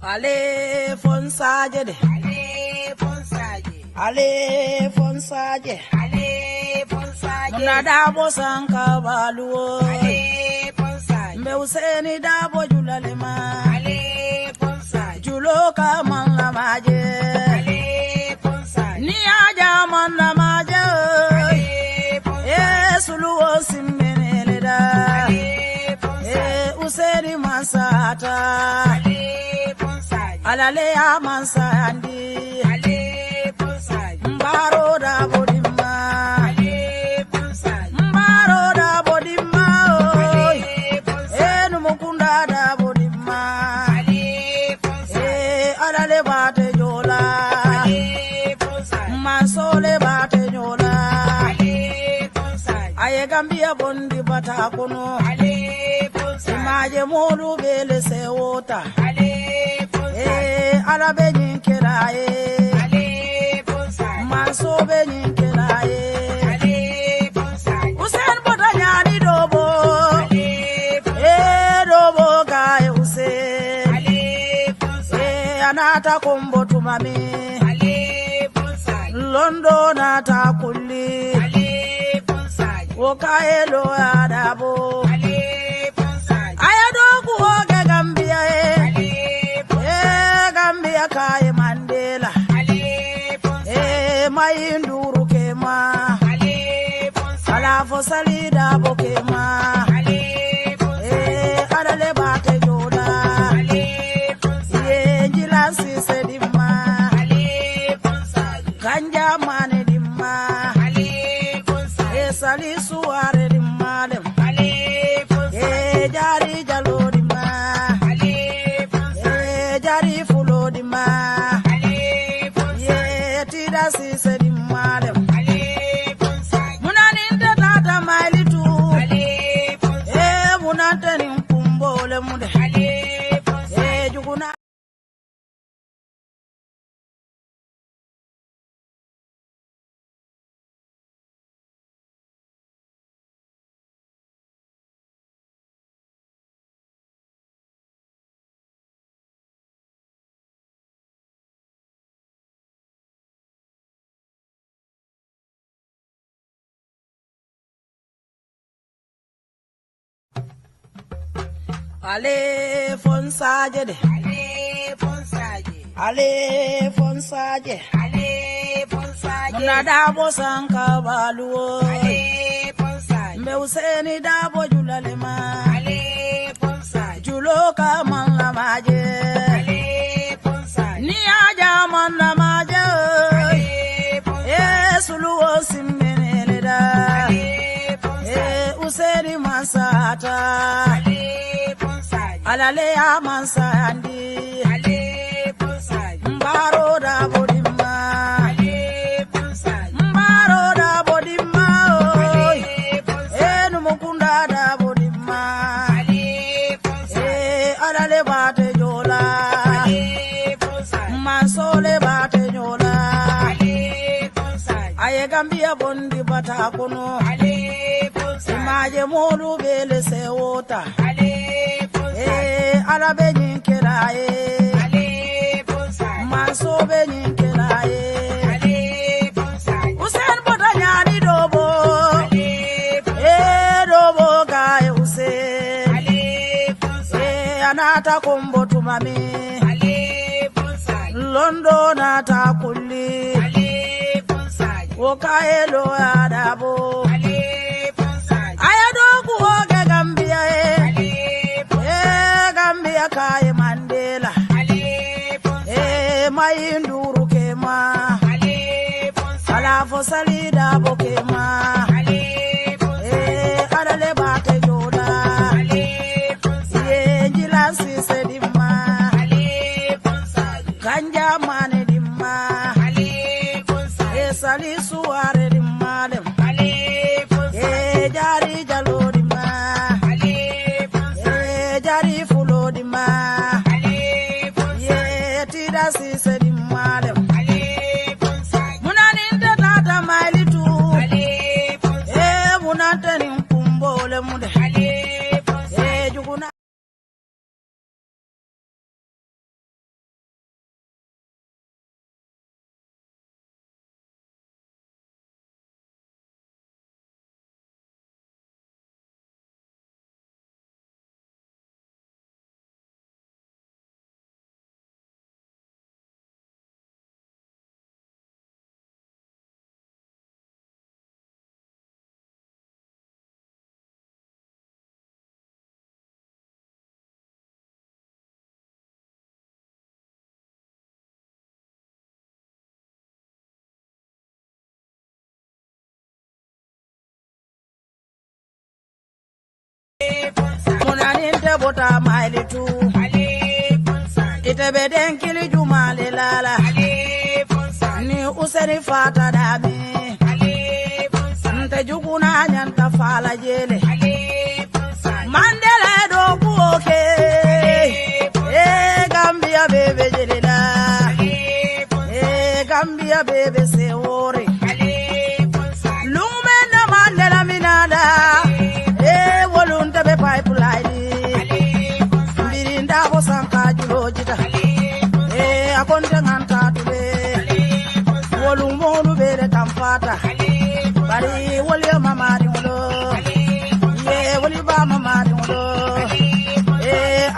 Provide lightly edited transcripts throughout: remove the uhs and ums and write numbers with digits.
Ale fonsaje de. Ale fonsaje. Ale fonsaje. Ale fonsaje. Mna dabo sanka baluo. Ale fonsaje. Mbe useni dabo julalema. Ale fonsaje. Juloka man la maje. Ale fonsaje. Ni aja man la maje. Ale fonsaje. Suluo simmenele da. Ale fonsaje. Useni masata. Ale fonsaje. Alale ya mansandi. Ale fonsaje. Mbaro da bodima. Ale fonsaje. Mbaro da bodima. Ale fonsaje. Numukunda da bodima. Ale fonsaje. Alale bate jola. Ale fonsaje. Mansole bate jola. Ale fonsaje. Aye Gambia bondi bata kono. Ale fonsaje. Imaje modu bele se wota. Ale fonsaje. Alabe nyinkela Ale fonsaje. Manso be nyinkela Ale fonsaje. Usen bota nyani dobo. Ale fonsaje. Dobo gaye usen. Ale fonsaje. Anata kombo tumami. Ale fonsaje. Londo nata kulli. Ale fonsaje. Okaye lo adabo. Ale fonsaje. Ayado kuoge Gambia Ale fonsaje. Gambia kaye Mandela. Ale fonsaje. Mayinduru kema. Ale fonsaje. Alafo salida bokema. Ale fonsaje. Alale bate jola. Ale fonsaje. Jilansi sedima. Ale fonsaje. Ganja mane dimma. Ale fonsaje. Salisu are dimmalem. Ale fonsaje. Jari jalo dimma. Ale fonsaje. Jari fulo dimma. Ale fonsaje. Tida si sedimmalem. Ale fonsaje. Munaninte tata mailitu. Ale fonsaje. Munante nimkumbole mude. Ale fonsaje. Juguna. Ale fonsaje de. Ale fonsaje. Ale fonsaje. Ale fonsaje. Mna dabo sanka baluo. Ale fonsaje. Mbe useni dabo julalema. Ale fonsaje. Juloka man la maje. Ale fonsaje. Ni aja man la maje. Ale fonsaje. Suluo simmenele da. Ale fonsaje. Useni masata. Ale fonsaje. Alale ya mansandi. Ale fonsaje. Mbaro da bodima. Ale fonsaje. Mbaro da bodima. Ale fonsaje. Numukunda da bodima. Ale fonsaje. Alale bate jola. Ale fonsaje. Mansole bate jola. Ale fonsaje. Aye Gambia bondi bata kono. Ale fonsaje. Imaje modu bele se wota. Ale fonsaje. Alabe nyinkela Ale fonsaje. Manso be nyinkela Ale fonsaje. Usen bota nyani dobo. Ale fonsaje. Dobo gaye usen. Ale fonsaje. Anata kombo tumami. Ale fonsaje. Londo nata kulli. Ale fonsaje. Okaye lo adabo. Ale fonsaje. Ayado kuoge Gambia Ale fonsaje. Gambia kaye Mandela. Ale fonsaje. Mayinduru kema. Ale fonsaje. Alafo salida bokema. Ale fonsaje. Alale bate jola. Ale fonsaje. Jilansi sedima. Ale fonsaje. Ganja mane dimma. Ale fonsaje. Salisu are dimmalem. Ale bota maili tu Ale Fonsaji. ite beden kili jumale lala Ale Fonsaji. ni useni fata dami Ale Fonsaji. nte juguna nyanta fala jele Ale Fonsaji. mandele do buoke Gambia bebe jelila Ale Fonsaji. Gambia bebe se ore Ale Fonsaji. lumena mandela minada volunta be pipeline Ale Fonsaji. birinda ko sanka julojita akonte nganta tule volumonu bere kampata bari woli mamari wolo ye woli ba mamari wolo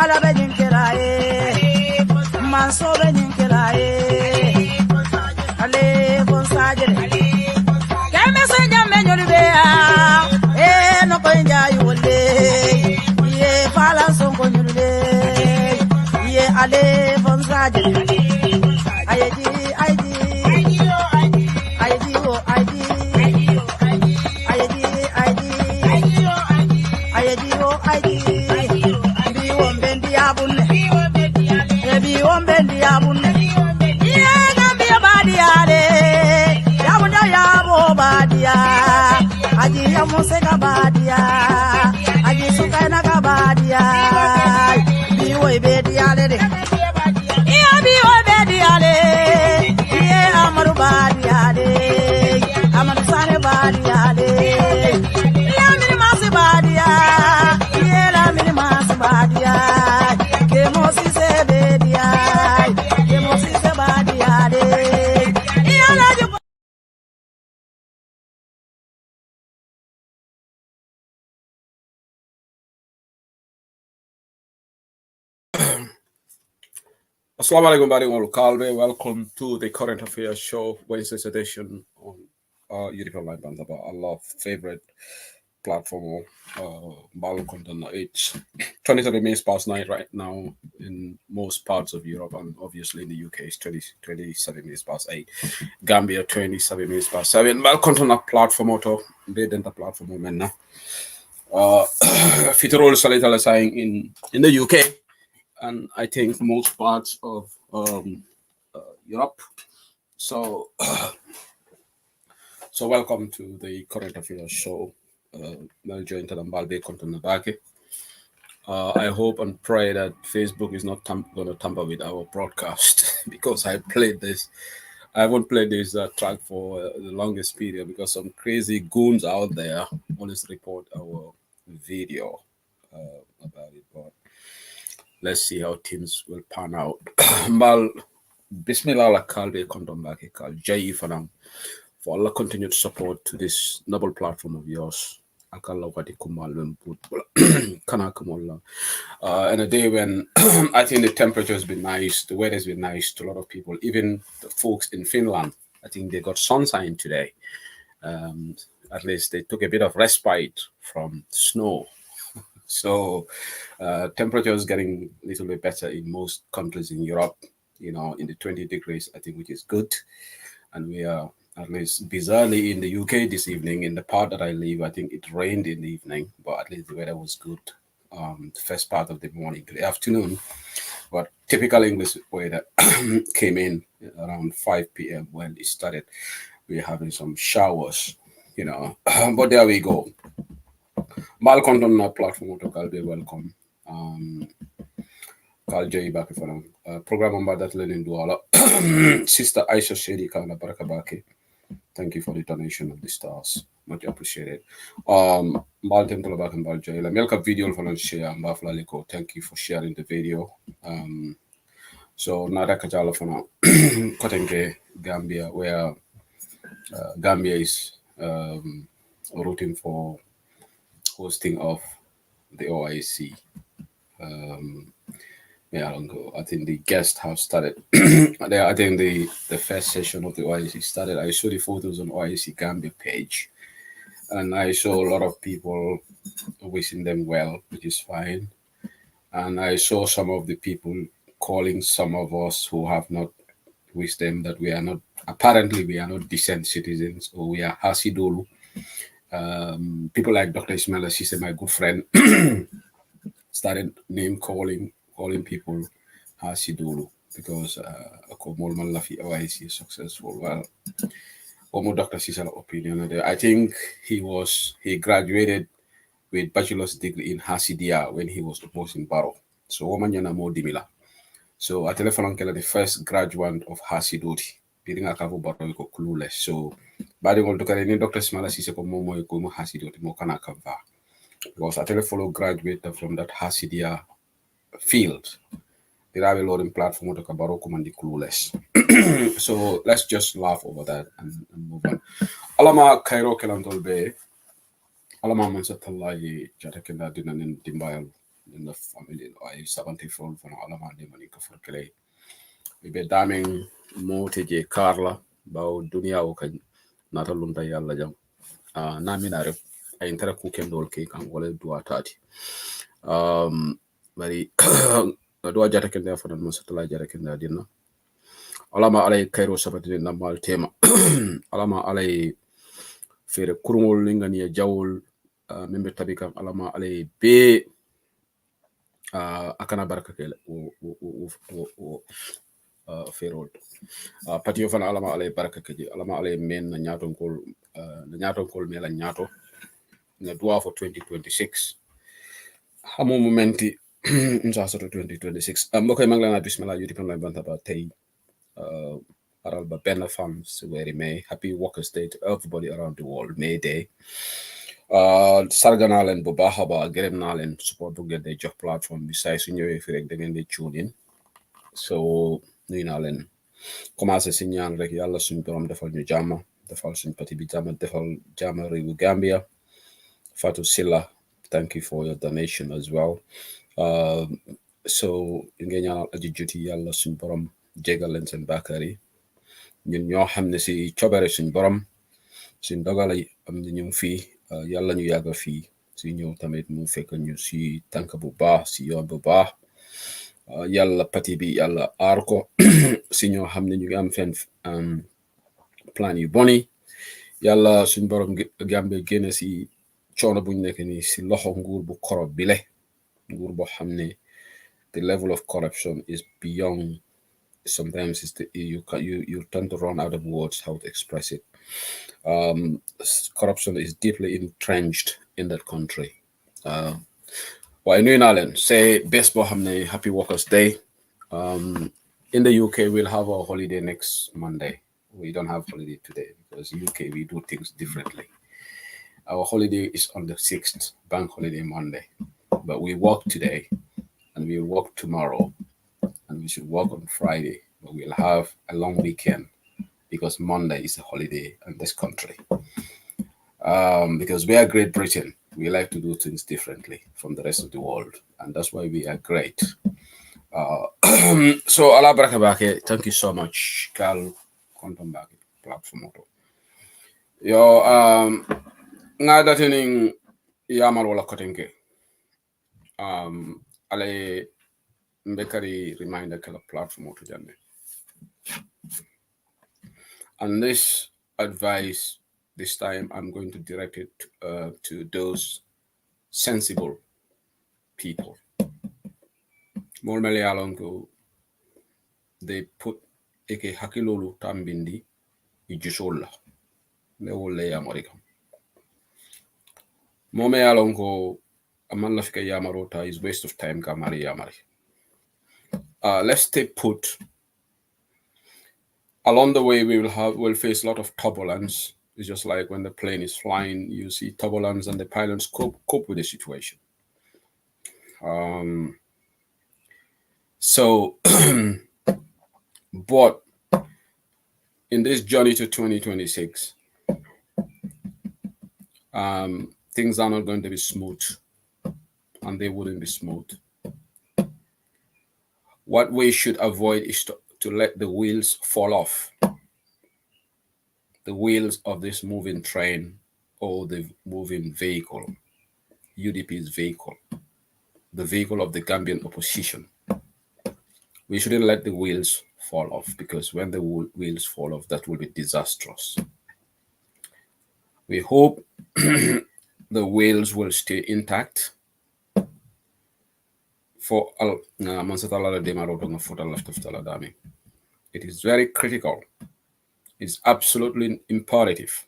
ala be jinkera manso be jinkera ale bonsaje keme se jamme nyori be no ko njaay wolle ye fala sonko nyurde ye ale bonsaje ayeji ayeji ayeji o ayeji ayeji ayeji o ayeji bi wombendi abunne bi wombendi abunne ye gambia badiale yabuda yabo badia aji yamuse kabadia aji sukaina kabadia bi wo bediale de iya bi wo bediale ye amaru badiale amaru sane badiale ya mini masi badia ye la mini masi badia ke mosi se bedia ke mosi se badiale iya la Assalamu alaikum, everyone. Kalbe. Welcome to the Current Affairs Show, Wednesday's edition on European Live Band about Allah favorite platform Balo content. It's 27 minutes past 9 right now in most parts of Europe, and obviously in the UK it's 27 minutes past 8. Gambia 27 minutes past 7. Balo content platform auto they didn't platform moment now. Fitrol Salita saying in the UK. And I think most parts of Europe. So welcome to the Current Affairs Show. I hope and pray that Facebook is not going to tamper with our broadcast because I played this. I haven't played this track for the longest period because some crazy goons out there always report our video about it. But let's see how things will pan out. Mal, Bismillah la kalbe kondom bake kal jai fanam for Allah continued support to this noble platform of yours. Akalla wadi kumal kana kumolla. And a day when I think the temperature has been nice, the weather has been nice to a lot of people, even the folks in Finland. I think they got sunshine today. At least they took a bit of respite from snow. So temperature is getting a little bit better in most countries in Europe, in the 20 degrees, I think, which is good. And we are at least bizarrely in the UK this evening. In the part that I live, I think it rained in the evening, but at least the weather was good. The first part of the morning to the afternoon. But typical English weather came in around 5 p.m. when it started. We're having some showers, but there we go. Malcolm on our platform to Kalbe, welcome. Kal J back for program on that learning Duala. Sister Aisha Shedi Kana Barakabaki. Thank you for the donation of the stars. Much appreciated. Maltem to back and Balja. La Melka video for share and Baflaliko. Thank you for sharing the video. So Nada Kajala for now. Kotenge Gambia, where Gambia is rooting for hosting of the OIC. I think the guests have started. I think the first session of the OIC started. I saw the photos on OIC Gambia page, and I saw a lot of people wishing them well, which is fine. And I saw some of the people calling some of us who have not wished them that we are not, apparently we are not decent citizens, or we are Hasidolu. People like Dr. Ismail Assise, my good friend, started name calling people Hasidulu because ako molman lafi OIC is successful. Well, Omo Dr. Sisala opinion. I think he graduated with bachelor's degree in Hasidia when he was opposing Barrow. So woman yana mo dimila. So a telephone kela the first graduate of Hasidoti. Biring akavu Barrow ko clueless. So badi ngol dokare ni Dr. Simala Sise ko mo ko mo Hasidoti mo kana kava. Because a telephone graduate from that Hasidia field. The Ravi loading platform to Kabaro Kumandi clueless. So let's just laugh over that and move on. Alama Cairo Kelantolbe. Alama Mansatallahi Jatakenda didn't dimbayal in the family. I 74 from Alama Demonica for Clay. We be damning Moteje Carla, Bao Dunia Okan, Natalunda Yalla Jam. Naminare, I intera cooking doll cake and wale duatati. Very dua Jatakenda for the Mansatalla Jatakenda dinner. Alama alay Cairo Sabati Namal Tema. Alama alay Fere Kurmol Lingania Jowl. Member tabika alama ale be akana baraka kele o ferol patio fana alama ale baraka keji alama ale men na nyaton kol mela nyato na dua for 2026 hamo momenti nsa soto 2026 mbokay mangla na bismillah yuti pan la banta ba tay aral ba ben fams where may happy workers day to everybody around the world May Day. Sarga naa leen bu baax a baax gërëm naa leen support bu ngeen day jox platform bi saa su ñëwee fi rek da ngeen di tune in so nuyu naa leen commencé si ñaan rek yàlla suñu borom defal ñu jàmm defal suñu parti bi jàmm defal jàmm réewu Gambia. Fatou Silla, thank you for your donation as well. So ngeen ñaanal aji juti yàlla suñu borom jégal leen seen bàkkaar yi ñun ñoo xam ne si coobare suñu borom suñu dogal yi am na ñu fii yàlla ñu yàgg fii si ñëw tamit mu fekk ñu si tànk bu baax si yoon bu baax yàlla pati bi yàlla aar ko si ñoo xam ne ñu ngi am fenn plan yu boni yàlla suñ borom Gambie génne si coono buñ nekk ni si loxo nguur bu korop bile nguur boo xam ne the level of corruption is beyond sometimes you tend to run out of words how to express it. Corruption is deeply entrenched in that country. Well, in Ireland, say best bohamne Happy Workers' Day. In the UK, we'll have our holiday next Monday. We don't have holiday today because UK we do things differently. Our holiday is on the 6th, bank holiday Monday, but we work today and we'll work tomorrow and we should work on Friday, but we'll have a long weekend because Monday is a holiday in this country. Because we are Great Britain, we like to do things differently from the rest of the world, and that's why we are great. So Allah barakabake, thank you so much, Carl. Konton back platform. Yo, nga dating yamal wala kotenke. Ale mbekari reminder kala platform to jande. And this advice, this time, I'm going to direct it to those sensible people. Normally, alongo, they put eke hakilolu tambindi ijusola. Ne wole America. Mome alongo, aman lafika yamarota is waste of time kamari yamari. Let's stay put. Along the way, we'll face a lot of turbulence. It's just like when the plane is flying, you see turbulence and the pilots cope with the situation. But in this journey to 2026, things are not going to be smooth, and they wouldn't be smooth. What we should avoid is to let the wheels fall off. The wheels of this moving train or the moving vehicle, UDP's vehicle, the vehicle of the Gambian opposition. We shouldn't let the wheels fall off, because when the wheels fall off, that will be disastrous. We hope the wheels will stay intact. for Mansatala de Maroto Futa left of Taladami. It is very critical. It's absolutely imperative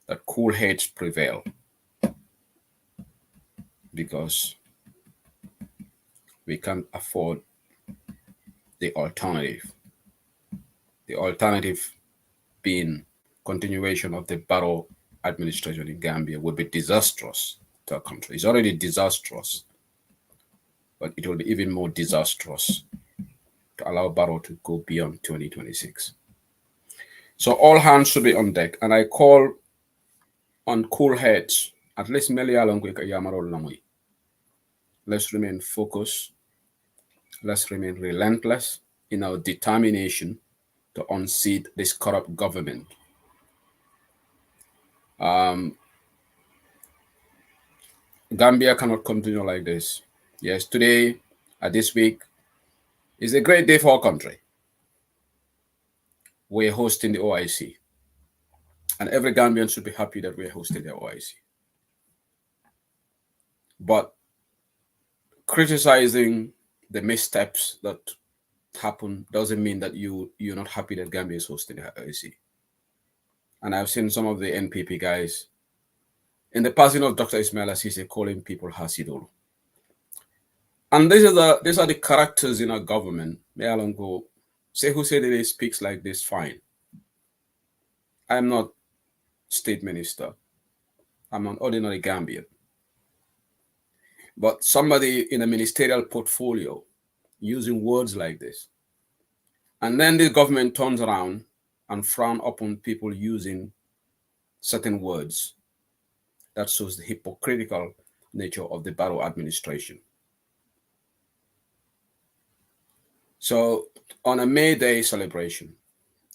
that cool heads prevail, because we can't afford the alternative. The alternative being continuation of the Barrow administration in Gambia would be disastrous to our country. It's already disastrous, but it will be even more disastrous to allow Barrow to go beyond 2026. So all hands should be on deck, and I call on cool heads, at least let's remain focused, let's remain relentless in our determination to unseat this corrupt government. Gambia cannot continue like this. Yes, today, this week, is a great day for our country. We're hosting the OIC. And every Gambian should be happy that we're hosting the OIC. But criticizing the missteps that happen doesn't mean that you're not happy that Gambia is hosting the OIC. And I've seen some of the NPP guys in the passing of Dr. Ismail Assise calling people Hasidolo. And these are the characters in our government. May Alan go, say who said that he speaks like this, fine. I'm not state minister. I'm an ordinary Gambian. But somebody in a ministerial portfolio using words like this. And then the government turns around and frown upon people using certain words. That shows the hypocritical nature of the Barrow administration. So on a May Day celebration,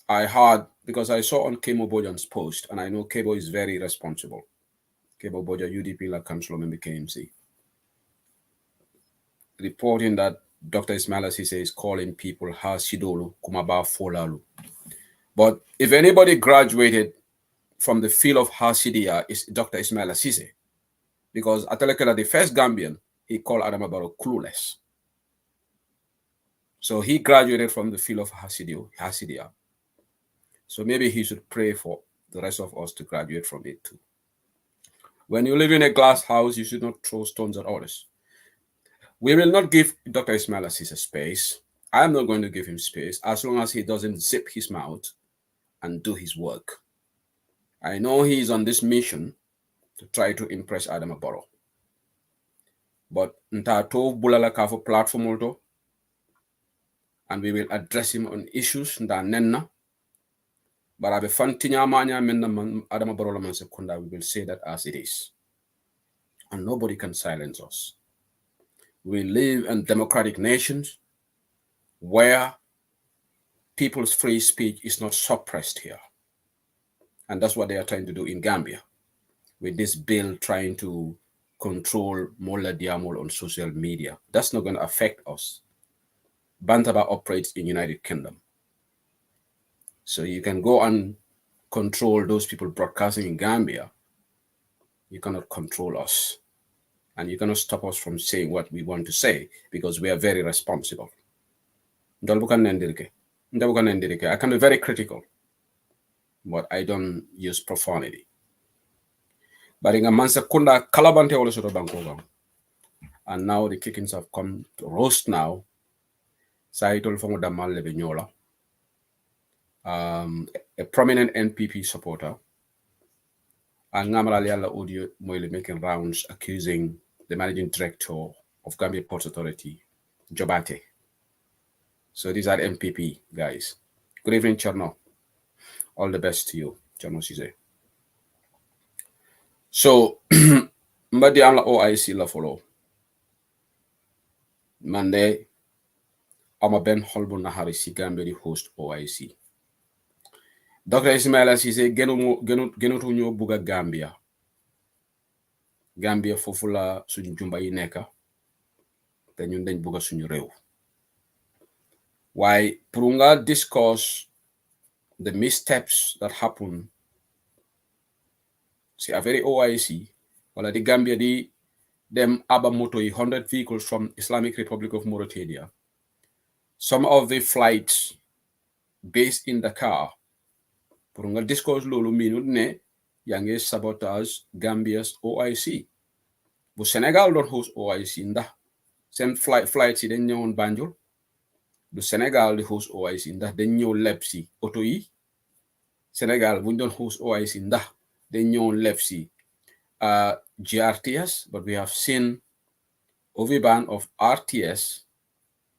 I heard, because I saw on Kemo Bojan's post, and I know Kebo is very responsible. Kebo Boja, UDP, like councilor member KMC, reporting that Dr. Ismail Assise is calling people Hasidolu, Kumaba Folalu. But if anybody graduated from the field of Hasidia, is Dr. Ismail Assise. Because Atalekela, the first Gambian, he called Adama Barrow clueless. So he graduated from the field of Hasidia. So maybe he should pray for the rest of us to graduate from it too. When you live in a glass house, you should not throw stones at others. We will not give Dr. Ismail Assise space. I'm not going to give him space as long as he doesn't zip his mouth and do his work. I know he's on this mission to try to impress Adama Barrow. But ntato bulala kafo platform also, and we will address him on issues nda nenna. But abe fantinya manya menna Adama Barrow man sekunda, we will say that as it is. And nobody can silence us. We live in democratic nations where people's free speech is not suppressed here. And that's what they are trying to do in Gambia, with this bill trying to control Mola Diamol on social media. That's not going to affect us. Bantaba operates in United Kingdom. So you can go and control those people broadcasting in Gambia. You cannot control us. And you cannot stop us from saying what we want to say, because we are very responsible. I can be very critical, but I don't use profanity. But in a Mansakunda, Kalabante also Bankoga. And now the kickings have come to roast now. Saitol Fongo Damal Lebenyola, a prominent NPP supporter, and Ngamaraliala Audio Moile making rounds accusing the managing director of Gambia Ports Authority, Jobate. So these are MPP guys. Good evening, Cherno. All the best to you, Cherno Cisse. So, Mbadi Amla OIC la follow. Monday, I'm a Ben Holbon Nahari si Gambia the host OIC. Dr. Ismail Assise genutu nyo buga Gambia. Gambia fofula suñu jumba yi nekka te ñun dañ buga suñu rew. Why Prunga discuss the missteps that happen see a very OIC wala di Gambia di them Abamoto 100 vehicles from Islamic Republic of Mauritania. Some of the flights based in Dakar. Pour nga discourse lolu minute ne yange sabotage Gambia's OIC. Bu Senegal don't host OIC ndax sen flights yi dañ ñewon Banjul. Du Senegal di host OIC ndax dañ ñew leb si auto yi. Senegal buñ doon host OIC ndax dañ ñewon leb si GRTS, but we have seen overban of RTS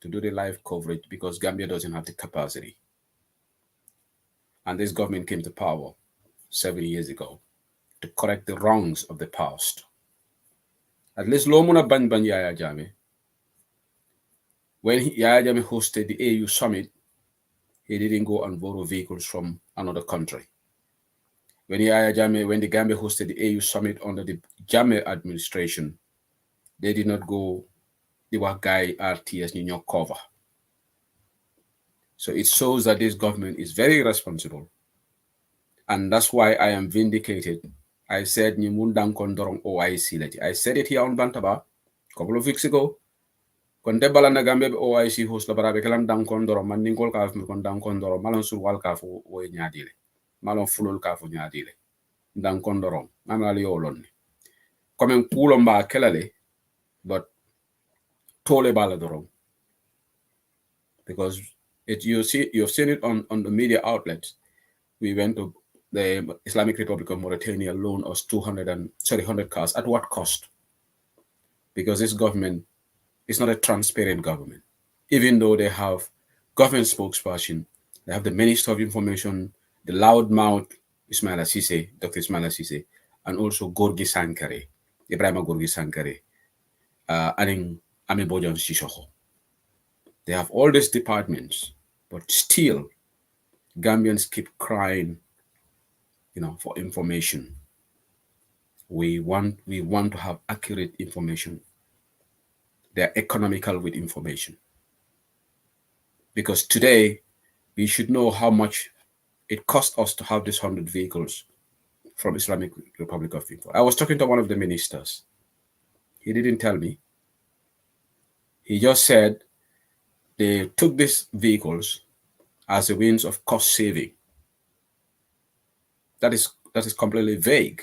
to do the live coverage because Gambia doesn't have the capacity. And this government came to power 7 years ago to correct the wrongs of the past. At least Lomuna Ban Yaya Jame. When Yaya Jame hosted the AU summit, he didn't go and borrow vehicles from another country. When the Gambia hosted the AU summit under the Jame administration, they did not go the Wagai RTS New York cover. So it shows that this government is very responsible. And that's why I am vindicated. I said Nimundang Kondorong OIC. I said it here on Bantaba a couple of weeks ago. Konte balanda Gambia OIC host la barabe kalam dang kondorong mandingol ka afmi kon dang kondorong malon surwal ka fu wo nyaadile. Malon fulol ka fu nyaadile. Dang kondorong. Namali yolon. Comme kulo mba kelale, but tole baladorong. Because you've seen it on the media outlets. We went to the Islamic Republic of Mauritania, loaned us 100 cars. At what cost? Because this government is not a transparent government. Even though they have government spokesperson, they have the Minister of Information, the loudmouth Ismaila Cisse, Dr. Ismaila Cisse, and also Gorgui Sankare, Ibrahima Gorgui Sankare, and Ami Bojan Sissoho. They have all these departments, but still Gambians keep crying, for information. We want to have accurate information. They're economical with information. Because today, we should know how much it cost us to have these 100 vehicles from Islamic Republic of Info. I was talking to one of the ministers. He didn't tell me. He just said they took these vehicles as a means of cost saving. That is completely vague.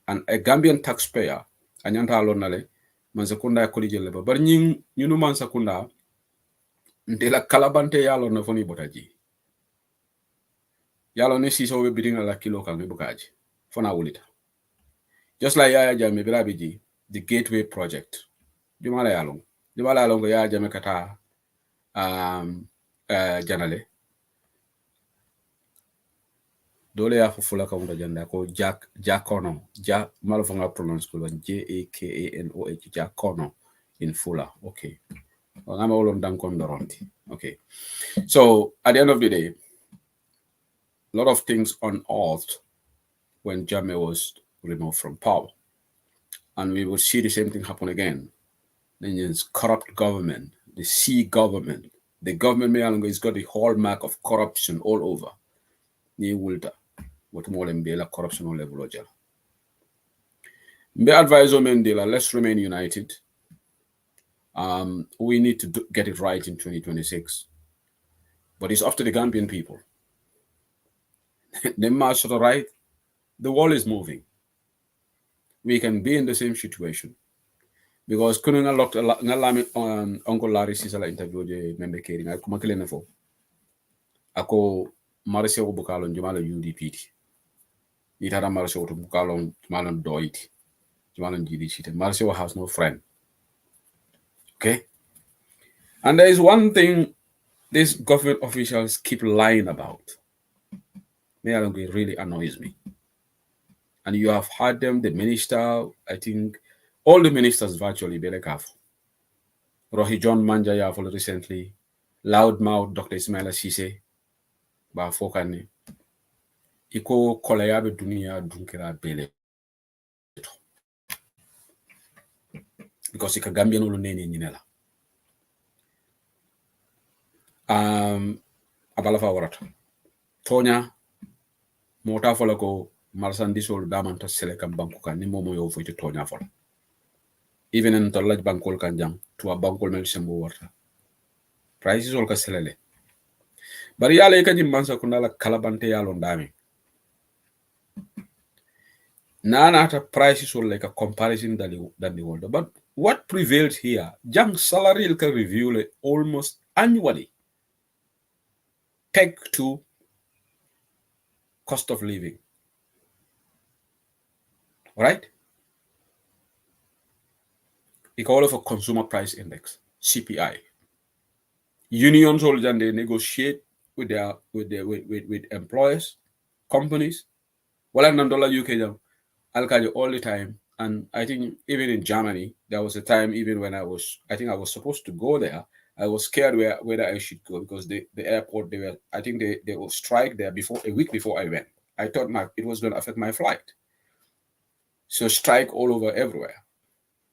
And a Gambian taxpayer, anyanta alonale, manzakunda ya kolije leba. But nyinu mansakunda, ndela kalabante yalo na foni botaji. Yalo ne siso we bidding la kilo kangi bukaji. Fona ulita. Just like Yaya Jame Bilabiji, the Gateway Project. Jumala yalong Yaya Jame kata janale. Dole ya fufula ka unda janda ko Jakono. Malofanga pronounce ko Jakanoh. Jakono in Fula. Okay. Well, I'm all on Dankondoronti. Okay. So at the end of the day, a lot of things unearthed when Jammeh was removed from power. And we will see the same thing happen again. Nigeria's corrupt government, the C government, the government has got the hallmark of corruption all over. Ni wulta. What more than la corruption on level of Mbe advise Mendela, let's remain united. We need to get it right in 2026. But it's up to the Gambian people. They march to the right. The world is moving. We can be in the same situation. Because kununga locked Uncle Larry Sisala interview je member caring. I kuma kile nefo. Ako Marcia Bukalon Jumala UDP. Nitara Marcia to Bukalon Jumalan Doit. Jumalan GDC. Marcia has no friend. Okay? And there is one thing these government officials keep lying about. It really annoys me. And you have heard them, the minister, I think, all the ministers virtually, Belekaf. Rohi John Manjaya recently, loudmouth Dr. Ismaila Cisse, Bafokane, Iko Kolayabe Dunia Dunkera Bele. Because Ika Gambian Uluneni Ninela. Abalafa Warata. Tonya, Mota Folako, Marsandisol Damanta Selekam Bankuka, Nimomo Yofu to Tonya for. even in tolaj bankol kanjang to a bankol mel sembo warta prices all ka selele bari yala e kanyim mansa kunala kalabante yalo ndami nana ata prices all like a comparison than the world. But what prevails here, young salary can review almost annually pegged to cost of living. Right? We call it for consumer price index, CPI. Unions all they negotiate with with employers, companies. Well, I'm dollar UK all the time. And I think even in Germany, there was a time even when I was supposed to go there. I was scared whether I should go because the airport they will strike there before a week before I went. I thought it was going to affect my flight. So strike all over everywhere.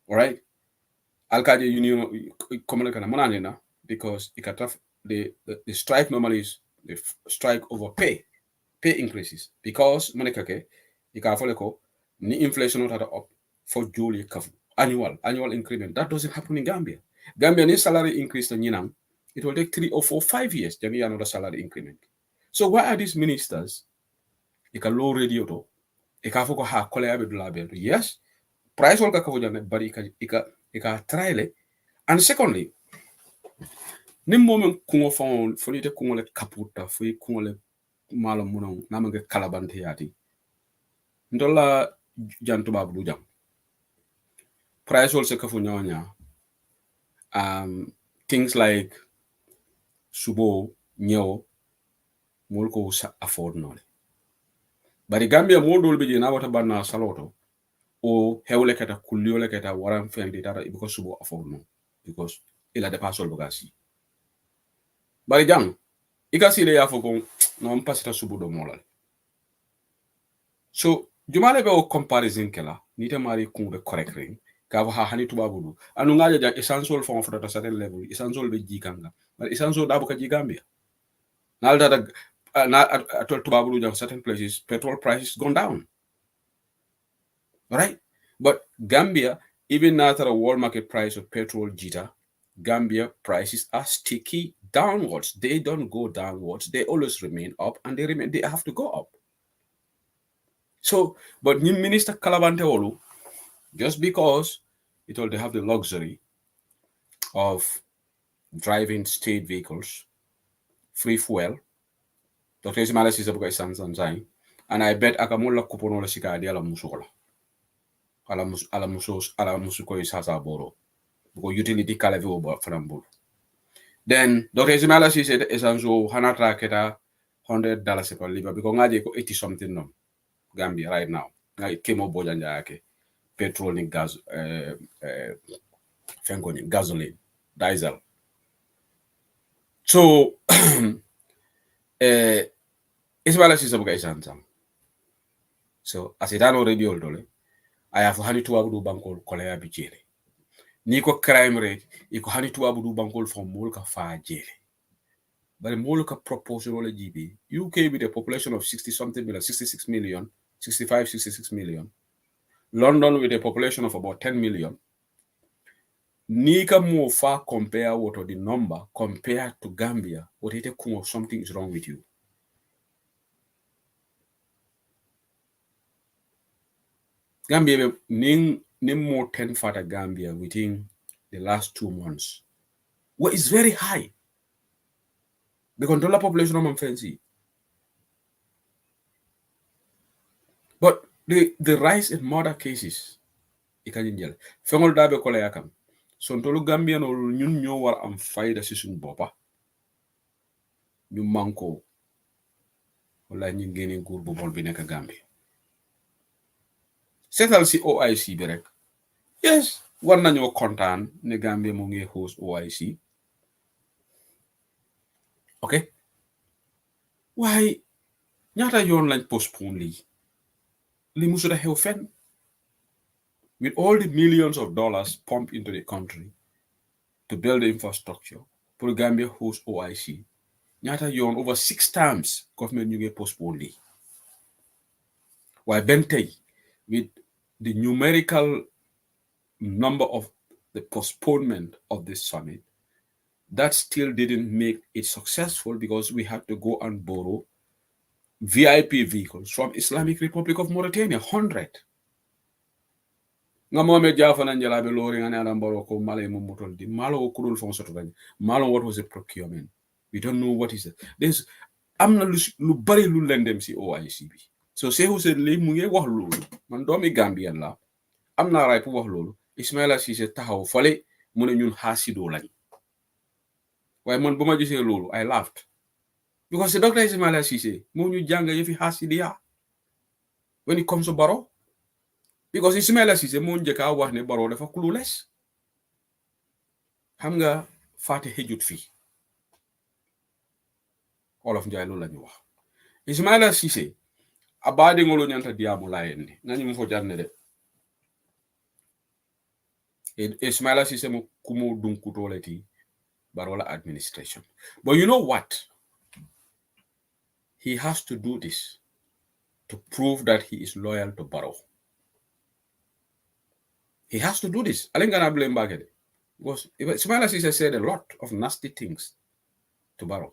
All right. Alkaja Union because the strike normally is the strike over pay increases because manekake ikafoleko ni inflation not up for Julie kafu annual increment. That doesn't happen in Gambia. Gambia ni salary increase the nyinam, it will take 3 or 4 5 years then another salary increment. So why are these ministers ika low radio to ikafoko ha kole abe dulabe? Yes, price will kafu jane bari ika trial. And secondly, nim moment kungo fon fonite kungo le kaputa foi kungo le malo muno namange kalabante yati ndola jantu babu jam price also kafu nyonya things like subo nyo mulko afford nole bari Gambia modol be na wata banna saloto o hewle kata kuliole kata waran fendi data because subo afford no because ila de pasol bagasi bari jang ikasi le yafoko no mpasita subo do molal. So jumale be o comparison kela nite mari kunde correct ring ka ha hani tubabudu anu ngaja ja essential form for a certain level essential be jikanga but essential dabu ka jigambia nalda na atol tubabudu ja certain places petrol prices gone down, right? But Gambia, even after a world market price of petrol jita, Gambia prices are sticky downwards. They don't go downwards. They always remain up, and they have to go up. So, but new Minister Kalabante Olu, just because they have the luxury of driving state vehicles, free fuel, Dr. Ismail is a and I bet Akamula Kuponola Sika de la Musola. Ala musuko is hasa boro. Because utility kalavi over Frambul. Then Dr. Ismail said Esanzo Hanatra Keta $100 per liver because I go 80 something no Gambia right now. I came up Bojanja petrol and gas gasoline, diesel. So Ismail is a Isanzam. So as it already old I have hani tu abudu bankol kolea bijele. Niko crime rate, iko hani tu abudu bankol from molka fa jele. But molka proportional GB. UK with a population of 60 something million, 66 million, 65, 66 million. London with a population of about 10 million. Nika more far compare what the number compared to Gambia, what it something is wrong with you. Gambia ning more 10 fata Gambia within the last 2 months. Well, it's very high. The controller population of fancy. But the rise in murder cases, ikanjel. Fengol dabe kola yakam. So ntolu Gambia no ñun ñoo war am fayda ci suñu bopa. Ñu manko wala ñu gëné nguur bu bon bi nekk Gambia. Setal si OIC bi rek. Yes, war nañoo kontaan ne Gambia mo ngi host OIC. Okay? Why ñaata yoon lañ postpone lii li musuda xew fenn with all the millions of dollars pumped into the country to build the infrastructure for Gambia host OIC ñaata yoon over 6 times government ñu ngi postpone lii waaye benn tey with the numerical number of the postponement of this summit, that still didn't make it successful because we had to go and borrow VIP vehicles from Islamic Republic of Mauritania, 100. Nga Mohamed Jaffa na njalabe lori nga ne ala mbaro ko mala mo motol di malo ko kudul fon soto dañ malo what was the procurement, we don't know what is it. There's amna lu bari lu lendem si OIC bi. So Cheikh Hussein li mu ngi wax lolu man doomi Gambien la amna ray pour wax lolu Ismaila Cissé taxaw fale mu ne ñun hasido lañ. Waaye man buma gisee lolu I laughed because the Dr. Ismaila Cissé mo ñu jàng yefi hasidiya when it comes to Barrow. Because Ismaila Cissé mo njëkka wax ne Barrow dafa clueless. Xam nga faate xejut fi Olof Njaay loolu lañu wax Ismaila Cissé abade ngolo ñanta diamu layendi nañu mo fo jarne de Ismaila Cissé mo kumo dunku toleti Barrow la administration. But you know what? He has to do this to prove that he is loyal to Barrow. He has to do this. I think I'm blame back at it. Because Ismaila Cissé said a lot of nasty things to Barrow.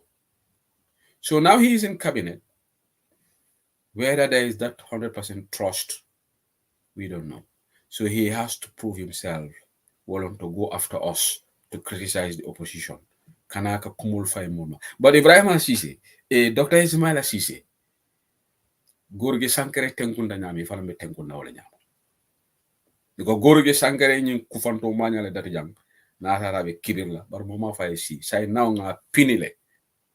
So now he is in cabinet. Whether there is that 100% trust, we don't know. So he has to prove himself willing to go after us to criticize the opposition. Kanaka kumul fay moma. But Ibrahima Cissé, Dr. Ismaila Cissé, Gorge Sankare tenkunda nyami fala me tenkunda wala nyama. Because Gorge Sankare nyi kufanto manyale dati jang na arabe kibirla bar moma fay si say now nga pinile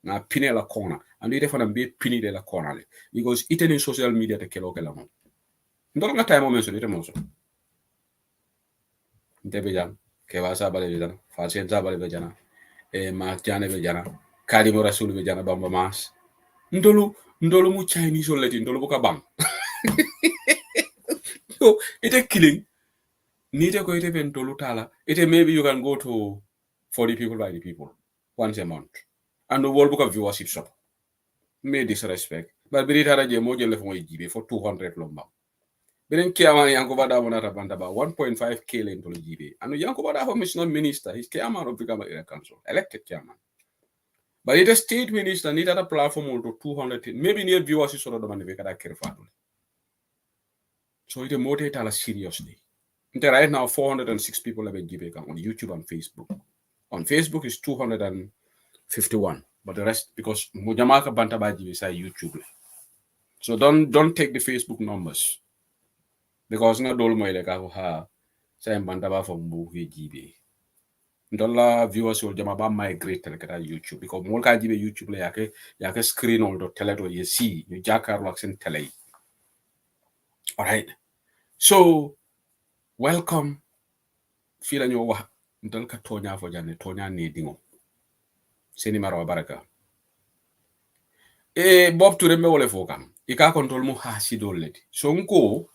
na pinela kona and ite fana be pinile la kona le because ite ni social media te kelo kala mo ndol nga time mo so ite mo so ndebe jang ke wasa bale be jana fa sen sa bale be jana ma tiane be jana kadi mo rasul be jana bamba mas ndolu mu Chinese leti ndolu buka bang so ite killing nite ko ite ben tolu tala ite maybe you can go to 40 people by the people once a month and the world book of viewership shop may disrespect but be it haraje mo jelle fo jibe for 200 lomba benen kiamani yanko bada monata banda ba 1.5k len to jibe and yanko bada for mission minister his kiaman of become a council elected chairman but it a state minister need a platform to 200 maybe near viewership sort of the man be kada kerfatu so it motivate ala seriously. Right now 406 people have been given on YouTube and Facebook. On Facebook is 251, but the rest because Mujamaka Bantabaji is YouTube. So don't take the Facebook numbers because not all my like ha say Bantaba from movie GB. Dollar viewers will jamaba migrate to YouTube because more can give YouTube like yake screen or the tele you see you jackar works in tele. All right, so welcome. Fila nyo wa ndal ka tonya fo jane tonya ne dingo seni maro baraka bob touré me wole fo kam ika kontrol mu hasido leti so nko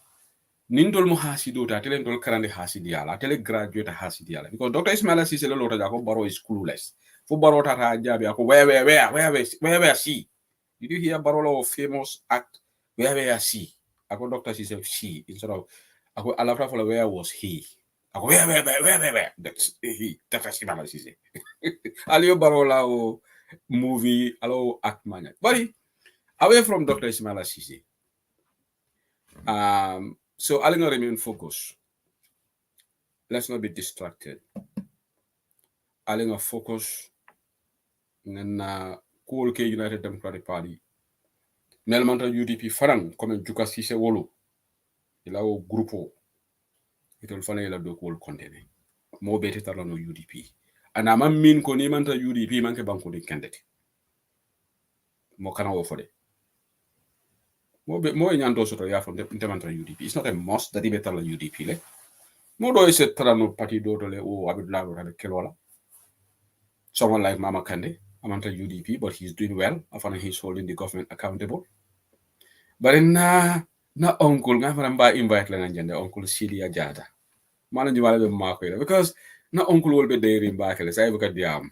nindol mu hasido ta tele ndol karande hasidiala tele graduate hasidiala because Dr. Ismaila Cissé lo lota jako Barrow is clueless fo Barrow tata jabi ako where see did you hear Barrow famous act where see ako Dr. Cissé she instead of ako alafra for where was he ako where that's he Dr. Ismaila Cissé Aliyo Barrow la o movie alo act mania but away from Dr. Ismaila Cissé so I'll not remain focused. Let's not be distracted. I'll not focus na cool ke United Democratic Party melmanta UDP farang comme Juka Cissé wolo ila o grupo itol fana ila do ko kontene mo beti talano UDP ana man min ko ni manta UDP manke banko de candidate mo kana wo fode mo nyanto soto ya from the UDP it's not a must that ibe tala UDP le mo do ese trano parti do le o abdullah do habe kelola someone like Mama Kande amanta UDP but he's doing well after he's holding the government accountable but na uncle nga fana mba invite la njande uncle Silia Jata mana jumala be mako ila because na uncle will be there in back say buka diam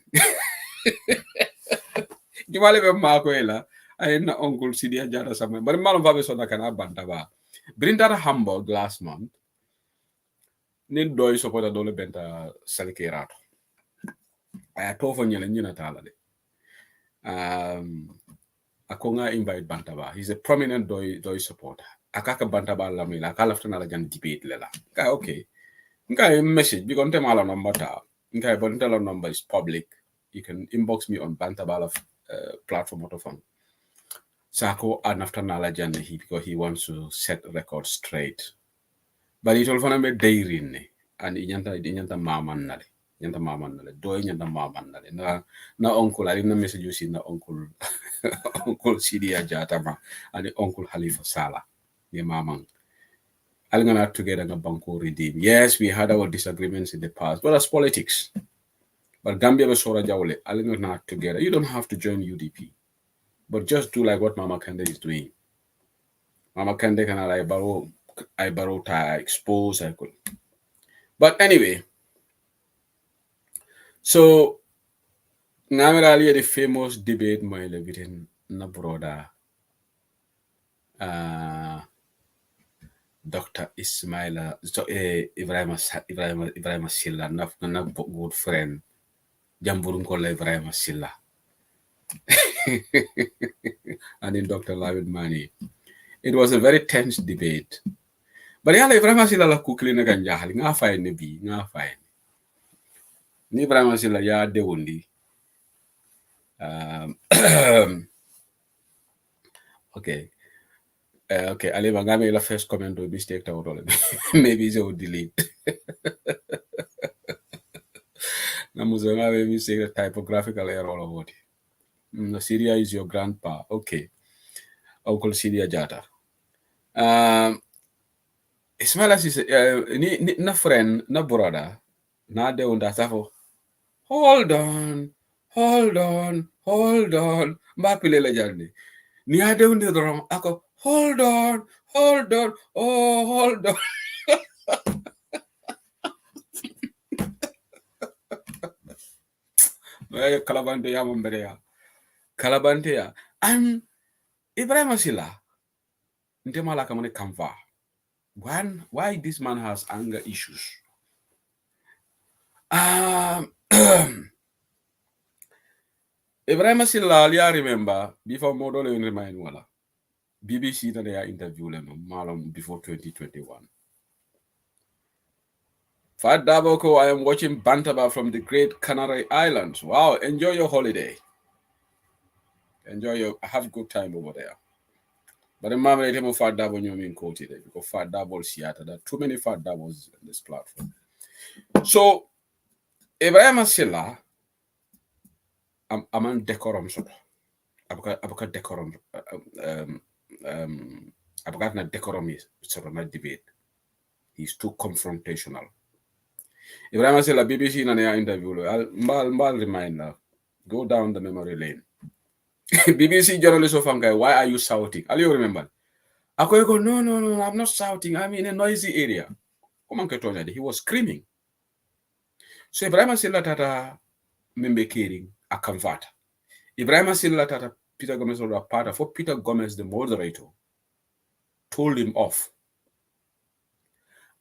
jumala be mako ila ay na uncle Silia Jata sama but malo vabe so na kana banta ba brinda Hamburg last month nin doy support dole benta salkerato aya to fo nyele nyina tala de akonga invite bantaba. He's a prominent doy supporter. Akaka bantaba lamila akala ftana la jan debate lela. Okay. Nka message because mala number ta. Nka bontela number is public. You can inbox me on bantaba platform or phone. Sako and after nala jan because he wants to set record straight. But it all fana me dairy and inyanta maman nale. Nyanta maman nale. Doy nyanta maman nale. Na uncle I didn't message you see na uncle uncle Sidia Jatama and the uncle Halifa Salah. Your mamang. Alingana together na banko redeem. Yes, we had our disagreements in the past, but that's politics. But Gambia was sora jawle. Alingana together. You don't have to join UDP. But just do like what Mama Kende is doing. Mama Kende can I borrow expose I could. But anyway, so Namirali the famous debate my within na broda Dr. Ismaila Ibrahim Silla na good friend Jamburum Kola Ibrahim Silla and in Dr. Lavid Mani. It was a very tense debate. But yala Ibrahim Silla la kukli na ganjahali nga fine ne bi nga fine. Ni Ibrahim Silla ya de wundi. Okay. Okay, Ali Mangame la first comment will mistake out all maybe they will delete. Namuzanga maybe say a typographical error or what. Syria is your grandpa. Okay. Uncle Syria Jata. Ismaila is ni na friend, na brother, na de unda safo. Hold on. Mbapile la jarni. Ni ade unda drum ako. Hold on. Oh, hold on. Kalabante ya mamberea. Kalabante ya. And Ibrahim Silla. Ntemala kamone kamfa. Why this man has anger issues? Ibrahim Silla, I remember before Modole in remind wala. BBC that they interview them malum before 2021. Fat Daboko, I am watching Bantaba from the Great Canary Islands. Wow, enjoy your holiday. Have a good time over there. But the mama let him Fat Dabo you mean quote today because Fat Dabo Seattle. There are too many Fat Dabos on this platform. So Ibrahim Silla, I'm on decorum so. Abuka decorum I've na decorum is sort of not debate. He's too confrontational. Ibrahim Silla BBC na ya interview. I'll reminder. Go down the memory lane. BBC journalist of Fangai, why are you shouting? Are you remember? I go, no, I'm not shouting. I'm in a noisy area. He was screaming. So Ibrahim Silla tata membe caring a convert. Ibrahim Silla tata Peter Gomez was a part of for Peter Gomez, the moderator, told him off.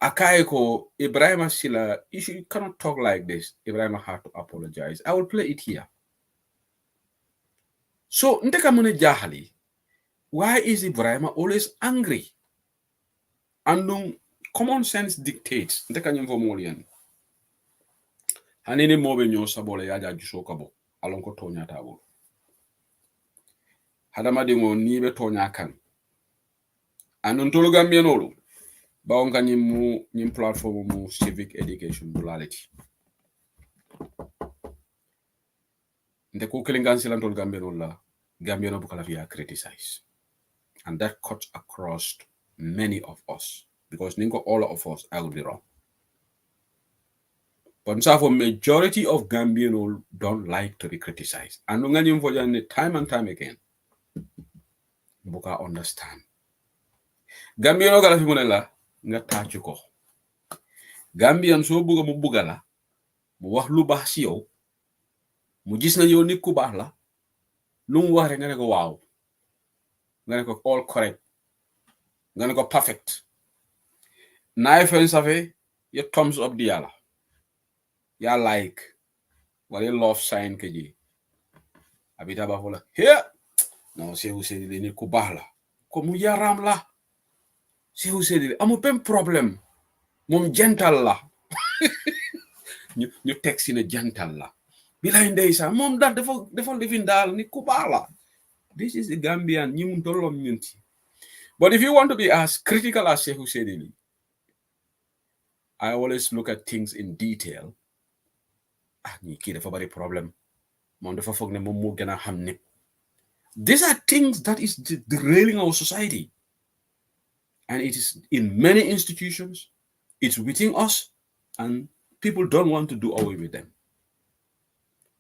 Akaiko, Ibrahim Silla, you cannot talk like this. Ibrahim had to apologize. I will play it here. So, Ntekamune Jahali, why is Ibrahim always angry? And common sense dictates. Ntekanyem Vomolian. Hanini mobe nyo sabole yaja jusokabo. Alonko tonya tabo. Hadama dingo nibe tonya kan. Anuntolo Gambianolo. Baonga nyim platform mu civic education duality. Ndeko kelingansilan tol Gambianola. Gambiano Bukalavia criticize. And that cuts across many of us. Because ninko all of us, I will be wrong. But for majority of Gambiano don't like to be criticized. And time and time again. Buka understand. Gambiano gala fimunela nga tachu ko. Gambian so buga mu bugala mu wax lu bax ci yow mu gis na yow nit ku bax la lu mu wax rek nga ne ko waaw nga ne ko all correct nga ne ko perfect naay fen safe your thumbs up the yala. Ya like. What you love sign keji. Abita bafola. Here. No, Shehu Sedili ni kubala. Komu yaram la. Shehu Sedili. Amu pen problem. Mom gentle la. ñu teg si ne jantal la bilay ndeysaan moom daal dafa living daal ni ku baax la. This is the Gambian ñi mun tolloom ñunti. But if you want to be as critical as Shehu Sedili, I always look at things in detail. ñi kii dafa bari problème moom dafa foog ne moom moo gën a xam ne. These are things that is derailing our society, and it is in many institutions. It's within us, and people don't want to do away with them.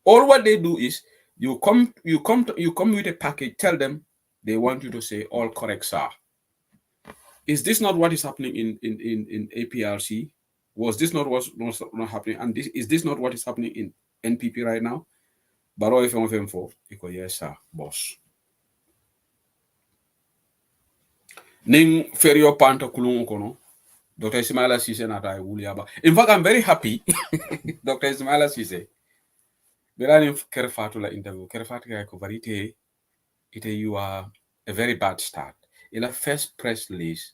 All what they do is you come with a package, tell them they want you to say all correct, sir. Is this not what is happening in APRC? Was this not what's not happening? And is this not what is happening in NPP right now? Baro FM4, yes, sir, boss. Ning ferio panta kulung kono. Dr. Ismaila Sise nata wuliaba. In fact, I'm very happy. Dr. Ismaila Sise. Berani kerfatu la interview. Kerfatu ya kuvarite ite you are a very bad start. In the first press release,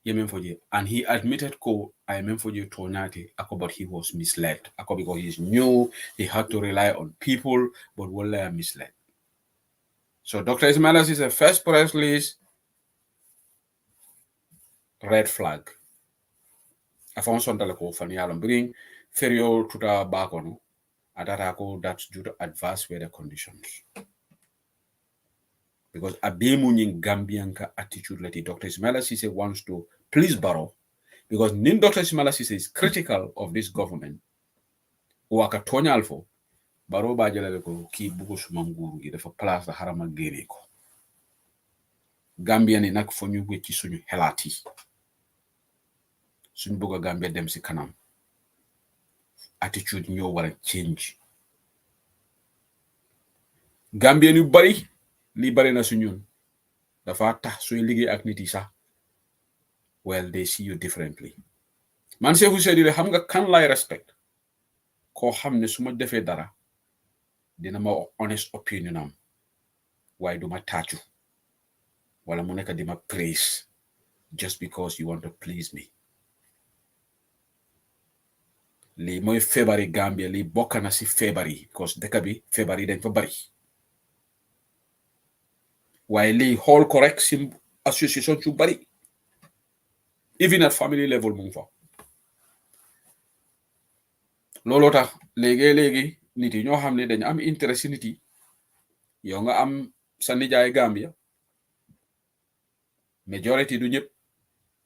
and he admitted I mean for you tonati but he was misled. Because he's new, he had to rely on people, but were misled. So Dr. Ismaila Sise first press release, red flag. Afonso Ndaleko Fanialum bring Ferio to the Bagono, Adarako that's due to adverse weather conditions. Because Abemuning Gambianka attitude leti Dr. Ismaila Sise wants to please Barrow, because Nin Dr. Ismaila Sise is critical of this government. Waka Tonya Alfo, Barrow Bajaleko, Ki Bugos Manguru, either for Plus the Harama Gereko. Gambian inak for you with Kisunu Helati. Suñ bëgg Gambia dem si kanam attitude ñoo wara change. Gambien yu bari li bari na su ñun dafa tax suy liggéey ak nit yi sax well they see you differently. Man Sefu Sedile xam nga kan lay respect ko xam ne suma defee dara dina ma honest opinion am waaye duma tàccu wala mu nekk di ma praise just because you want to please me. Li moy febari Gambia li bokk na si febari because dëkk bi febari dañ fa bari waaye li xool correct si association su bari even at family level mu fa looloo tax léegi nit yi ñoo xam ne dañ am intérêt si nit yi yow nga am sa nijaay Gambia majority du ñëpp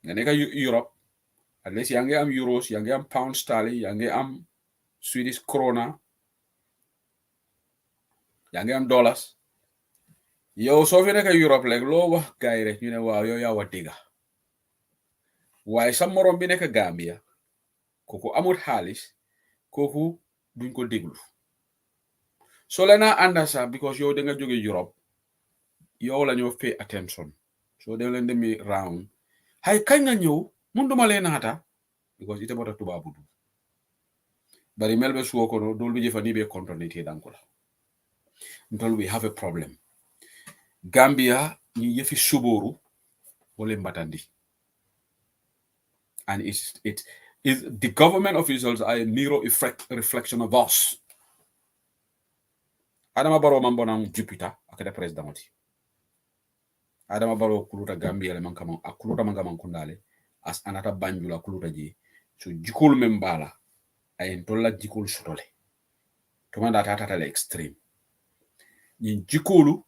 nga nekk Europe at least yaa ngi am euros yaa ngi am pound sterling yaa ngi am Swedish krona yaa ngi am dollars yow soo fi nekk Europe rek loo wax gaay rek ñu ne waaw yow yaa wa dégga waaye sa morom bi nekk Gambia kooku amul xaalis kooku duñ ko déglu so la naa ànda sax because yow da nga jóge Europe yow la ñoo pay attention so dem leen demi round hay kañ nga ñëw mun duma leen naata because ite bota tubaabu du bari melbe suwo kono dol bi jefani be controlite dankola ntol we have a problem. Gambia ñi yefi suboru wole mbatandi, and it is the government officials are a mirror reflection of us. Adama Barrow mambona Jupiter akada president Adama Barrow kuluta Gambia le mankama akuluta mangama kundale as anata banjula kuluta ji so jikul membala ay tolla jikul sutole to manda tata le extreme ñi jikulu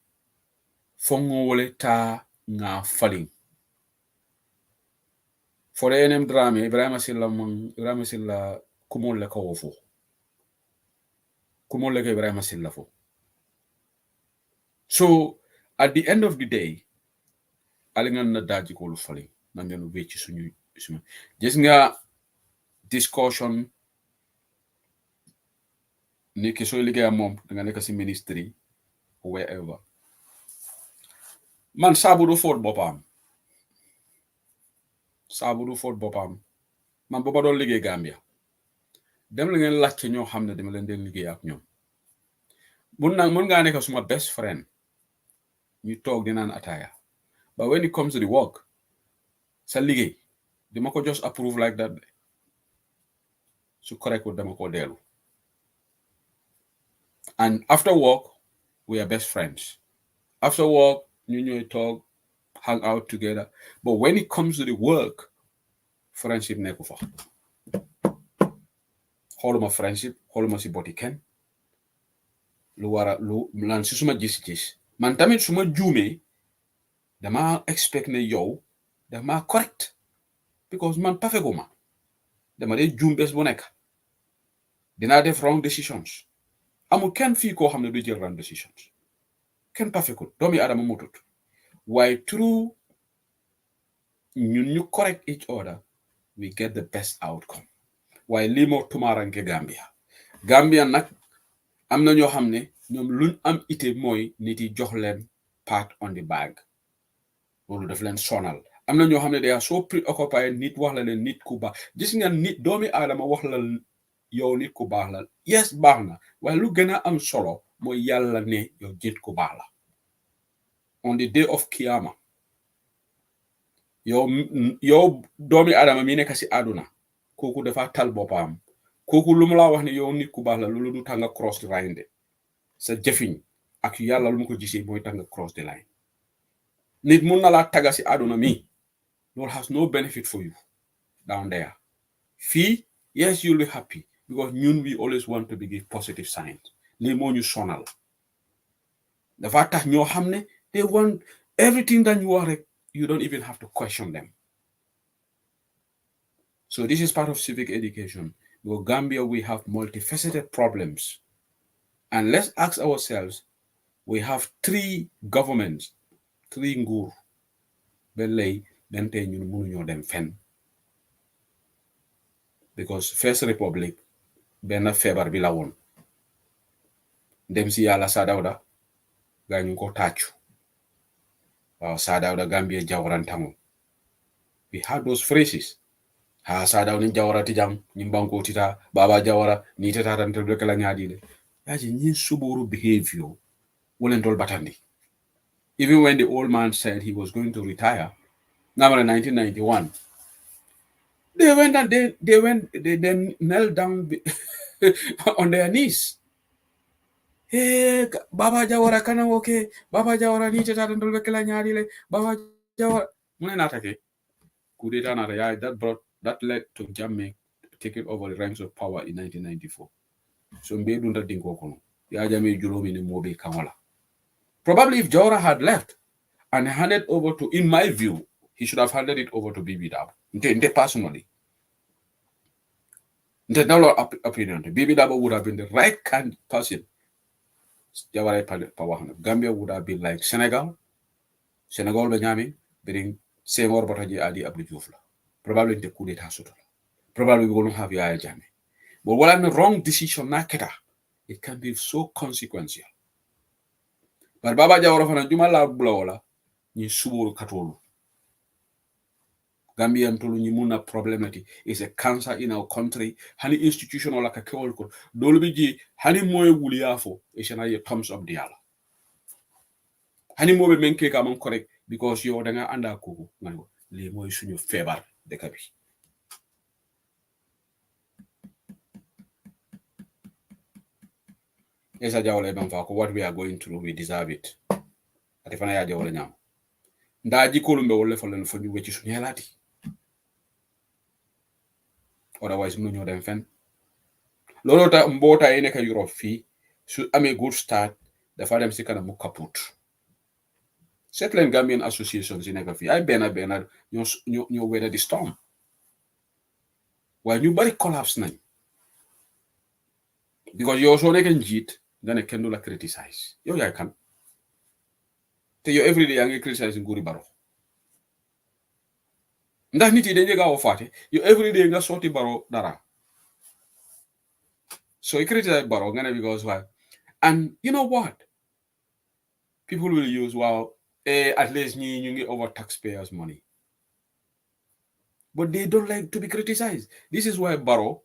fongo wole ta nga falling fore enem drame Ibrahima Silla kumol le ko fo kumol le Ibrahima Silla fo. So at the end of the day alingan na daji ko lu falling nangen wecci suñu gis nga discussion ni ke so liggéey mom da nga nek ci ministry wherever man sabu do fort bopam man booba doon liggéey Gambia dem la ngeen laajte ñoo xam ne dama leen den liggéey ak ñoom mun ngaa nekk suma best friend ñu toog di naan ataaya but when it comes to the work sa liggéey dama ko just approve like that su correct wut dama ko dellu and after work we are best friends after work ñu ñooy toog hang out together but when it comes to the work friendship nekku fa xooluma friendship xooluma si boti kenn lu lan si suma gis-gis man tamit suma juumee dama expect ne yow dama correct because man pafeguma dama dee juum bés bu nekk dinaa def wrong decisions amul kenn fii koo xam ne du jël wrong decisions kenn pafekul doomi adama mutut waaye through ñun ñu correct each other we get the best outcome waaye lii moo tumaaranke Gambia nag am na ñoo xam ne ñoom luñ am ite mooy nit yi jox leen pat on the back loolu daf leen sonal am na ñoo xam ne they are so preoccupied nit wax la ne nit ku baax gis nga nit doomi aadama wax la yow nit ku baax la yes baax na waaye lu gën a am solo mooy yàlla ne yow nit ku baax la on the day of Kiyama yow doomi aadama mi nekk si àdduna kooku dafa tal boppam kooku lu mu laa wax ne yow nit ku baax la loolu du tanga cross the line de sa jëfiñ ak yàlla lu mu ko gisee mooy tanga cross the line nit mun na laa taga si àdduna mi loolu has no benefit for you down there fii yes you'll be happy because ñun we always want to give positive signs lii moo ñu sonal dafa tax ñoo xam ne they want everything that you are you don't even have to question them so this is part of civic education. Because Gambia, we have multifaceted problems. And let's ask ourselves, we have three governments, three nguur. Belay, bente ñun mënuñoo dem fenn. Because First Republic, benn feebar bi la woon. Dem si yàlla Saa Dawda, gaa ñu ko tàccu. Waaw Saa Dawda Gambia jawrantango. We had those phrases. Saa Dawda ni jawara tijam nyimbanko tita baba jawara ni tata tan tel kala nyaadi yaji nyi suburu behavior wolen dol batandi even when the old man said he was going to retire now in 1991 they went and they then knelt down on their knees. Hey baba jawara kana okay baba jawara ni tata tan tel kala nyaadi le baba jawara mune natake coup d'etat nata ya that led to Jammeh taking over the ranks of power in 1994. So Mbedunda Dinkokono, Yajame Julomi Mobe Kamala. Probably if Jawara had left and handed over to, in my view, he should have handed it over to Bibi Dabo. Personally. There's no opinion. Bibi Dabo would have been the right kind of person. Jawara power. Gambia would have been like Senegal Benyami, being Senghor Bataji Adi Abdou Diouf. Probably the coup d'etat soto. Probably we won't have Yaya Jammeh. But what I'm the wrong decision naketa, it can be so consequential. But Baba Jawara fana juma la blowola ni suburu katolu. Gambian tolu ni muna problemati is a cancer in our country. Hani institutional like a kewolko. Dolubiji hani moye wuliafo ishana ye thumbs up diala. Hani mobe menke kamon correct because yo danga anda kuku ngano le moye sunyo febar. Yes, what we are going through, we deserve it. Otherwise, no ñoo dem fen. Lolo ta mbota yi nekk Europe fii su amee good start dafa dem si kanam mu kaput. Seet leen Gambian associations yi nekk fii ay benn ñoo weather the storm. Waaye ñu bari collapse nañ. Because yow soo nekkee njiit nga ne kenn du la criticize yow yaay kan te yow everyday yaa ngi criticize nguuri Barrow ndax nit yi dañuy gaaw a faate yow everyday nga sotti Barrow dara so you criticize Barrow nga ne because why and you know what people will use at least ñu ngi over taxpayers money but they don't like to be criticized. This is why Barrow,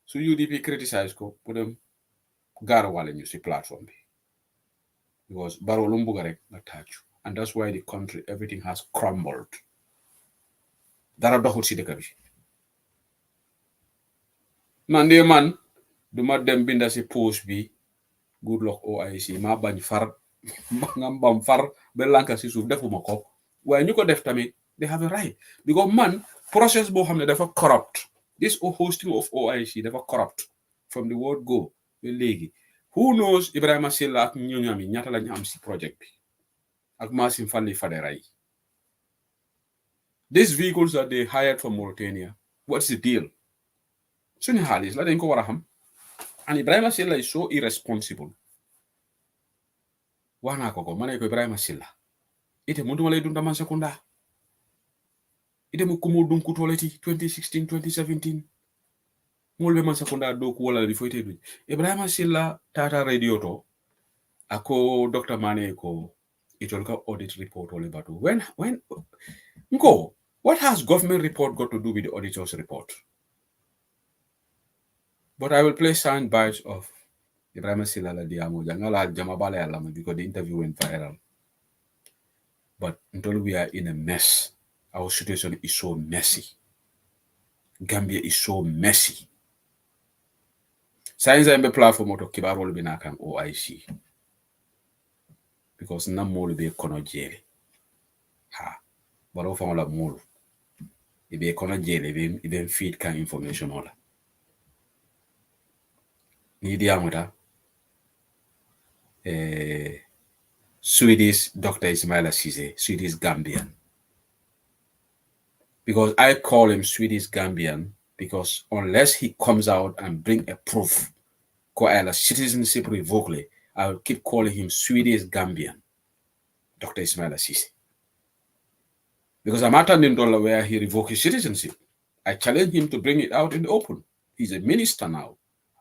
so UDP criticize ko pour them garawale ñu si platform bi, because Barrow lu mu bëgg rek nga tàccu, and that's why the country everything has crumbled. Dara doxul si dëkk bi. Man duma dem binda si post bi good luck OIC ma bañ far ngam bam far be lanka si suuf defuma ko, waaye ñu ko def tamit they have a right, because man process boo xam ne dafa corrupt, this hosting of OIC dafa corrupt from the word go ba léegi. Who knows Ibrahima Silla ak ñoñam yi ñaata lañ am si project bi ak Masim Fandi Fadera yi. These vehicles that they hired from Mauritania, what's the deal? Suñu xaalis la dañ ko war a xam. And Ibrahima Silla is so irresponsible. Wax naa ko ma ne ko Ibrahima Silla ite mu duma lay dunda man sekunda ite mu kumo dun kutoleti 2016 2017 molbe man sekunda do ko wala di foyte du Ibrahima Silla tata radio to ako Dr. Mane ko itol ka audit report ole batu when nko what has government report got to do with the auditor's report? But I will play sound bites of Ibrahima Silla la diamo jangala jamabale alama because the interview went viral. But until we are in a mess, our situation is so messy. Gambia is so messy. Science and the platform to keep our role being OIC. Because na mole be kono jele. Ha. But of all mole. It be kono jele, even feed kind information all. Ni diameter. Swedish Dr. Ismaila Cisse, Swedish Gambian. Because I call him Swedish Gambian because unless he comes out and bring a proof, citizenship revoked, I will keep calling him Swedish Gambian, Dr. Ismaila Cisse. Because I'm at an dollar where he revoked his citizenship. I challenge him to bring it out in the open. He's a minister now.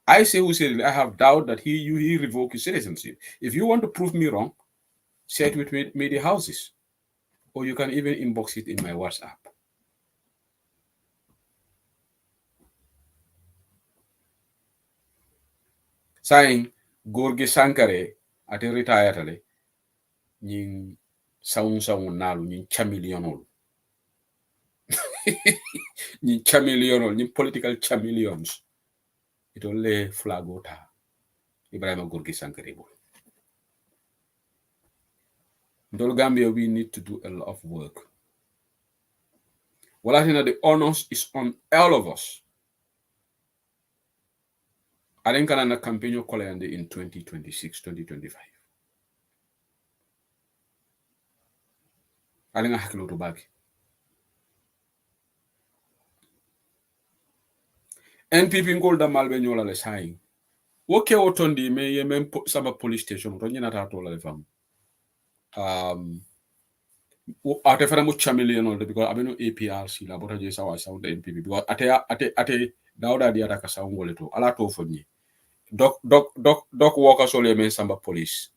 I say who said I have doubt that he revoked his citizenship. If you want to prove me wrong, share it with media houses. Or you can even inbox it in my WhatsApp. Saying Gorgi Sankare at a retired ning sound nalu ning chameleonol. Ning chameleonol, ning political chameleons. It only flagota. Ibrahima Gorgi Sankare. In Gambia, we need to do a lot of work. Well, I think that the onus is on all of us. I think I'm going to campaign in 2026, 2025. I think I'm going to back. NPP called the Malbe Nyola le saying. Okay, otondi me yemen sama police station. Ronye na tatola le fam. Ate fana mu chameleon because abeno APRC la bota je sawa sound NPP because ate dauda dia taka sound wole to ala to fonni doc worker sole men samba police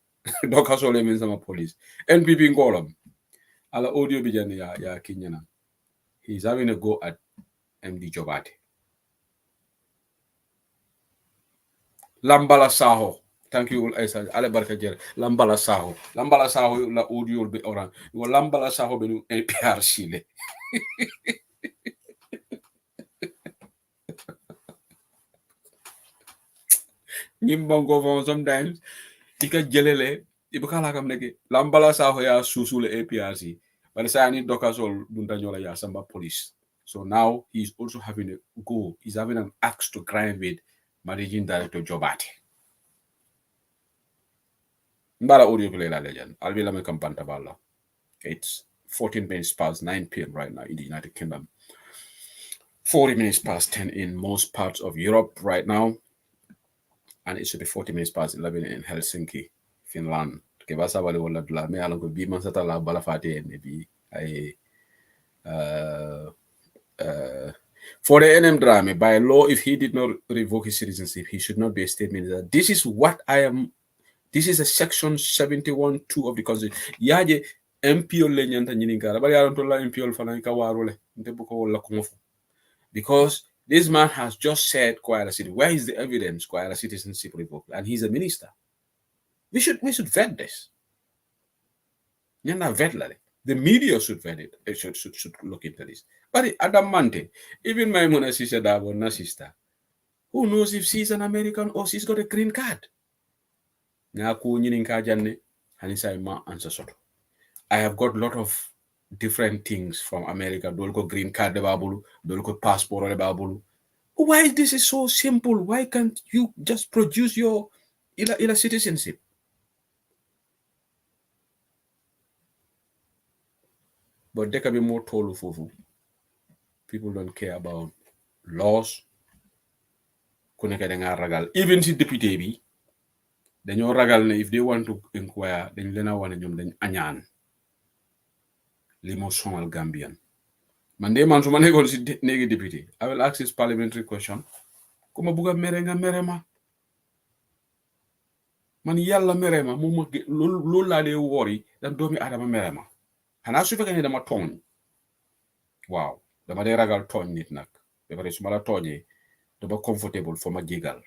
doc sole men samba police NPP ngolam ala audio bi jani ya kinyana he's having a go at MD Jobate Lambala Saho. Thank you, Ale Barka Jere. Lambala Saho la audio be oran. Go Lambala Saho be no APRC le. Nimbongo von sometimes ika jelele ibukala kam neke Lambala Saho ya susu le APRC. But say ani dokasol dunta nyola ya samba police. So now he's also having a go. He's having an axe to grind with Managing Director Jobate. Mbala audio play la legend. I'll be like Kampanta. It's 14 minutes past 9 p.m. right now in the United Kingdom. 40 minutes past 10 in most parts of Europe right now. And it should be 40 minutes past 11 in Helsinki, Finland. For the NM drama, by law, if he did not revoke his citizenship, he should not be a state minister. This is what I am. This is a section 71(2) of the Constitution. Yaje MPO le nyanta nyininkara. Bari yaron tola MPO fana ikawarole. Ntebuko wala kumofu. Because this man has just said Kuala City. Where is the evidence Kuala citizenship revoked? And he's a minister. We should vet this. The media should vet it. It should look into this. But Adam Mante, even my mona sister Dabo sister, who knows if she's an American or she's got a green card? I have got a lot of different things from America. Dolko green card babulu, dolko passport babulu. Why this is so simple? Why can't you just produce your ila citizenship? But there can be more tolu fufu. People don't care about laws. Even si député bi dañoo ragal ne if they want to inquire dañ leena wane ñoom dañ añaan li mo sonal Gambian. Man de man su ma nekkoon si néegi député I will ask this parliamentary question. Ku ma bugg a mere nga mere ma. Man yàlla mere ma moom loolu laa dee wori dan doomi aadama mere ma. Xanaa su fekkee ne dama tooñ. Waaw dama dee ragal tooñ nit nag. Ba pare su ma la tooñee dama comfortable for ma jégal.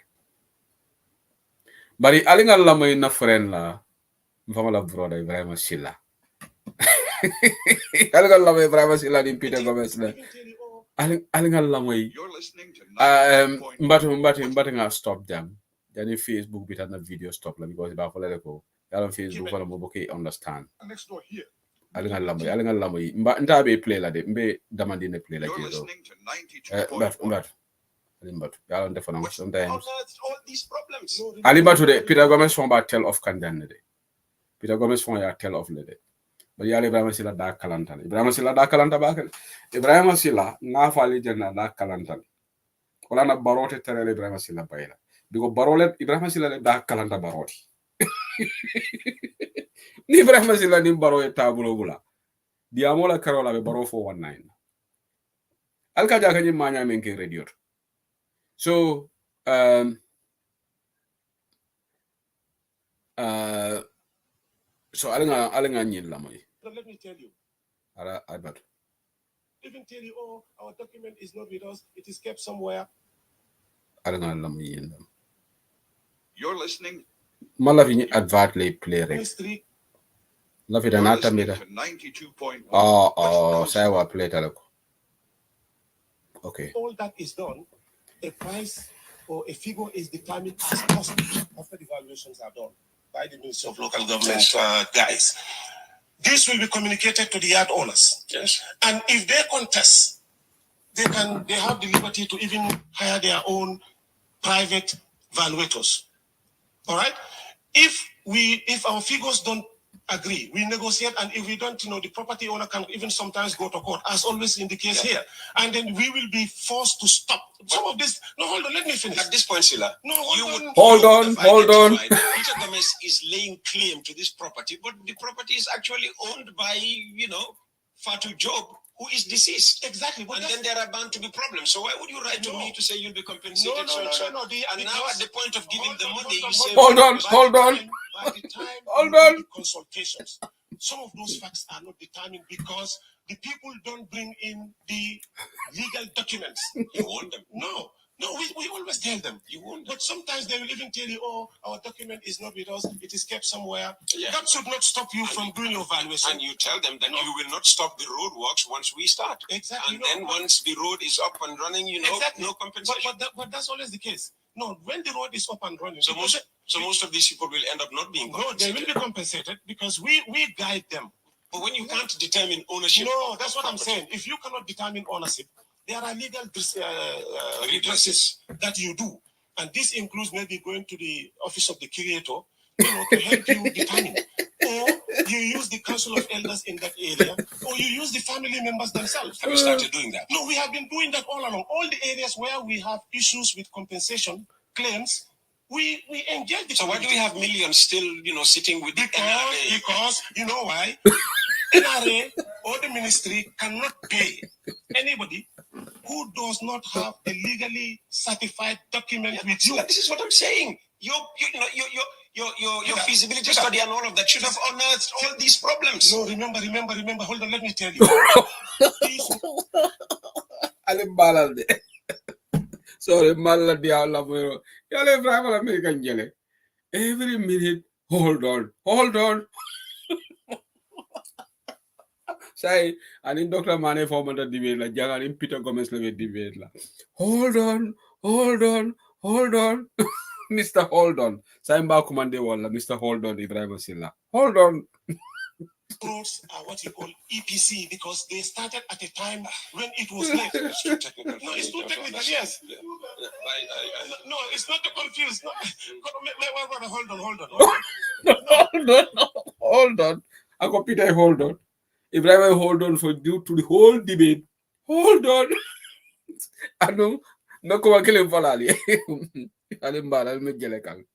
Bari alinga la may na friend la mfama la brother Ibrahima Silla. Alinga la may Ibrahima Silla di Peter Gomez la. Alinga la may mbatu nga stop jam. Jani Facebook bit na video stop la because ba folele ko. Yalla Facebook wala mo boké understand. Next door here. Alinga la may nda be play la de mbe damandi ne play la jedo. But Yalla defana sometimes all these problems. Alibatu de Peter Gomez fon ba tell of Kandan de. Peter Gomez fon ya tell of le de. But Yalla Ibrahima Silla da kalanta. Ibrahima Silla da kalanta ba kan. Ibrahima Silla na fali jenna da kalanta. Wala na barote terele Ibrahima Silla bayla. Biko barole Ibrahima Silla da kalanta baroti. Ni Ibrahima Silla ni baroye tabulo gula. Diamola Carola be baro 419. Alka jaka ni manya menke radio. So so alinga nyin la moy. Let me tell you. Albert. Even tell you, oh, our document is not with us, it is kept somewhere. Alinga la moy. You're listening. Malavi advert lay play rek. Ministry. Lafi da nata mira. 92.1. Say wa play talako. Okay. All that is done, a price or a figure is determined as possible after the evaluations are done by the Ministry of Local Government guys. This will be communicated to the yard owners. Yes. And if they contest, they have the liberty to even hire their own private valuators. All right? If our figures don't agree, we negotiate, and if we don't, the property owner can even sometimes go to court, as always in the case here. And then we will be forced to stop. Some of this, no, hold on, let me finish. At this point, Silla, No, Hold on. Peter Gomez is laying claim to this property, but the property is actually owned by, Fatu Job, who is deceased. Exactly. And then there are bound to be problems. So why would you write to me to say you'll be compensated? No. And now at the point of giving the money, you say... Hold on. By the time Hold we on. do the consultations, some of those facts are not determined because the people don't bring in the legal documents. You want them. No, we always tell them. You want them. But sometimes they will even tell you, oh, our document is not with us, it is kept somewhere. Yeah. That should not stop you from doing your valuation. And you tell them that you will not stop the road works once we start. Exactly. And then once the road is up and running, Exactly. no compensation. But that's always the case. No, when the road is up and running. So most of these people will end up not being No, they compensated. will be compensated because we guide them. But when you can't determine ownership... No, that's what I'm saying. If you cannot determine ownership, there are legal redresses that you do. And this includes maybe going to the office of the curator, to help you determine. Or you use the council of elders in that area, or you use the family members themselves. Have you started doing that? No, we have been doing that all along. All the areas where we have issues with compensation claims, we engage the So why do we have millions still, sitting with the NRA? Because, you know why? NRA or the ministry cannot pay anybody who does not have a legally certified document with you. This is what I'm saying. Your feasibility study and all of that should have unearthed all these problems. No, remember. Hold on, let me tell you. Ali balal de. Sorry, malala di Allah mo. Yale Ibrahim ala American jele. Every minute, hold on. Say, and in Dr. Mane format debate la jangan in Peter Gomez la debate la. Hold on. Mr. Hold on. Say mba kumande wala Mr. Hold on Ibrahim Silla. Hold on. Roads are what you call EPC because they started at a time when it was late. It's too technical. No, it's too technical, yes. No, it's not to confuse. No. Hold on. I got Peter hold on. Ibrahim hold on for due to the whole debate. Hold on. I know. No come kill him for Ali. Alim bad, I'll make jele kang.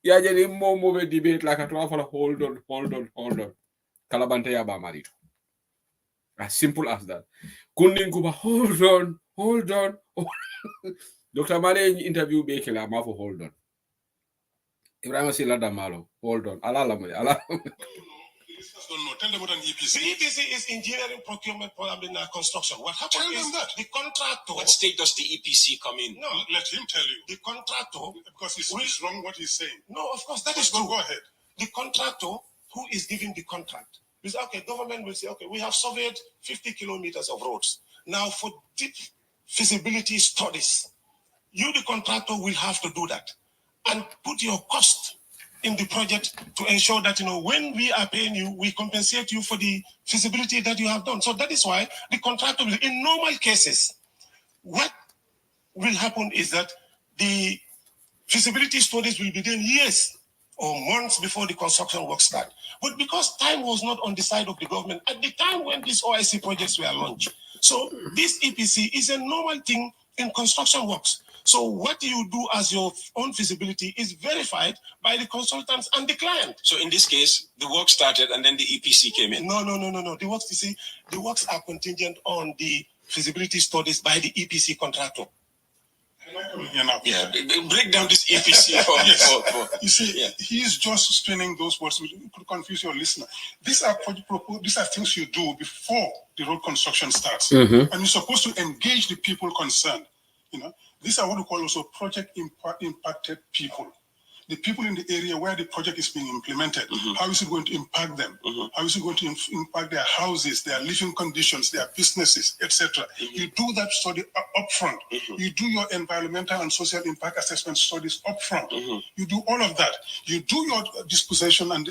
Yeah, jele more move debate like a 12 for hold on. Kalabante ya ba marito. As simple as that. Kundin kuba hold on. Dr. Mane interview Bekela ma for hold on. Ibrahim Silla Damalo, hold on. Allah. No, tell them what an EPC. The EPC is engineering, procurement, construction. What happened tell is that the contractor. What state does the EPC come in? No, let him tell you. The contractor, because it's wrong what he's saying. No, of course that is true. Go ahead. The contractor who is giving the contract is okay. Government will say, okay, we have surveyed 50 kilometers of roads. Now, for deep feasibility studies, you, the contractor, will have to do that and put your cost in the project to ensure that, when we are paying you, we compensate you for the feasibility that you have done. So that is why the contractor will, in normal cases, what will happen is that the feasibility studies will be done years or months before the construction work start. But because time was not on the side of the government at the time when these OIC projects were launched, so this EPC is a normal thing in construction works. So what you do as your own feasibility is verified by the consultants and the client. So in this case, the work started and then the EPC came in. No. The works are contingent on the feasibility studies by the EPC contractor. Yeah, break down this EPC for you see, he's just spinning those words. It could confuse your listener. These are things you do before the road construction starts, and you're supposed to engage the people concerned. These are what we call also project impacted people. The people in the area where the project is being implemented, how is it going to impact them? How is it going to impact their houses, their living conditions, their businesses, etc.? You do that study upfront. You do your environmental and social impact assessment studies upfront. You do all of that. You do your dispossession and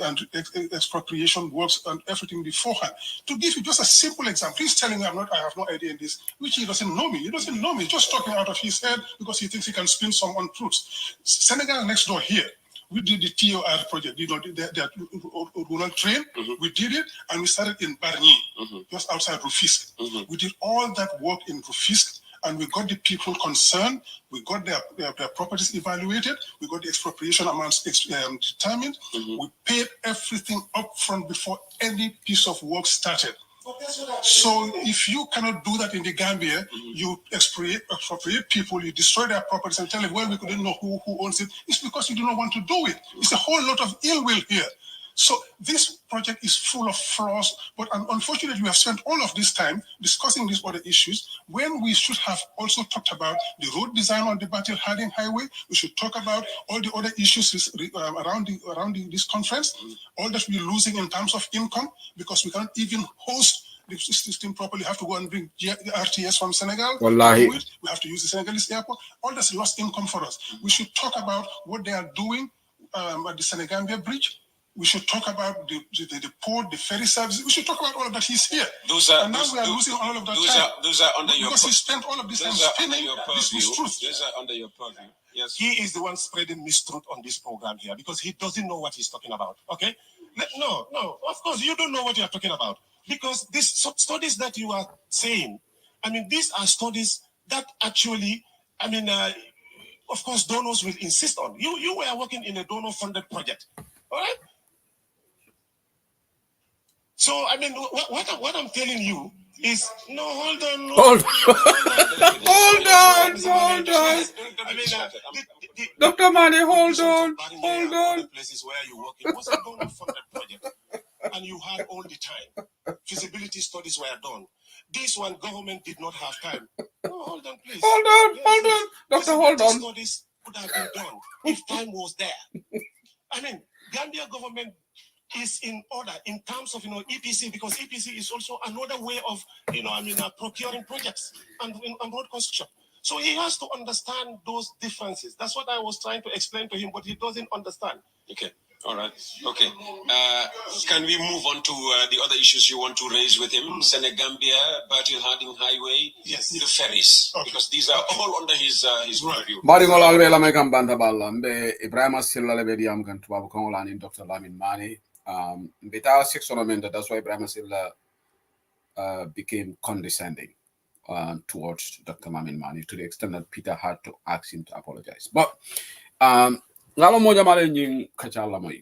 expropriation works and everything beforehand. To give you just a simple example, he's telling me I have no idea in this, which he doesn't know me. He doesn't know me. He's just talking out of his head because he thinks he can spin some untruths. Senegal next door here. We did the TOR project, the rural train. We did it, and we started in Bargny, just outside Rufisque. We did all that work in Rufisque, and we got the people concerned. We got their properties evaluated. We got the expropriation amounts determined. We paid everything up front before any piece of work started. So if you cannot do that in the Gambia, you expropriate people, you destroy their properties and tell them, well, we couldn't know who owns it. It's because you do not want to do it. It's a whole lot of ill will here. So this project is full of flaws, but unfortunately, we have spent all of this time discussing these other issues when we should have also talked about the road design on the Battle Harding Highway. We should talk about all the other issues around this conference, all that we're losing in terms of income, because we can't even host the system properly. Have to go and bring RTS from Senegal. Wallahi. We have to use the Senegalese airport. All that's lost income for us. We should talk about what they are doing at the Senegambia Bridge. We should talk about the port, the ferry services. We should talk about all of that. He's here. And now we are losing all of that time. Those are under your because he spent all of this time spinning this mistruth. Those are under your purview. Yes. He is the one spreading mistruth on this program here because he doesn't know what he's talking about. Okay? No. Of course, you don't know what you're talking about. Because these studies that you are saying, these are studies that actually, of course, donors will insist on. You were working in a donor-funded project. All right? So, what I'm telling you is, no, hold on. Dr. Mane, hold on. The places where you work, it was a donor-funded project. And you had all the time. Feasibility studies were done. this one government did not have time. No, hold on, please. Hold on. Doctor, hold on. Studies would have been done if time was there. I mean, Gambia government is in order in terms of, EPC, because EPC is also another way of, procuring projects and road construction. So he has to understand those differences. That's what I was trying to explain to him, but he doesn't understand. Okay. All right. Okay. Can we move on to the other issues you want to raise with him? Senegambia, Bertil Harding Highway, yes, the ferries, because these are all under his review. Maringol alwe la mekan banta balla mbe Ibrahima Silla le bedi am kan tubabu kan wala ni Dr. Lamin Mane. Beta 600 that's why Ibrahima Silla became condescending towards Dr. Lamin Mane to the extent that Peter had to ask him to apologize. But ngalo moja male nyin kachala moy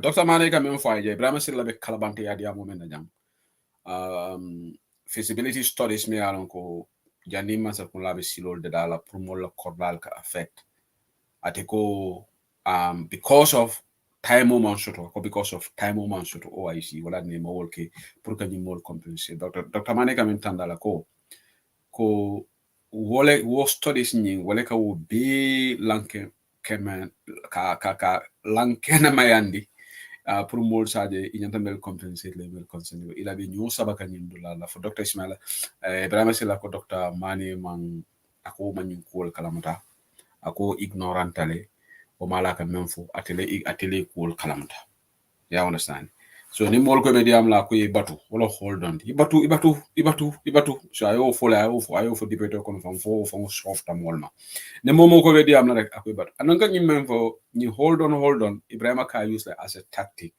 Dr. Mane kamen faye Ibrahima Silla be kalabante ya dia moment jam feasibility studies me alon ko janima sa kun labe silol de dala promol cordal ka affect atiko because of time moment shoto ko because of time moment shoto OIC wala ne mo wolke pour que ni mol compenser Dr. Mane kamen tandala ko wole wo studies ni wole ka wo be lanke kemen ka lankena mayandi pour mol saje inyanta mel compenser le mel concerne il a be ñu sabaka ni ndula la fo Dr. Ismaila Ibrahima Silla ko Dr. Mane man ako man ko kalamata ako ignorantale o malaka memfo atele ko kalamata you understand so ni mol ko be diam la ko batu wala hold on ibatu so ayo fo debate ko fo soft molma ne momo ko be diam la rek akoy batu ananga ni memfo ni hold on Ibrahima ka use that as a tactic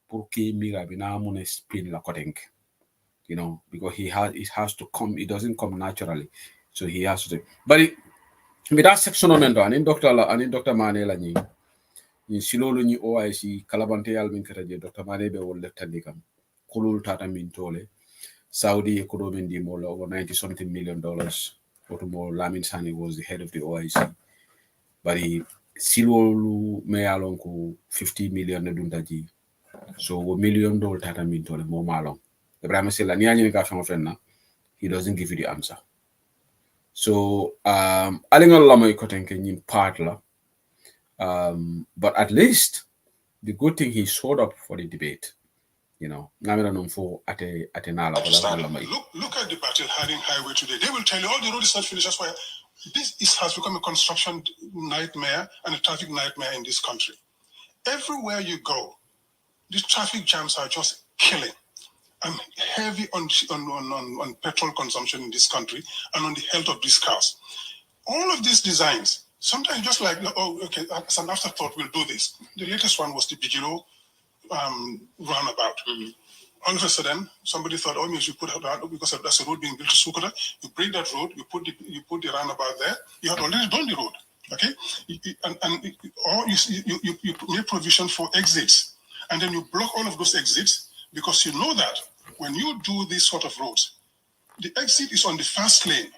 pour que mira bina mone spin la kotenk because it has to come, it doesn't come naturally, so he has to but that section of mendo anin Dr. Mane la ni silolu ni OIC kalabante yal min kataje Dr. Mane be wol lettandi kam kulul tata min tole Saudi economy di mo over $90 something million Otomo Lamin Sane was the head of the OIC but silolu me alon ko 50 million na duntaji so $1 million tata min tole mo malon Ibrahima Silla ni anyi ka fenna he doesn't give you the answer. So alingol lamoy kotenke nyim part la but at least the good thing he showed up for the debate ngamira non fo ate nala look at the Bertil Harding Highway today. They will tell you all the road is not finished. That's why this has become a construction nightmare and a traffic nightmare in this country. Everywhere you go, the traffic jams are just killing. I'm heavy on petrol consumption in this country and on the health of these cars. All of these designs, sometimes just like, oh, okay, as an afterthought, we'll do this. The latest one was the Bijilo roundabout. Mm-hmm. All of a sudden, somebody thought, oh, you should put that because that's a road being built to Sukuta. You break that road, you put the roundabout there. You had already done the road, okay? Or you make provision for exits, and then you block all of those exits. Because you know that when you do these sort of roads, the exit is on the fast lane.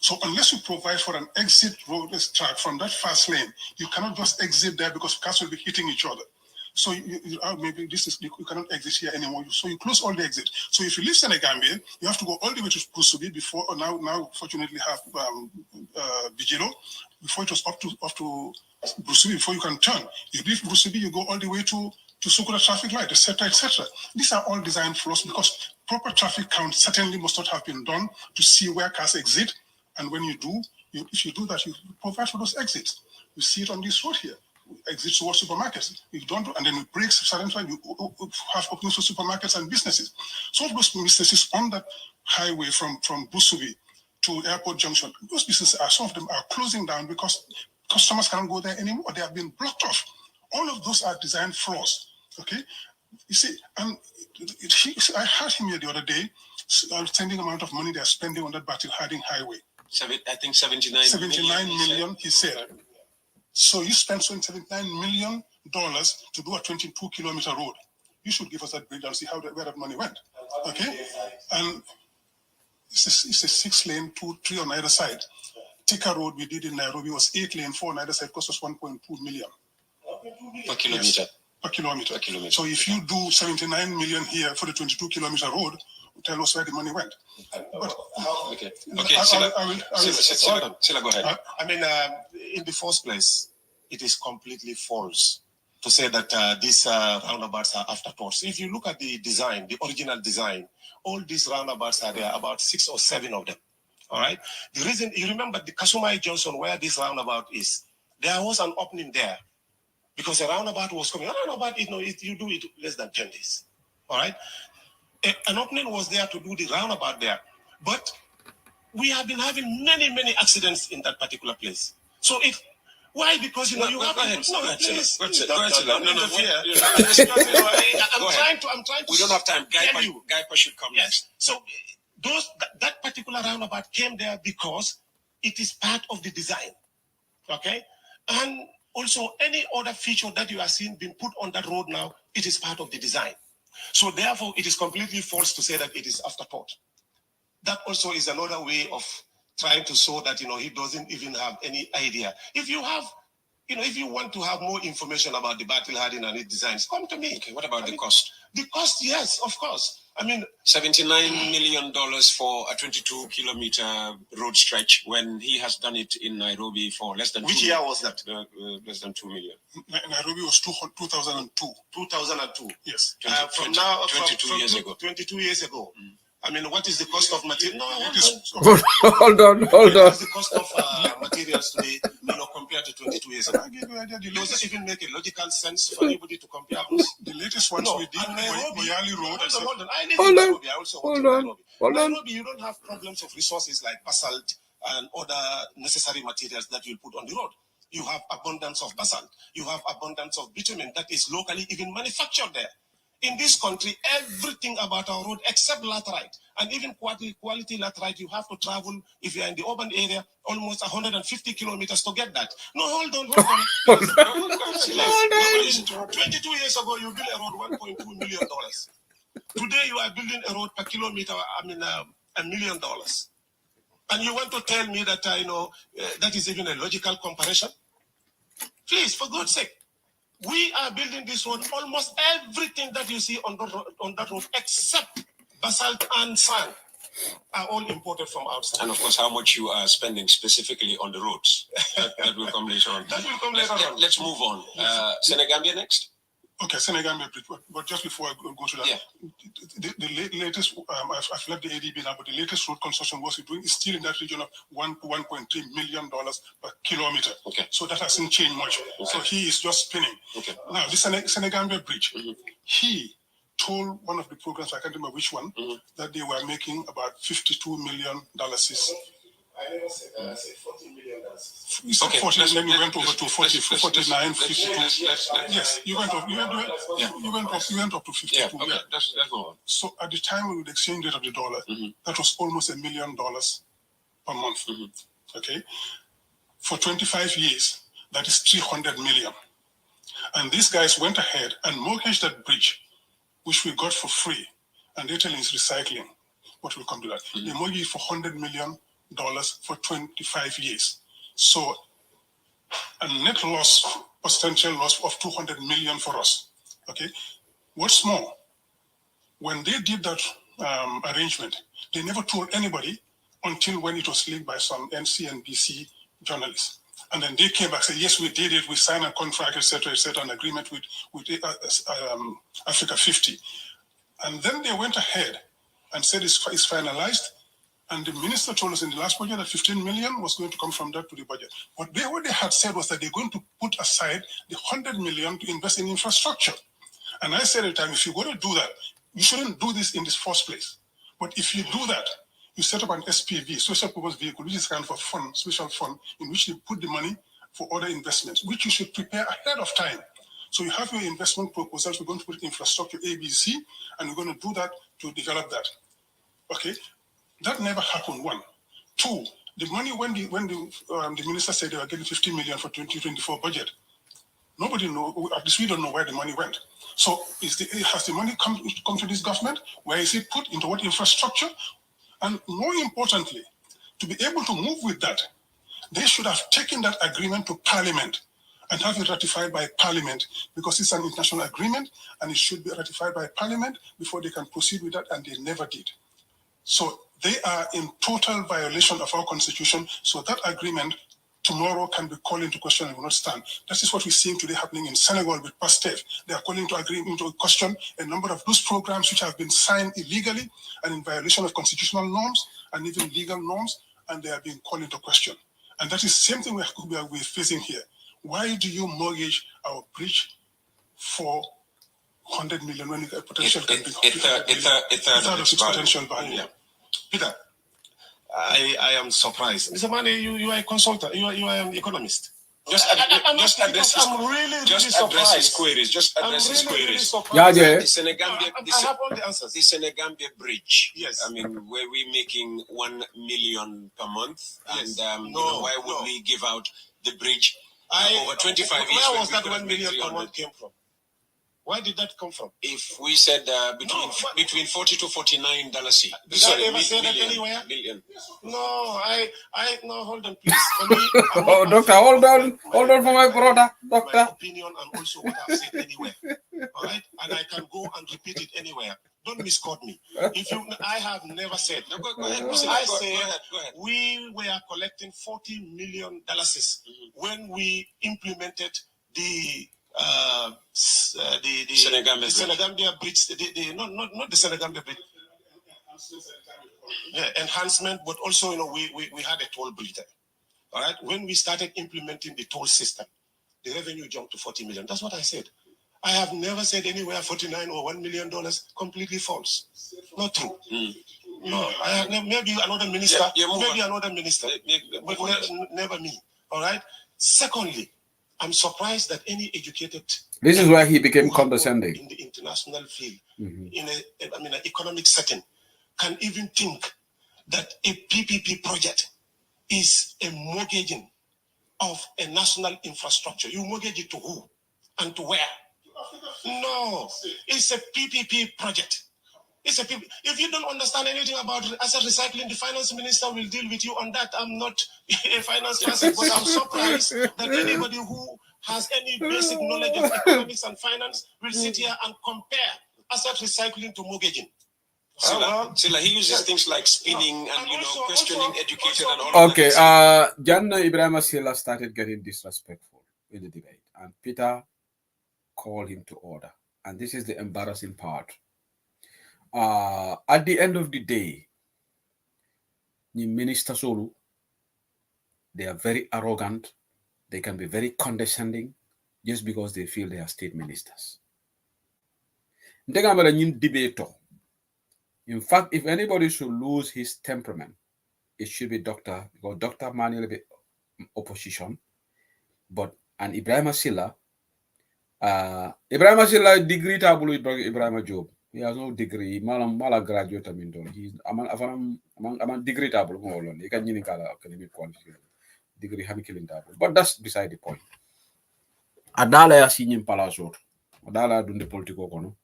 So unless you provide for an exit road track from that fast lane, you cannot just exit there because cars will be hitting each other. So maybe you cannot exit here anymore. So you close all the exits. So if you live in Senegambia, you have to go all the way to Kusubi before. Now fortunately have Bijilo. Before it was up to Brusubi before you can turn. You leave Brusubi, you go all the way to Sukuta traffic light, etc., etc. These are all design flaws because proper traffic count certainly must not have been done to see where cars exit. And when you do, if you do that, you provide for those exits. You see it on this road here. Exits towards supermarkets. If you don't do, and then you break certain time, you have openings for supermarkets and businesses. Some of those businesses on that highway from Busubi to Airport Junction, those businesses some of them are closing down because customers can't go there anymore. They have been blocked off. All of those are design flaws. Okay, you see, and I heard him here the other day, outstanding amount of money they're spending on that Bertil Harding Highway. I think 79 million, he said. So you spent $79 million to do a 22-kilometer road. You should give us that breakdown, see where that money went. Okay, and it's a 6-lane, 3 on either side. Tika Road we did in Nairobi was 8-lane, 4 on either side, cost us 1.2 million. Per kilometer. Yes, per kilometer. So if you do 79 million here for the 22-kilometer road, tell us where the money went. But Okay. Sila, go ahead. I mean, in the first place, it is completely false to say that these roundabouts are afterthoughts. If you look at the design, the original design, all these roundabouts are there, about 6 or 7 of them. All right. The reason, you remember the Kasumai Johnson, where this roundabout is, there was an opening there because a roundabout was coming. A roundabout, you do it less than 10 days. All right. An opening was there to do the roundabout there. But we have been having many, many accidents in that particular place. So why? Because you have to. Don't interfere. I'm trying to. We don't have time. Guy should come. Yes. So that particular roundabout came there because it is part of the design. Okay, and also any other feature that you are seeing being put on that road now, it is part of the design. So therefore, it is completely false to say that it is afterthought. That also is another way of trying to show that, he doesn't even have any idea. If you have, if you want to have more information about the battle hardened and its designs, come to me. Okay, what about the cost? The cost, yes, of course. I mean, $79 million for a 22-kilometer road stretch when he has done it in Nairobi for less than which year was that? Less than $2 million. Nairobi was 2002. 2002. Yes. From now, 22 years ago. 22 years ago. I mean, what is the cost of material? No, Hold on. What is the cost of materials today, compared to 22 years ago? Does it even make a logical sense for anybody to compare those? The latest ones we did, Moyali Road. Hold on. I live in Nairobi. I also work in Nairobi. Hold on. Nairobi, you don't have problems of resources like basalt and other necessary materials that you put on the road. You have abundance of basalt. You have abundance of bitumen that is locally even manufactured there. In this country, everything about our road except laterite and even quality laterite, you have to travel, if you're in the urban area, almost 150 kilometers to get that. No, hold on. 22 years ago, you built a road $1.2 million. Today, you are building a road per kilometer, $1 million. And you want to tell me that, that is even a logical comparison? Please, for God's sake. We are building this road. Almost everything that you see on that road, except basalt and sand, are all imported from outside. And of course, how much you are spending specifically on the roads. That will come later on. Let's move on. Senegambia next. Okay, Senegambia, but just before I go to that, the latest, I've left the ADB now, but the latest road construction was doing is still in that region of $1.3 million per kilometer. Okay. So that hasn't changed much. Okay. So he is just spinning. Okay. Now, the Senegambia Bridge, he told one of the programs, I can't remember which one, that they were making about $52 million. I never said that. I said $40 million. You said 40, and then you went over to 40, 49, 52. Yes, you went up to 52. Yeah, okay. That's go on. So at the time with the exchange rate of the dollar, that was almost $1 million per month. Okay, for 25 years, that is 300 million. And these guys went ahead and mortgaged that bridge, which we got for free, and Airtel is recycling. But we'll come to that. They mortgaged for $100 million for 25 years. So a net loss, potential loss of 200 million for us. Okay. What's more, when they did that arrangement, they never told anybody until when it was leaked by some NCNBC journalists. And then they came back and said, yes, we did it. We signed a contract, etc., an agreement with Africa 50. And then they went ahead and said it's finalized. And the minister told us in the last budget that 15 million was going to come from that to the budget. What they had said was that they're going to put aside the 100 million to invest in infrastructure. And I said at the time, if you're going to do that, you shouldn't do this in this first place. But if you do that, you set up an SPV, social purpose vehicle, which is kind of a fund, special fund, in which you put the money for other investments, which you should prepare ahead of time. So you have your investment proposals. We're going to put infrastructure ABC, and we're going to do that to develop that. Okay. That never happened, one. Two, the money when the minister said they were getting 50 million for 2024 budget, nobody knows, at least we don't know where the money went. So has the money come to this government? Where is it put? Into what infrastructure? And more importantly, to be able to move with that, they should have taken that agreement to Parliament and have it ratified by Parliament, because it's an international agreement and it should be ratified by Parliament before they can proceed with that, and they never did. So they are in total violation of our constitution. So that agreement tomorrow can be called into question and will not stand. That is what we're seeing today happening in Senegal with PASTEF. They are calling into question a number of those programs which have been signed illegally and in violation of constitutional norms and even legal norms, and they are being called into question. And that is the same thing we're facing here. Why do you mortgage our bridge for 100 million when the potential can be a third of its potential value? Yeah. Peter, I am surprised. Mr. Mane, you are a consultant. You are an economist. Just address his queries. Just address his queries. Yeah. The Senegambia, I have all the answers. The Senegambia bridge. Yes. I mean, were we making 1 million per month? Yes. And why would we give out the bridge over 25 years? Where was that 1 million per month came from? Where did that come from? If we said between $40 to $49, did I ever say that anywhere? Million. No, no, hold on, please. For me, Oh, doctor, hold on for my brother, doctor. My opinion and also what I've said anywhere. All right, and I can go and repeat it anywhere. Don't misquote me. I have never said. No, go ahead. I said Go ahead. we were collecting $40 million when we implemented the Senegambia bridge, not the Senegambia bridge, enhancement, but also we had a toll bridge there. All right, when we started implementing the toll system, the revenue jumped to 40 million. That's what I said. I have never said anywhere 49 or $1 million. Completely false. Not true. No, I have maybe another minister, but never me. All right. Secondly, I'm surprised that any educated. This is where he became condescending in the international field, in an economic setting, can even think that a PPP project is a mortgaging of a national infrastructure. You mortgage it to who and to where? No, it's a PPP project. It's a PPP. If you don't understand anything about asset recycling, the finance minister will deal with you on that. I'm not a finance person, but I'm surprised that anybody who has any basic knowledge of economics and finance will sit here and compare asset recycling to mortgaging. Sila, he uses things like spinning and questioning educated and all okay, that. Janna Ibrahim Silla started getting disrespectful in the debate, and Peter called him to order. And this is the embarrassing part. At the end of the day, the Minister Solu, they are very arrogant. They can be very condescending just because they feel they are state ministers. In fact, if anybody should lose his temperament, it should be Dr. because Dr. Manuel be opposition, and Ibrahim Silla degree tabulu Ibrahim Job. He has no degree. Mala graduate he's among degree tabulu ngolon. You can academic qualification. Degree killing tabulu. But that's beside the point. Adala ya sinyim palasor. Adala dunde politiko kono.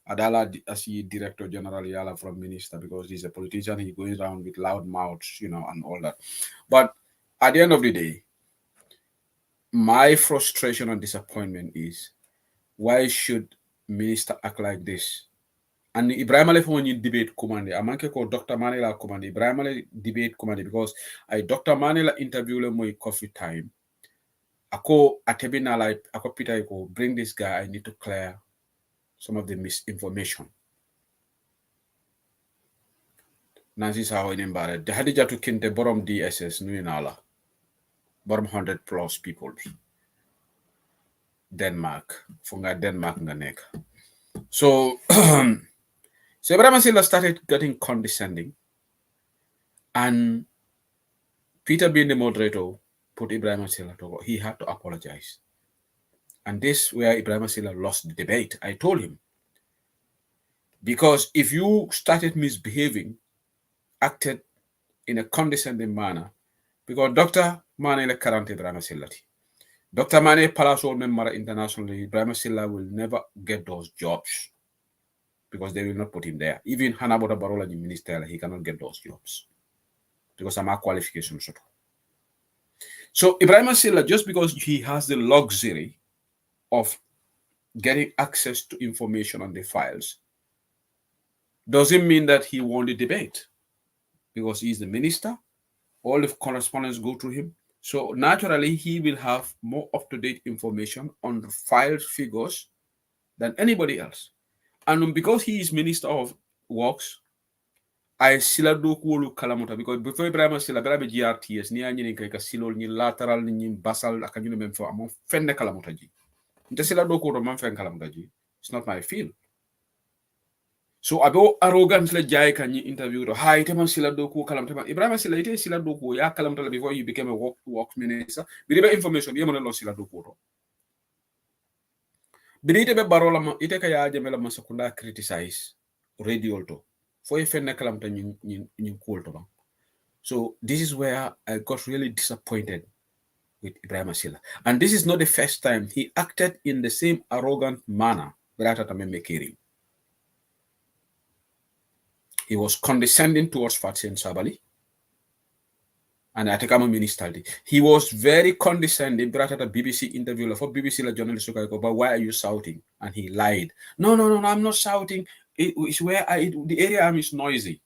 Adala asi director general yala from minister because he's a politician. He goes around with loud mouths, and all that. But at the end of the day, my frustration and disappointment is why should minister act like this? And Ibrahim Ale for debate command. Amanke ko Dr. Manila command. Ibrahim Ale debate command because I Dr. Manila interview le mo coffee time. Ako atebina like ako Peter ko bring this guy. I need to clear some of the misinformation. Nancy Saho in Mbare. The Hadija to Kinte Borom DSS Nuinala. Borom 100+ people. Denmark. Funga Denmark nganek. So so Ibrahim Silla started getting condescending. And Peter being the moderator put Ibrahim Silla to go. He had to apologize. And this where Ibrahim Silla lost the debate. I told him. Because if you started misbehaving, acted in a condescending manner, because Dr. Mane le Karante Ibrahim Silla. Dr. Mane Palasol member internationally, Ibrahim Silla will never get those jobs. Because they will not put him there. Even Hanabota Barola, the minister, he cannot get those jobs. Because I'm a qualification. So Ibrahim Silla, just because he has the luxury of getting access to information on the files, doesn't mean that he won the debate. because he's the minister. All the correspondence go through him. So naturally, he will have more up-to-date information on the filed figures than anybody else. And because he is Minister of Works, I sila do kuolu kalamuta because before Ibrahim sila berabe GRTS ni anyi ni ka silol ni lateral ni basal akanyu mem fo amon fenne kalamuta ji. Nte sila do ko man fen kalamuta ji. It's not my field. So abo arrogant le jay kan ni interview do hay te man sila do ko kalamuta Ibrahim sila ite sila do ko ya kalamuta before he became a work minister. Biribe information yemo lo sila do ko. Birite be barola ma ite ka ya jamela ma sekunda criticize radio to. So this is where I got really disappointed with Ibrahim Silla. And this is not the first time he acted in the same arrogant manner. He was condescending towards Fatien Sabali. And I think I'm a minister. He was very condescending. Brought at a BBC interview for BBC journalist, but why are you shouting? And he lied. No, I'm not shouting. It's where the area I'm is noisy.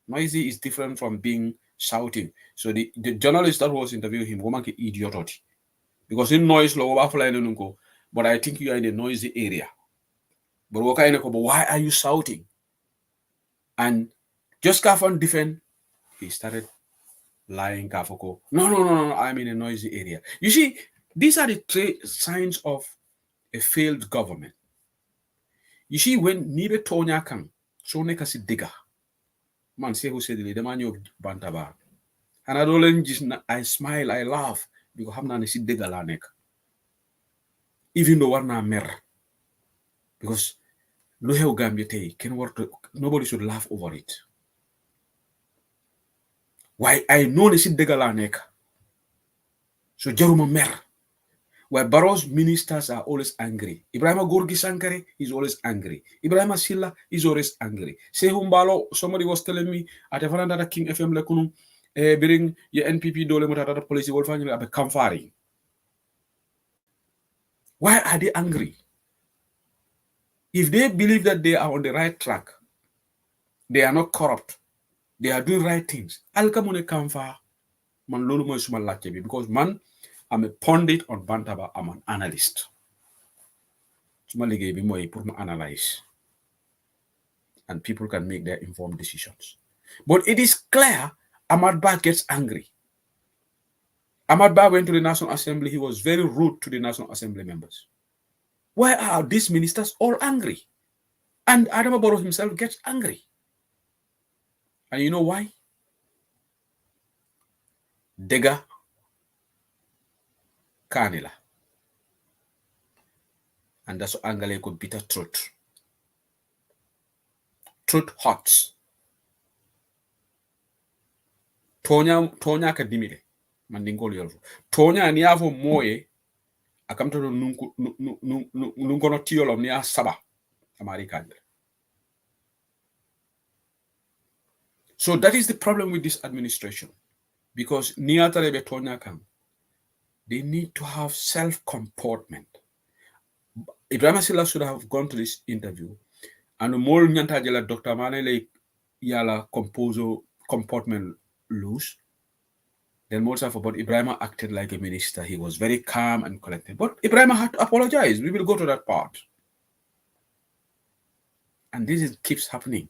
Noisy is different from being shouting. So the journalist that was interviewing him, woman ke idiot, because in noise lo but I think you are in a noisy area. But why are you shouting? And just Kafan defend, he started lying Kafoko. No, I'm in a noisy area. You see, these are the signs of a failed government. You see, when Nibe Tonya come, so neka si digga. Man say who said the man you bantaba. And I don't just I smile, I laugh because hamna si digga la nek. Even though warna mer. Because no how Gambia tay can work nobody should laugh over it. Why I know ni si digga la nek. So jaruma mer. Where Barrow's ministers are always angry. Ibrahim Gorgi Sankare is always angry. Ibrahim Silla is always angry. Say Humbalo, somebody was telling me at a Vanada King FM Lekunum, bring your NPP dole mutata police will find a kamfari. Why are they angry? If they believe that they are on the right track, they are not corrupt, they are doing right things. Alkamune kamfa man lolu moy suma lacce bi because man I'm a pundit on Bantaba. I'm an analyst. Analyze. And people can make their informed decisions. But it is clear Ahmad Ba gets angry. Ahmad Ba went to the National Assembly. He was very rude to the National Assembly members. Why are these ministers all angry? And Adama Barrow himself gets angry. And you know why? Dega Kanila. And that's what Angale could bitter truth. Truth hurts. Tonya akadimile. Mandingoli yolvo. Tonya ni avo moye. Akamto nunkono tiyolom ni asaba. Amari kandre. So that is the problem with this administration. Because niatarebe Tonya kam. They need to have self-comportment. Ibrahim Silla should have gone to this interview and the more nyanta jela Dr. Manele yala composo comportment loose. Then more stuff about Ibrahim acted like a minister. He was very calm and collected. But Ibrahim had to apologize. We will go to that part. And this keeps happening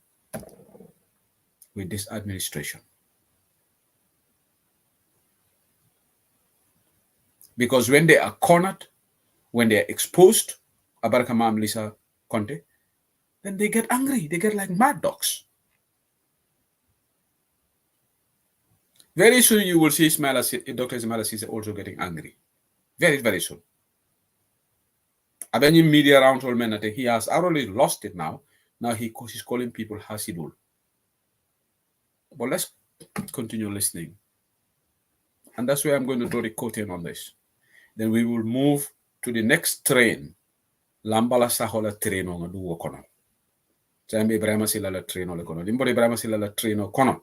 with this administration. Because when they are cornered, when they are exposed, Abarakama Lisa Conte, then they get angry. They get like mad dogs. Very soon you will see Dr. Ismail Assise also getting angry. Very, very soon. Abeni media around told me that he has already lost it now. Now he's calling people Hasidul. But let's continue listening. And that's where I'm going to draw the curtain on this. Then we will move to the next train. Lambala Sahola train on do kono. Jambe Ibrahim Silla la train on the kono. Limbo Ibrahim Silla la train on kono.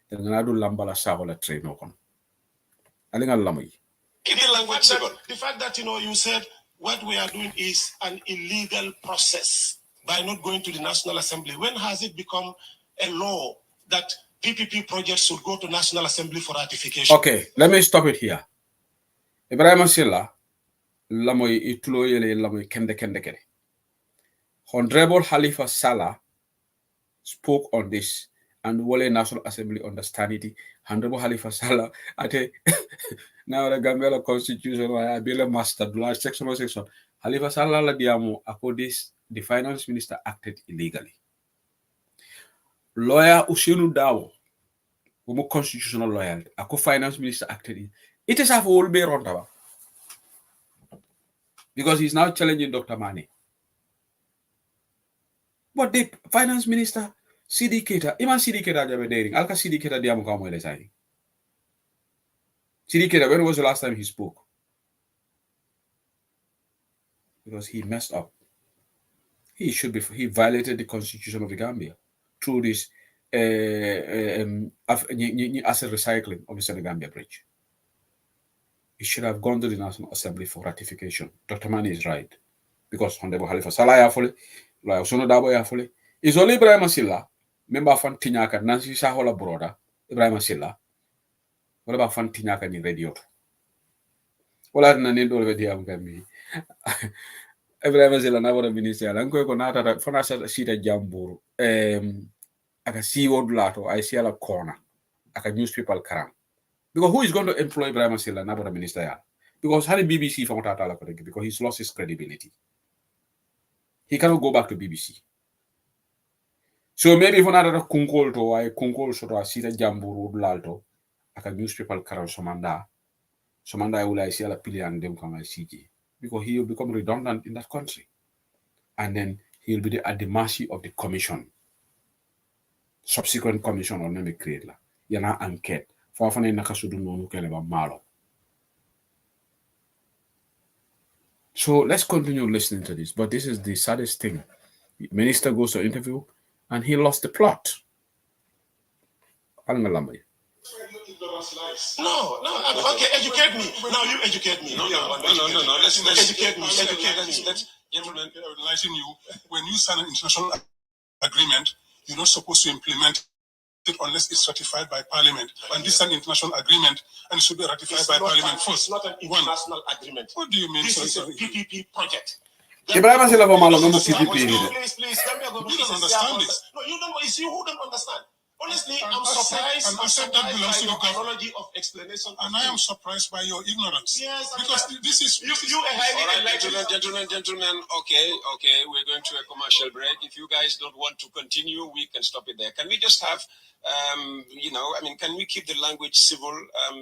Then I do Lambala Sahola train on kono. Alinga Lamui. The fact that you said what we are doing is an illegal process by not going to the National Assembly. When has it become a law that PPP projects should go to National Assembly for ratification. Okay, let me stop it here. Ibrahim Silla, lamoy itulo yele lamoy kende kere. Honorable Halifa Sallah spoke on this, and Wale National Assembly understand it. Honorable Halifa Sallah, ate now the Gambia Constitution, I be a master, section. Halifa Sallah la diamo, according the finance minister acted illegally. Lawyer Usinu Dawo, who constitutional lawyer, ako finance minister acted. It is a whole be round because he's now challenging Dr. Mane. But the finance minister, CD Keta, Iman CD Keta jabe daring, Alka CD Keta diamu kamo ele sai. CD Keta, when was the last time he spoke? Because he messed up. He violated the constitution of the Gambia through this asset recycling of the Senegambia Bridge. He should have gone to the National Assembly for ratification. Dr. Mani is right. Because Honorable Halifa Sallah yafole, Lawyer Sono Dabo yafole. It's only Ibrahim Silla, member fan Tinyaka, Nancy Sahola brother, Ibrahim Silla. What about fan Tinyaka ni radio? Wala na nindo le dia mkami. Ibrahim Silla na wala minister. Lanko ko nata fana sa sita jamburu. Aka see word lato, I see a corner. Aka newspaper karam. Because who is going to employ Ibrahim Silla na wala minister ya? Because how the BBC from Tata because he's lost his credibility. He cannot go back to BBC. So maybe if another kunkol to I kunkol so I see the jamburu lalto, aka newspaper karam somanda will I see a pillion dem come CG. Because he will become redundant in that country. And then he'll be at the mercy of the commission. Subsequent commission on name create la. Yana enquête. Fafane nakasudu no keleba malo. So let's continue listening to this. But this is the saddest thing. The minister goes to interview and he lost the plot. No, okay, educate me. Now you educate me. No. Let's educate me. Let's gentlemen, enlighten you. When you sign an international agreement, you're not supposed to implement it unless it's ratified by Parliament. And this is an international agreement and it should be ratified by Parliament first. It's not an international agreement. What do you mean? This is a PPP project. Ibrahim Silla for malo no Please, PPP. you don't understand this. No, you don't. It's you who don't understand. Honestly, I'm surprised that belongs to the government. chronology of explanation. And I am surprised by your ignorance. Yes, because this is you a highly All right, gentlemen. Okay. We're going to a commercial break. If you guys don't want to continue, we can stop it there. Can we just have, can we keep the language civil?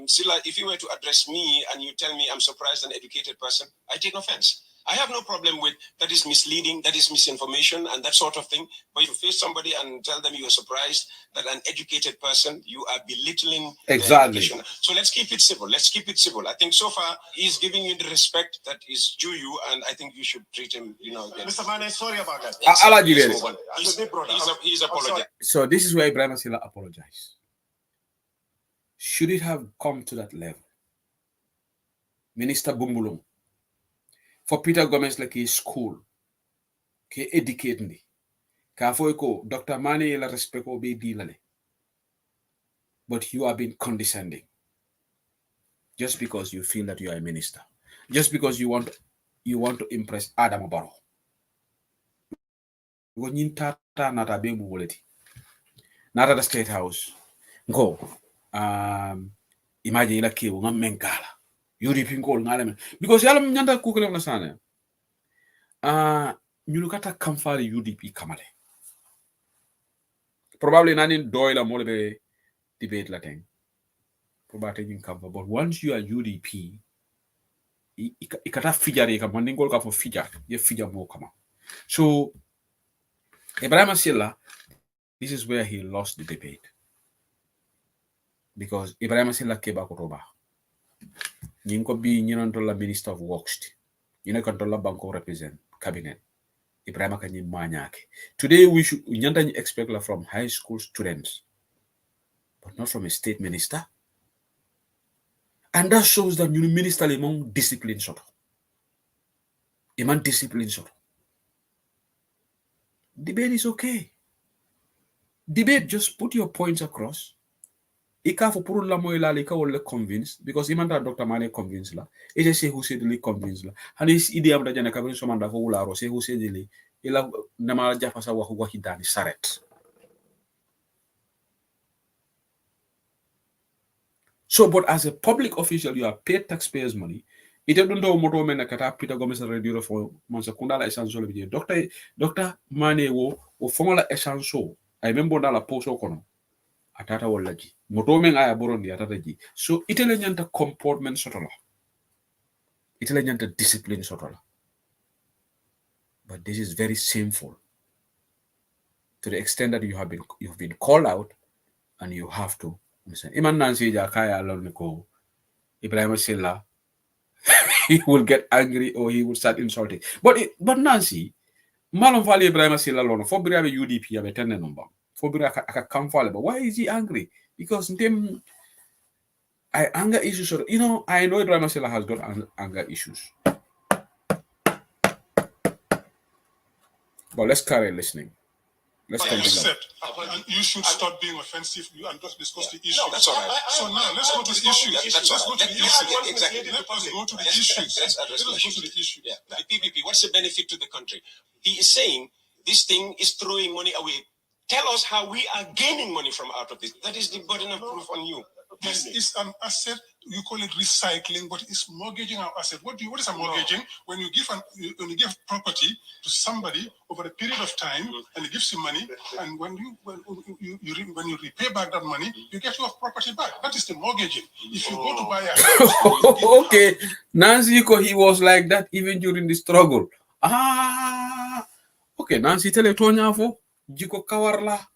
Silla, if you were to address me and you tell me I'm surprised an educated person, I take offense. I have no problem with that is misleading, that is misinformation, and that sort of thing. But if you face somebody and tell them you are surprised that an educated person, you are belittling exactly. Education. So let's keep it civil. I think so far he's giving you the respect that is due you, and I think you should treat him, Mr. Mane, sorry about that. He's apologized. So this is where Ibrahim Silla apologized. Should it have come to that level? Minister Bumbulum, for Peter Gomez like his school, ke educate me. Ka foiko Dr. Mane la respect obe dilale. But you are being condescending. Just because you feel that you are a minister. Just because you want to impress Adam Barrow. Nata the State House. Go. Imagine la kiwo ngam mengala. UDP ngol ngale because yalla nyanda ku ko na sana ñu kata kamfari UDP kamale probably nanin doyla mo be debate la thing probably you kamfa but once you are UDP ikata fijari ka man ngol ka fo fija ye fija mo kama so Ibrahim Silla, this is where he lost the debate because Ibrahim Silla keba ko roba Ninko be Ninantola Minister of Works, Yinakantola Banco represent cabinet. Ibrahim Kanyi Manyake. Today we should expect from high school students, but not from a state minister. And that shows that you minister among discipline sort. Among discipline sort. Debate is okay. Debate, just put your points across. Ika for puru la moy la lika wole convinced because imanta Dr. Mane convinced la. Eje se who said li convinced la. And this idea of the jana kabin somanda fo wula ro se who said li ila nama jafa sa wa ko hidani saret. So, but as a public official, you are paid taxpayers' money. Ite dundo moto mena kata Peter Gomez radio for mansakunda la essential video. Doctor Mane wo fongola essential. I remember na la poso kono. Atata walaji. Moto men aya borondi atata ji. So ite le nyanta comportment sotola. Ite le nyanta discipline sotola. But this is very shameful. To the extent that you have been called out and you have to listen. Iman Nancy Jakaya alone ko Ibrahim Silla. He will get angry or he will start insulting. But Nancy, Malon Valley Ibrahim Silla alone, for Bria UDP have a 10 number. For Bria come follow. But why is he angry? Because them anger issues. You know, I know Ibrahim Silla has got anger issues. But let's carry listening. Let's continue. And you should stop being offensive and just discuss the issue. No, that's all right. So now let's go to the issue. Let's go to the issue. Exactly. Let us go to the issues. Let's go to the issue. Yeah. The PPP, what's the benefit to the country? He is saying this thing is throwing money away. Tell us how we are gaining money from out of this. That is the burden of proof on you. This is an asset. You call it recycling, but it's mortgaging our asset. What is a mortgaging? When you give property to somebody over a period of time, and he gives you money, and when you repay back that money, you get your property back. That is the mortgaging. If you go to buy a house, okay, Nancy, he was like that even during the struggle. Okay, Nancy, tell you Tonya for Jiko Kawarla.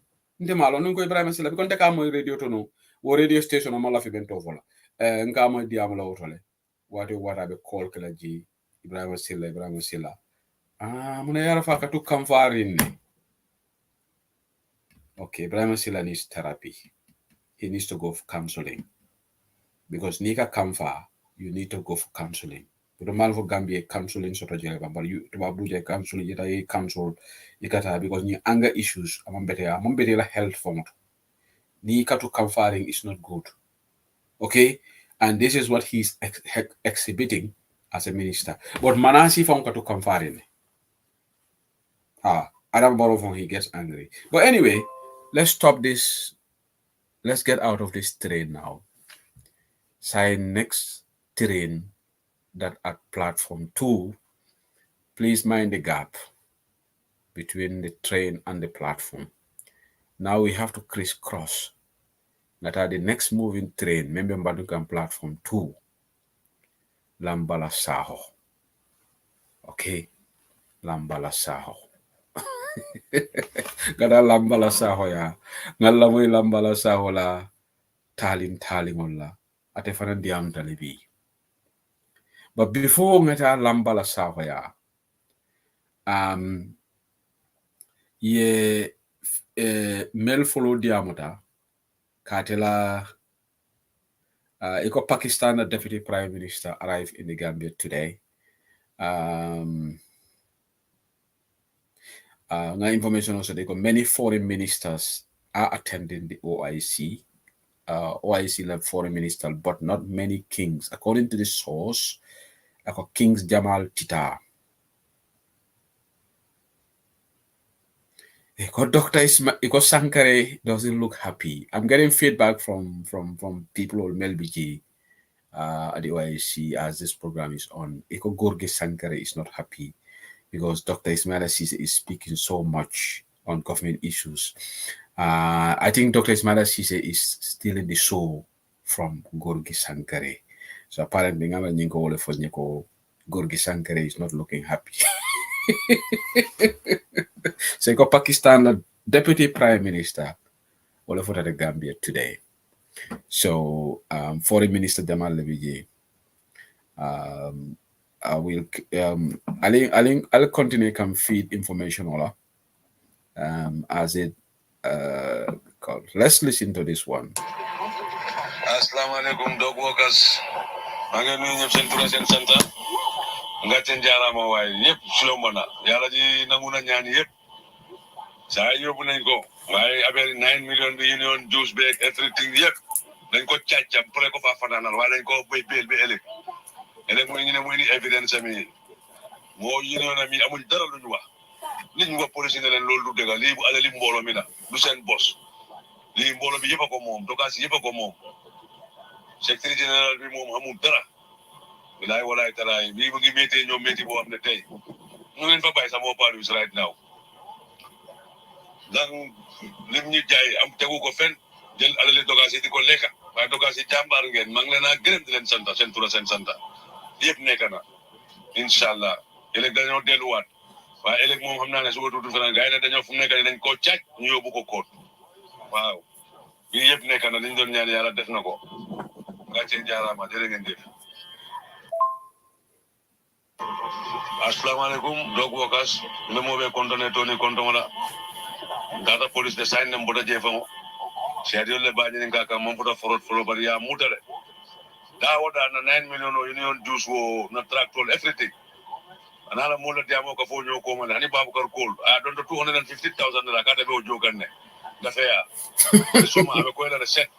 Ndemalo nungo Ibrahim Silla because the camo radio to know or radio station on Malafi Bentovola. Nkamo diamla otole. What I be call kala ji Ibrahim Silla. Muna yara faka tu kamfarin. Okay, Ibrahim Silla needs therapy. He needs to go for counseling. Because Nika Kamfa, you need to go for counseling. But the man for Gambia counseling sort of jail, but you to Abuja counseling, yet counsel Nikata because ni anger issues among better health form. Nika to comforting is not good. Okay? And this is what he's exhibiting as a minister. But Manasi found to comforting. Adam Borofon, he gets angry. But anyway, let's stop this. Let's get out of this train now. Sign next train that at platform 2, please mind the gap between the train and the platform. Now we have to crisscross. That are the next moving train, Member Badukan platform 2, Lambala Saho. Okay, Lambala Saho. Gada Lambala Saho ya. Ngalamoy Lambala Saho la. Taling la. Ate fanan diam talibi. But before ngata Lambala Saho ya, mel follow diamuta. Katela, Pakistan Deputy Prime Minister arrived in the Gambia today. Information also, many foreign ministers are attending the OIC. OIC-led foreign minister, but not many kings. According to the source, Kings Jamal Tita. Dr. Sankare doesn't look happy. I'm getting feedback from people on Melbiji at the OIC as this program is on. Gorge Sankare is not happy because Dr. Ismail Assise is speaking so much on government issues. I think Dr. Ismail Assise is stealing the show from Gorge Sankare. So apparently, Gorge Sankare is not looking happy. So Pakistan Deputy Prime Minister all over the Gambia today. So Foreign Minister Jamal Leviji, I'll continue to feed information all as it let's listen to this one. Assalamu alaikum dog workers. Anga nuyu ñep sen tour sen santa. Nga ten jarama way ñep slomana. Yalla ji nanguna ñaan yépp. Sa yobu nañ ko. waaye affaire 9 million bi union juice beeg everything yëpp dañ ko càccam pare ko fa fanaanal waaye dañ ko béy béel bi ëllëg mooy ñu ne muy ni évidence ami moo union ami amul dara lu ñu wax nit ñu wax police ne leen loolu du dëgg lii bu alali mbooloo mi la du seen bos lii mbooloo bi yëpp a ko moom dokaas yëpp a ko moom secrétaire général bi moom amul dara bilaay walaay talaay bii mu ngi méttee ñoom métti boo xam ne tey ñu leen fa bàyyi sax moo paal wis right now ndax lim ñu jaay am tegu ko fen jël alali dokaas yi di ko lekka waaye dokaas yi jàmbaar ngeen maa ngi leen a gërëm di leen santa seen tura seen santa yëpp nekk na incha allah ëllëg dañoo delluwaat waaye ëllëg moom xam naa ne su ko tuuti fanaan gars yi ne dañoo fu mu nekk dañ koo caaj ñu yóbbu ko koot waaw bii yëpp nekk na liñ doon ñaan yàlla def na ko ngàcce jaaraama jërë ngeen jëf. Assalamualaikum dog workers le mo be kontone toni kontomola data police de sign nam boda jefamo shedio le baji ninka ka mom boda forot folo bari ya mutale da woda na 9 million union juice wo na tractor everything anala mo la diamo ko fo ñoko mo hani babukar kol a don 250,000 la ka tabe o joganne da feya suma abe ko la set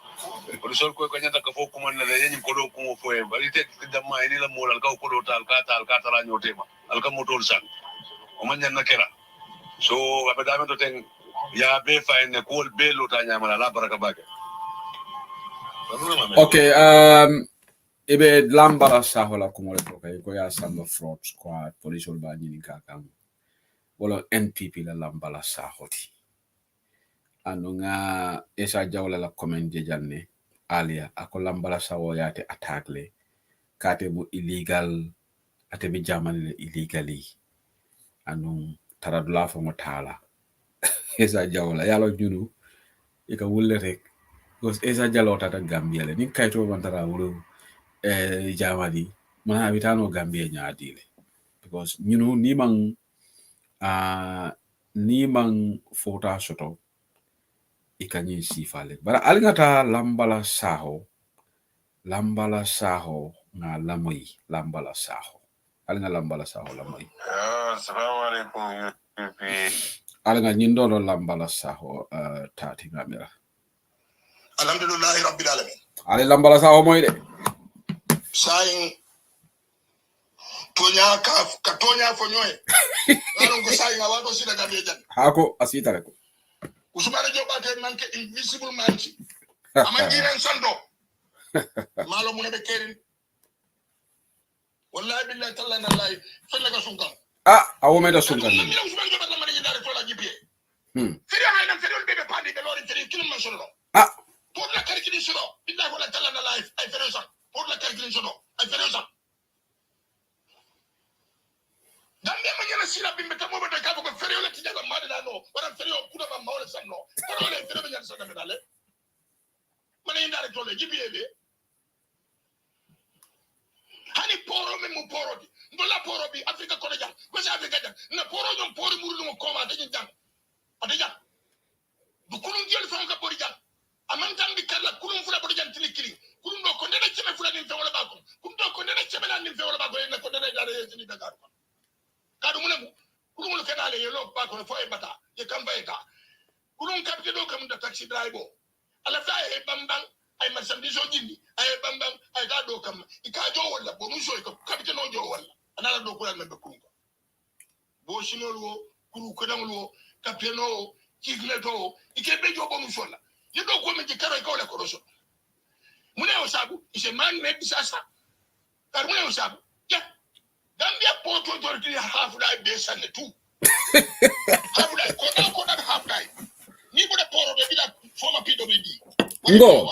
ko sol ko nyanta ka fo kuma na yenyi ko do ko fo e bari te damma ni la mo la ka ko do tal ka tala nyotema alka motol san o man na kera so abe dame to ten ya be fa en ko be lo ta nyama la baraka bake okay ebe lambala sahola kumole ko kay ko ya samba fraud squad police ba ni kakam wala NPP la lambala sahoti anunga esa jawla la comment je janne alia ako lambala sawo yate attack le kate bu illegal ate bi jamani illegally anu taradula fo mo tala esa jawla yalo junu ika wulle rek because esa jalo tata Gambia le ni kayto bantara wulu jamani mana habitano Gambia nyaadile because you know ni mang fota soto ikanyi sifale bara alingata lambala saho na lamoy lambala saho alinga lambala saho lamoy assalamu alaikum alinga nyindo lambala saho tati ngamira alhamdulillahi rabbil alamin ali lambala saho moy de saying tonya ka tonya fo nyoy lalo ko saying awato sida Gambia jan hako asita reko usumara jobate manke invisible manchi amangiren sando malo mun be kerin wallahi billahi talla na lay fella ka sunkan awo meda sunkan ni usumara jobate man ni dare tola jibe feri hayna feri on bebe pandi be lori feri kilum man solo pour la calculer solo billahi wala talla na lay ay feri ça pour la calculer solo ay feri ça Gambia manyana sila bimbe tamo bata ka ko feri wala tijaga madala no wala feri o kuda ma wala sanno wala feri be nyana sanna medale mana indare tole jibiebe hani poro me mu poro di ndola poro bi Afrika ko jang ko sa Afrika jang na poro ñom poro muru no ko ma dañu jang ade jang du kulun jël fa nga bori jang amantan bi kala kulun fula bori jang tili kili kulun do ko ndena ci me fula ni fe wala ba ko kulun do ko ndena ci me ni fe wala ba ko na ko ndena dare ci Dakar ko kadu munemu kulun ko dale yelo ba ko fo e bata e kamba e ka kulun kapte do kam da taxi driver ala fa e bambang ay marchandise jindi ay bambang ay ga do kam ika jo wala bo muso ko kapte no jo wala anala do kuran be kunko bo shinolo kuru ko damlo kapte no kigle to ike be jo bo muso la ye do ko me je karo ko la koroso mune o sabu ise man me bisasa kar mune o sabu ya Gambia poto authority half die base and two half die ko da half die ni ko da poro be bila former PWD ngo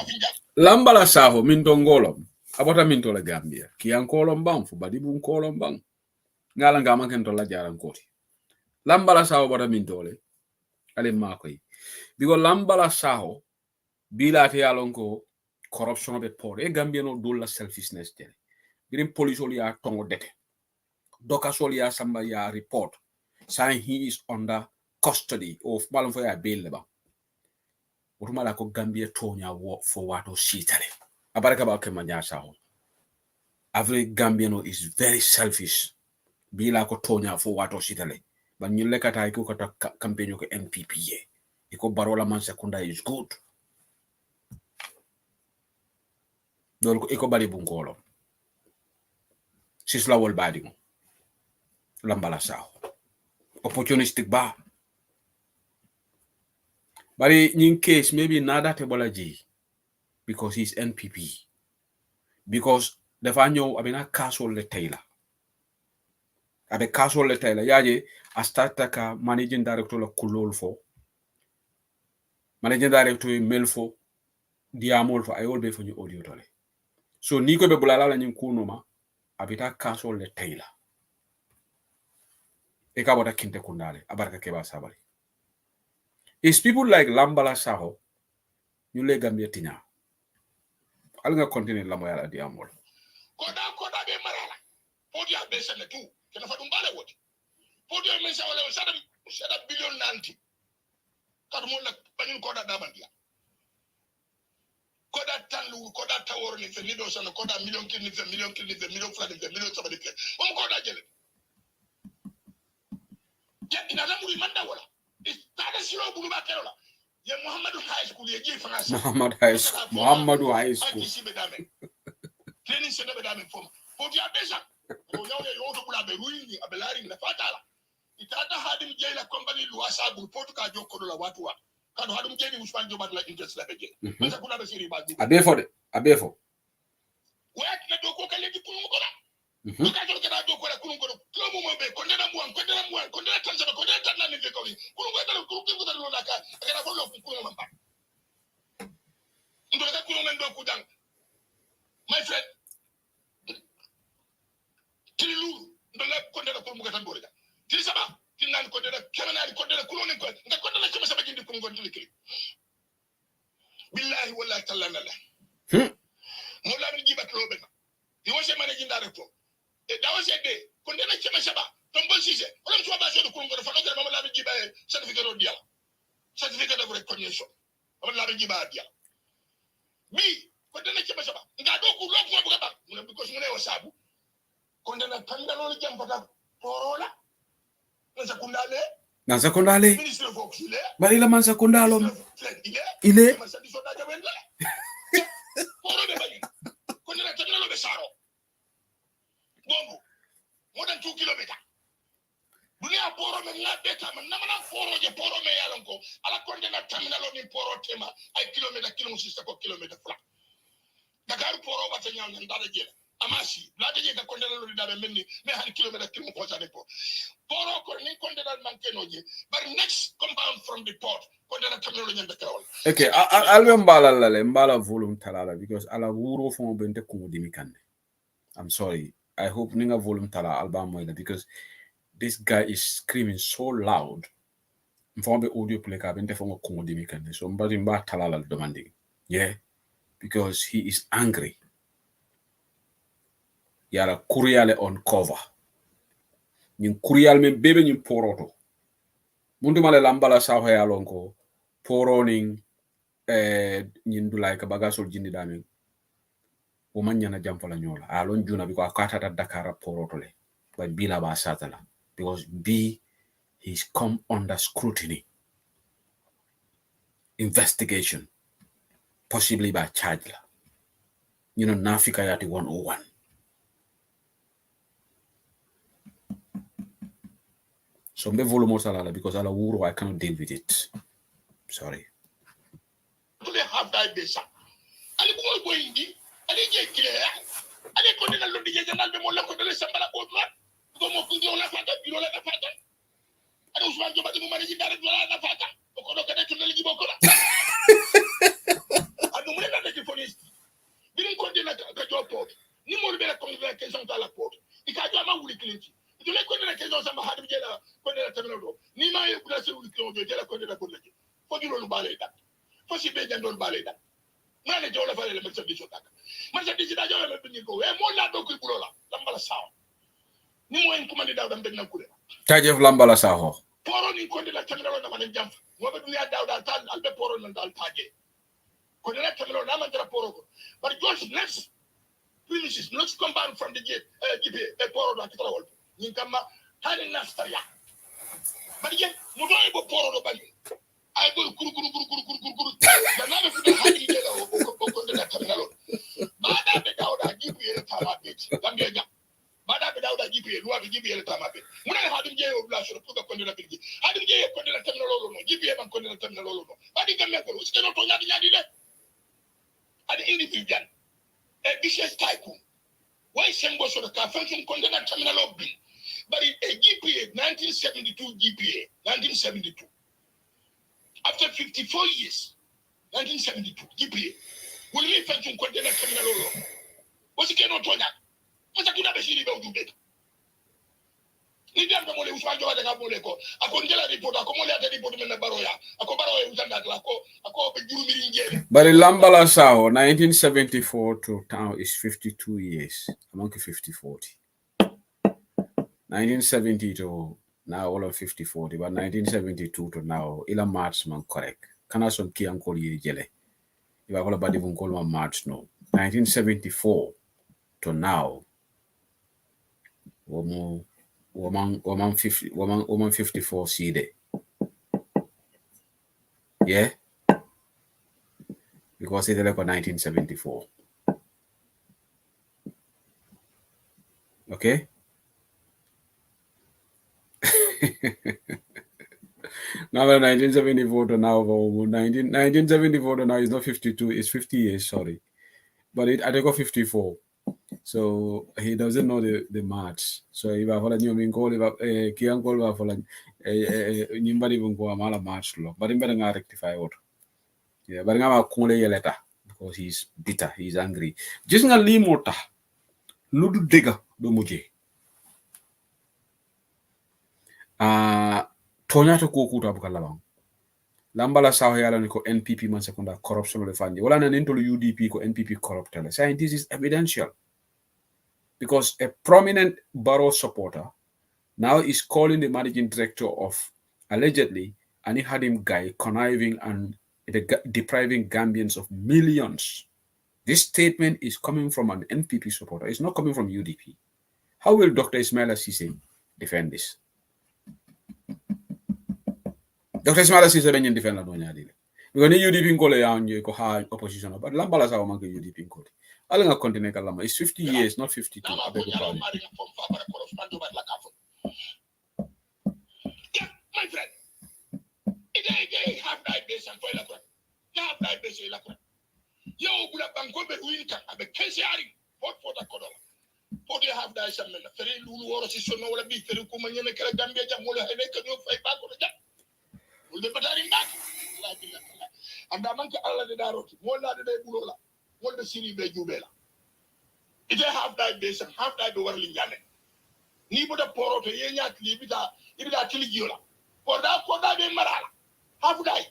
lambala saho min to ngolom abota min to la Gambia ki an kolom bang fu badi bun kolom bang ngala ngama ken to la jaran koti lambala saho bota min to le ale makoy bigo lambala saho bila te yalon ko corruption be pore e Gambia no do la selfishness tele birim police oli ya tongo dete doka soli ya samba ya report saying he is under custody of balon for ya bail ba urumala ko Gambia tonya wo for wato shitale abaraka ba ke manya saho every Gambian is very selfish bila ko tonya for wato shitale ban nyulle kata ko kata campaign ko NPP iko barola man sekunda is good dol iko bari bungolo sisla wol badi mo lambala sao opportunistic ba bari in case maybe nada te bolaji because he's NPP because dafa ñew abina castle le Taylor abe castle le Taylor yaje astata ka managing director la kulol fo managing director melfo diamol fo ayol be fo ñu audio tole so ni ko be bulala la ñin kunoma abita castle le Taylor e ka bota kinte kundale abarka keba sabari is people like Lambala Saho ñu le Gambia tinya al nga continue la mo yalla diamol koda be marala podia be sene tu kena fa dum bale woti podia men sa wala sada billion nanti kadu mo nak bañul koda dabandia koda tanlu koda tawor ni fe nido sana koda million kilni fe million fla ni fe million sabadi ke on koda jele ya ina lamu manda wala tada siro bulu ba kerola ya Muhammadu High School ye ji France Muhammadu High School training center be dame form podia beja o nyawe yo to kula be ruini abelari na fatala itata hadim jeyla company luasa bu potuka jokko la watu wa kado hadum jeni Usman Jobat la interest la beje masa kula be siri ba abefo wet na do ko kale di kunu ko la ka jol ka do ko la kunu ko to mo be ko ndena tanzaba ko ndena tanna ni ko kunu ko dal ko dal lo naka ka ko lo kunu mamba ndo ka kunu men do ku dang my friend Tilu ndala ko ndena ko mu ka tan do rek ti saba tinan ko ndena kemanari ko ndena kulo nen ko nga ko ndena sama jindi ko ngon tili billahi wallahi tallana la mo la mi jibat lo be di wose managing director e da wose de ko ndena chema saba tombo sise on so ba so ko ngoro fa do ma la mi jibae certificate dia certificate of recognition on la mi jiba dia bi ko ndena chema saba nga do ko lo ko bu ka ba because mo ne wasabu ko ndena tangalo jam pata porola na sekondale bari la man sekondalo ile more than 2 kilometers dunia poro me na beta man na mana poro je poro me yalanko ala konde na terminal ni poro tema ay kilometer ko kilometer fla Dakar poro wata nyam ndada je amasi la de ga konde lo da menni me han kilometer kilo ko sa depo poro ko ni konde dal manke noje but next compound from the port konde na terminal nyanda krawol okay albe mbala volume talala because ala wuro fo bente ko dimi kande I'm sorry I hope ninga volume tala album moida because this guy is screaming so loud mfombe audio play ka bente fo ko dimi kande so mbadi mba talala demanding yeah because he is angry yara kuriale on cover nyin kurial men bebe nyin poroto mundu male lambala sa ho yalonko poroning nyin dulay ka bagasol jindi damen o manyana jamfala nyola alon juna biko akata Dakar poroto le but bila ba satala because he's come under scrutiny investigation possibly by charge la Nafika yati 101 so mbe volume salala because ala wuro I cannot deal with it sorry they have that besa ali ko indi ali je kile ali ko dina lo dije janal be mo la ko dele sambala ko dra ko mo kundi on la fata biro la fata ali Usman Jobat mo mari dara do la fata ko do kede tunel gi boko la adu mo na de police bi ko dina ka jopo ni mo be la convocation ta la porte ikajo ma wuli clienti tu le ko dina question sama hadim jela ko dina terminal do ni ma ye kula se wuli clienti jela ko dina ko leji fo di lo balé da fo si be jandol balé da mane jawla fale le message di sotaka message di da jawla me bingi ko e mo la do ko bulola lambala saw ni mo en commande daw dam ben nakule tajef lambala saw poro ni ko dina terminal na man jam mo be dunya daw da tal albe poro nan dal taje ko dina terminal na man dara poro ko but just next finishes next compound from the gate gibe e poro da kitala wol ni kama hali naftaria but yet mo do e bo poro do bali I go kuru. The name of the high get terminal. Bada be dauda give you a tamabit. Gambia. Bada be dauda give you a tamabit. When I had him jail blush or put a condemned ability. I didn't get a condemned terminal. Give you a condemned terminal. I didn't get a cannot on Yadina. And individual. A vicious tycoon. Why send was the convention condemned terminal of B? But in a GPA, 1972 GPA, 1972. After 54 years, 1972 GPA, will we function condemned terminal law? What's it cannot turn out? What's a good machine about to bed? Nidia Mole was one of the Gaboleko. I couldn't get a report, I come report in the Baroya. I come Baroya, but in Lambala Sao, 1974 to now is 52 years. Among 50-40. 1970 to now all of 50-40, but 1972 to now, ila March man correct. Kana son ki ankol ye jele. If I call about even call my March no. 1974 to now, woman 54 CD. Yeah? Because it's like 1974. Okay? Now 1974 to now, 1974 to now is not 52, it's 50 years, sorry. But I take 54. So he doesn't know the March. So if I follow you, call if Kian call follow anybody even go a mala March law. But I'm better rectify what. Yeah, but I'm going to call a letter because he's bitter, he's angry. Just a limota. Ludu digger do muje. Tonya to go kuta bukalabang. Lambala Sahayala niko NPP man sekunda corruption le fandi. Wala na nintolo UDP ko NPP corrupt tele. Saying this is evidential. Because a prominent Barrow supporter now is calling the managing director of allegedly Ani Hadim guy conniving and depriving Gambians of millions. This statement is coming from an NPP supporter. It's not coming from UDP. How will Dr. Ismaila Ceesay defend this? Dr. Ismaila Ceesay doesn't defend that. Because the UDP call it high opposition, but Lambala Sawa man UDP call it. Alenga continue kalama. It's 50 years, not 52. I beg your pardon. Yeah, my friend. It have that base and toilet. Have that base in Lakra. Yo, Buddha Banko Beruinka, I be Kesiari, what for the Kodola. What do you have that? Some very Lulu or Sisson or a bit, Ferukuman, Gambia, Mola, and they can fight back on the jack. Will they put that in back? And the monkey Allah the Darot, one other day Bulola. What the city be Jubela? It have that base and have that over Lingane. Nibo the poro to Yenya, leave it at Tiligula. For that, they Marala. Have that.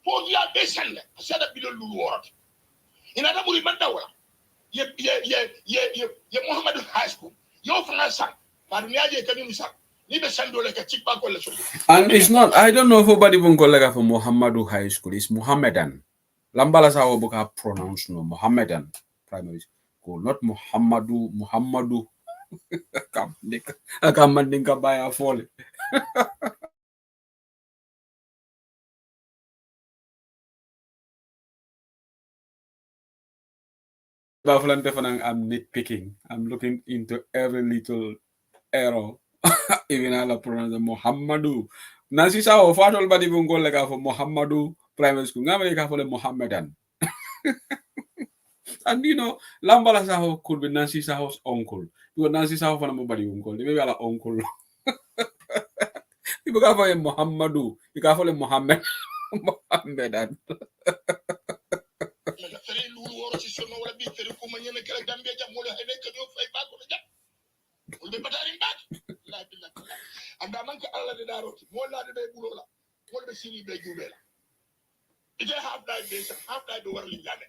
For the basin, I said a bit of Lulu. In another Murimandawa, ye Muhammad High School, your son, Parniaje Kanusa, neither Sando like a chick back. And it's not, I don't know if nobody even go like for Muhammadu High School, it's Muhammadan. Lambala Sawa book have pronounced no Muhammadan primary school, not Muhammadu. I can't mandinka by a fall. I'm nitpicking. I'm looking into every little error. Even I'll pronounce Muhammadu. Nancy Sao, Fatal Badi Bungo like for Muhammadu primary school. Now I for the Muhammadan. And you know, Lambala Sao could be Nancy Sao's uncle. Because Nancy Sao for nobody uncle. Maybe our uncle. People go for Muhammadu. You can for Muhammad. Muhammadan. And the monkey Allah the Darot, one other day Bulola, what the city be Jubela. It have that base and have that over Lingane.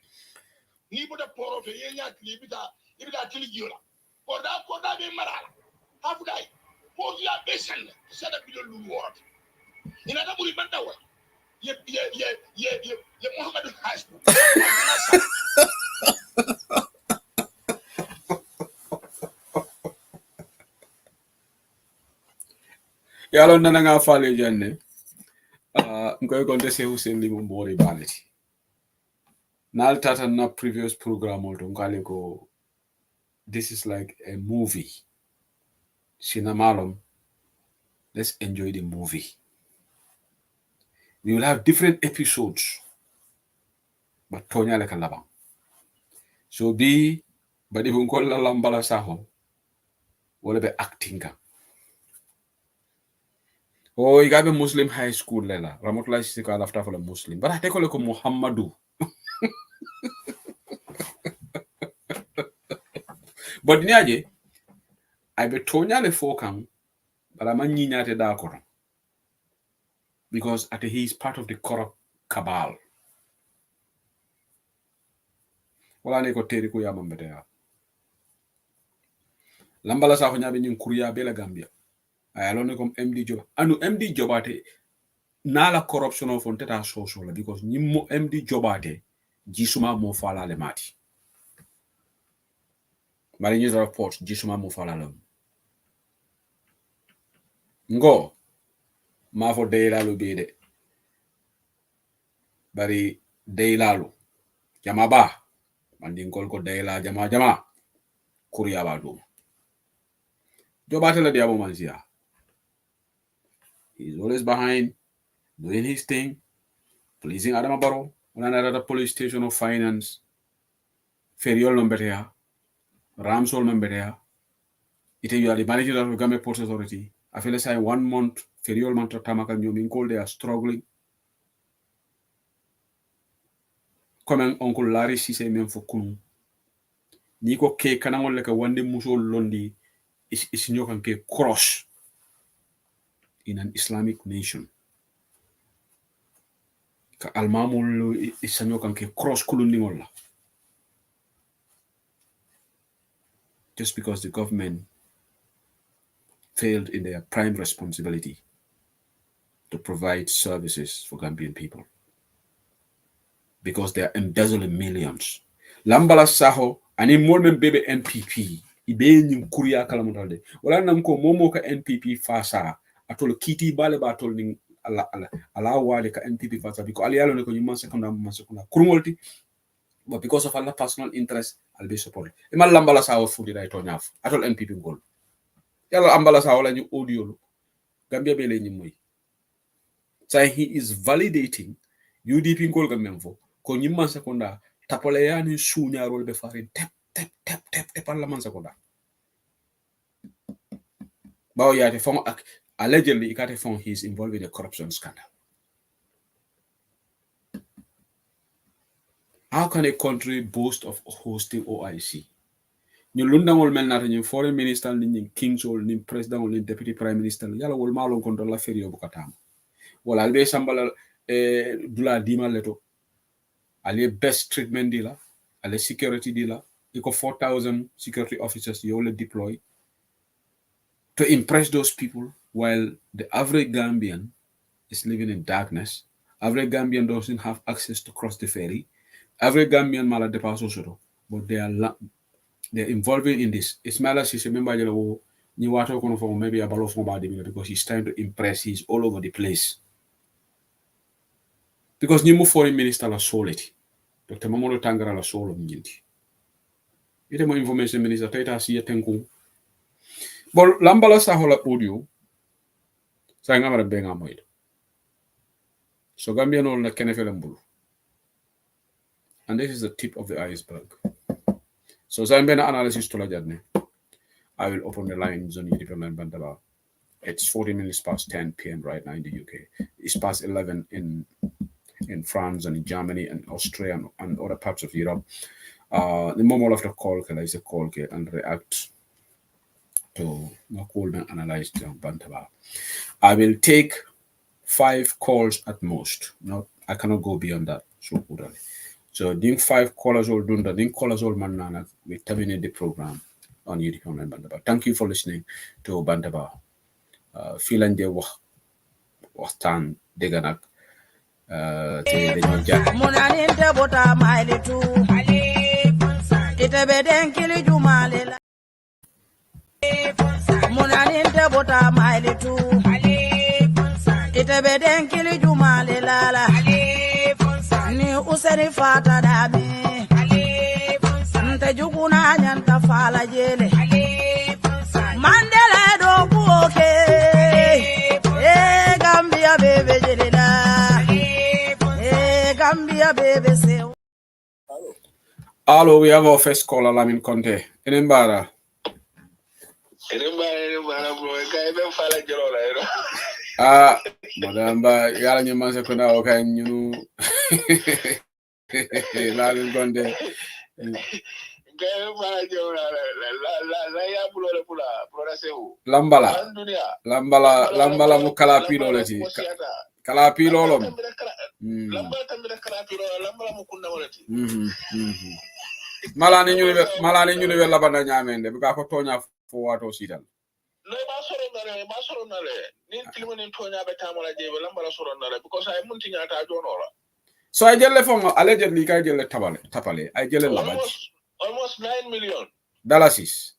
Nibo the poro to Yenya, leave it at Tiligula. For that, they Marala. Have that. For the basin, said a bit of Lulu. In another Murimandawa. Ye Muhammad High School. Yalo na nga fali dyan eh. ngoy gonte se Hussein Limu Mbori baleti. Nal tata na previous program to ngale ko this is like a movie. Sinamalom. Let's enjoy the movie. We will have different episodes. But Tonya like a labang. So be but if we call la lambala saho, will be acting. Oh, you got a Muslim high school lela. Ramotla is called after for a Muslim. But I take a look at Muhammadu. But niaje, I be Tonya le fokang, but I'm a ninyate dakoro. Because he is part of the corrupt cabal. Wala ne ko teri ko yamam betea. Lambala sa ko nyabe nyin kuriya bela Gambia. Ay alone kom MD job. Anu MD jobate nala corruption of on teta social because nyimmo MD jobate jisuma mo fala le mati. Mari news report jisuma mo fala le. Ngo ma fo deyla lu bede. Bari deyla lu. Jama ba mandin kol ko deyla jama kuriya ba do. Jobate la diabo manzia. He's always behind, doing his thing, pleasing Adama Barrow, another police station of finance, Feriol Nomberea, Ramsol Memberea. You are the manager of the Gambia Ports Authority. I feel like 1 month, Feriol Mantra Tamaka Nyumin they are struggling. Come Uncle Larry Sise Memfokun. Niko K Kanangol like a one day Musol Londi is Nyokan cross. In an Islamic nation. Ka almamul isanyo kanke cross kulundingola. Just because the government failed in their prime responsibility to provide services for Gambian people. Because they are embezzling millions. Lambala Saho, ani molmen bebe NPP, ibe nyim kuriya kalamutalde. Wala namko momo ka NPP fasa. Atol kiti bale ba atol ning ala wale ka NPP fasa because ali yalo ne ko nyuma sekunda kurungolti but because of Allah personal interest I'll be support e mal lambala sa wa fudi dai to nyaf atol NPP ngol yalla ambala sa wala ñu audio Gambia be le ñimoy say he is validating UDP ngol gamem fo ko nyuma sekunda tapole yani suñarol be farin tep parlement sekunda bawo yaate fon ak allegedly, he is involved in a corruption scandal. How can a country boast of hosting OIC? Ñu lundangol mel nata ñu foreign minister ni kings or ni president or ni deputy prime minister yalla wol malon kon la ferio bu katam wala albe sambala dula dima leto ale best treatment dila ale security dila iko 4,000 security officers you will deploy to impress those people while the average Gambian is living in darkness. Average Gambian doesn't have access to cross the ferry. Average Gambian mala de paso soro, but they're involving in this. Ismaila Sise member jelo ni wato kono for maybe abalo for body because he's trying to impress. He's all over the place. Because ni mu foreign minister la solid. Dr. Mamodo Tangara la solo mjinti. Ite mo information minister taita siya tenku. But lambala sa hola audio. Sa ngamara benga moid. So Gambia no na kenefelembulu. And this is the tip of the iceberg. So Zambia analysis to la jadne. I will open the lines on Independent Bandaba. It's 40 minutes past 10 p.m. right now in the UK. It's past 11 in France and in Germany and Austria and other parts of Europe. The moment of the call is a call and react to call and analyze Bantaba. I will take 5 calls at most. I cannot go beyond that. So ding 5 callers all done that. Ding callers all manana. We terminate the program on YouTube and Bantaba. Thank you for listening to Bantaba. Filan de waxtaan dégg nag te dañoo jaar munanin te bota maili tu ite beden kili jumale la munanin te bota maili tu ite beden kili jumale lala ni useni fata dami nte jukuna nyanta fala jele Mandela do buoke Gambia bebe jelena Gambia bebe se. Hello, we have our first caller, Lamin Conte. Enembara. Bro. Guy, ben fala jero la. Madam, yala nyuma se kuna waka nyunu. Lamin Conte. Lambala mukala pilo leti. Kala pilo lom. Lambala tambira kala pilo, lambala mukunda moleti. Malani nyule be labanda nyamende buka ko tonya fo wato sital. No ba soro nale. Ni tilimo ni tonya be tamola jebe lambala soro nale because I munti nyata jonola. So I jelle fo allegedly kay jelle tapale. I jelle labaj. Almost 9 million. Dollars, yes.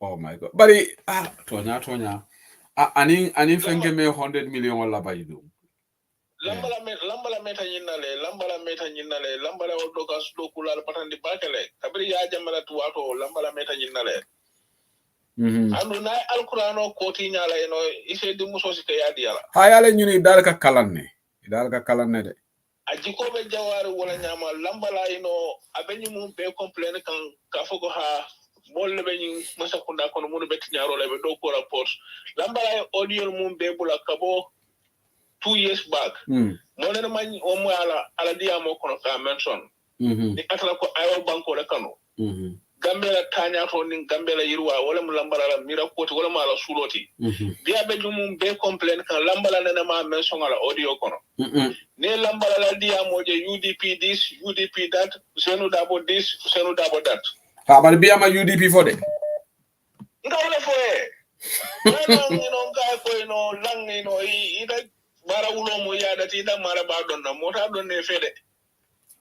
Oh my God. But tonya. Ani fenge me 100 million wala bayidu. Lambala meta nyinale, lambala odoka sudo kula patandi bakele. Kabiri ya jamala tuwato, lambala meta nyinale. Andu na alkurano koti nyala, ise di muso site ya diala. Hayale nyuni idalka kalanne de. Ajiko be jawari wala nyama, lambala abenyi mumpe complain kan kafoko ha, molle benyi masakunda kono munu beti nyaro lebe doko rapport. Lambala audio mumpe bula kabo 2 years back. Monena mani omo ala dia mo kono ka mention. Ni atala ko ayo banko le kano. Gambela tanya to ni gambela yirwa wala mu lambala la mira koti wala mala suloti. Dia be jumum be complain kan lambala nena ma mention ala audio kono. Ne lambala la dia mo je UDP this, UDP that, senu dabo this, senu dabo that. Ha but be ama UDP for de. Ngawle fo e. Ngai ko lang ida bara ulo mo yada ti da mara ba don na mota don ne fede.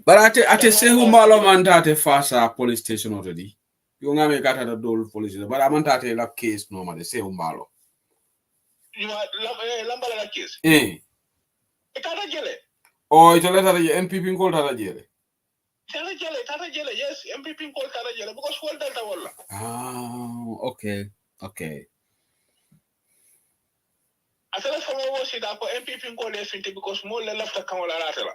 But ate sehu malo mantate fasa police station already. You ngame kata da dol police but amantate la case normally sehu malo. You lambala la case. Tata jele. Oh, ito leta NPP call tata jele. Tata jele, yes, MPP call tata jele because whole delta wala. Okay. Asala fama wo sida ko MPP call e finti because mo le lafta kan wala ratela.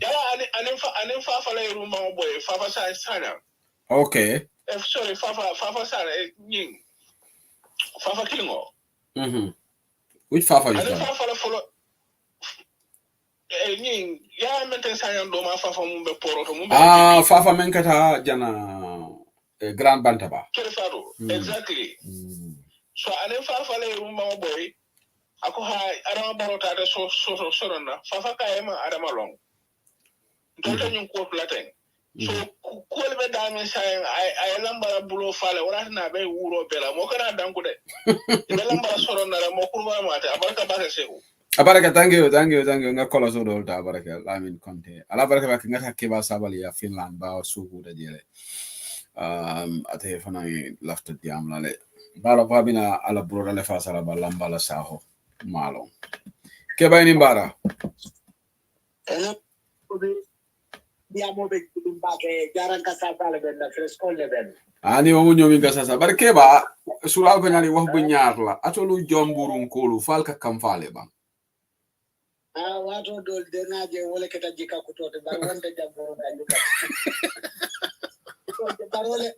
Yala anin fa la yiruma mo boy fa sana. Okay. Sorry, fa sana nying. Fa kilingo. Which Fafa is that? that? Follow. Ya menten sana do ma Fafa mumbe poroto mumbe. Fafa menkata jana Grand Bantaba. Exactly. So anen Fafa le rumba boy. Ako ha adama barota de so na. Fafa ka ema adama long. Don't you ko platen. So ko be dami saying I lambara bulo fale wala na be wuro bela mo kana dangu de. Be lambara soro na mo kurba mate abarka ba sehu. Abaraka, thank you. Nga kola so do ta abaraka Lamin Conte. Ala baraka ba ngata ke ba sabali ya Finland ba suku da jele. Ate fana lafta diam la le. Bala ba bina ala broda le fasala ba lambala saho malo. Ke ba ni bara? Diamo be kumbake jaran kasasa le ben na fresco le ben. Ani mo nyomi kasasa bar ke ba sulal ko nyali wax bu ñaar la atolu jomburun kolu falka kam fale ba. Wato dol denaje wala keta jika kutote bar wonde jamboro da nyuka.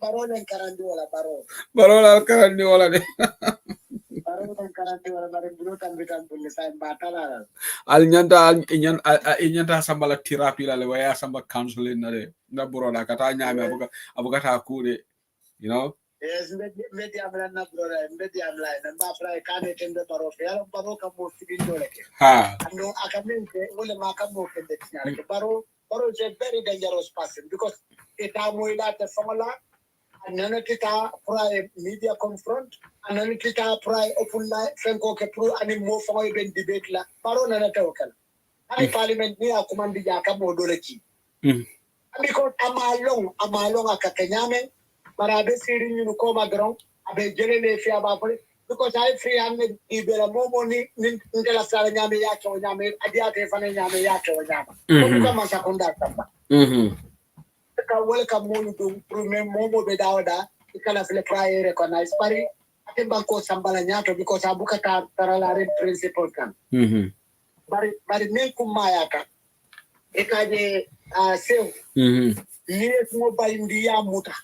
Barole karandi wala baro. Barola karandi wala de. Barole karandi wala bare bulu tambitan bulle say batala. Al nyanta sambala therapy la le waya samba counseling na de na broda kata nyame abuka ta kude, you know. Yes, medi amla na broda medi amla na ba fly kane tembe baro ya baro ka mo fidin dole ke. Ha. Ando akamente wala ma ka mo kende tinyal ke baro is a very dangerous person because ita mo ila te famala anana kita pray media confront anana kita pray open line fenko ke pro ani mo fango ben debate la baro na ta wakal ai parliament ni akumandi ja ka mo dole ki because amalong akakanyame marabe siri ni ko magron abe jelele fi aba because I free and ibela momo ni ndela sala nyame yake o nyame adiate fane nyame yake o nyama ko kama sakunda tamba ka wala ka mo dum premier momo be dawda ikala fele prayer recognize pari ate banko sambala nyato because abuka tarala red principle kan bari men kumayaka ekaje sew ni mo bayindi ya muta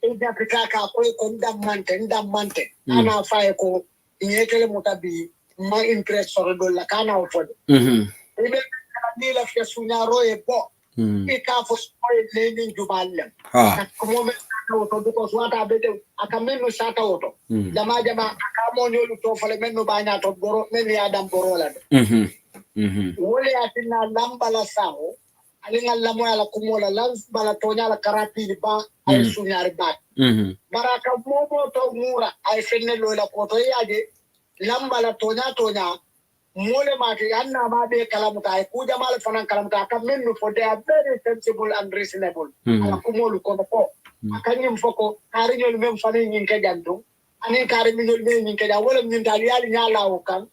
ida pikaka ko ndamante ana faye ko nyekele muta bi ma interest soro do la kana o fode ibe ni la fiya sunya roye bo ika fo soye lenin jubalem ko mo me to because what abete akameno sata oto jama akamo nyolu to fale menno banya to boro men ya dam boro la wole atina lambala sawo alinga lamo ala kumola lambala tonya la karapi ba ay sunyar ba baraka momo to mura ay fenne lola ko to yaje lambala tonya mole mate yanna ma be kalamuta ay ku jamal fanan kalamuta kam menno for they are very sensible and reasonable ala kumolu ko ko akanyim foko karinyol mem fanan nyin ke jantu anen karinyol be nyin ke da wala nyin dal yali nyala o kan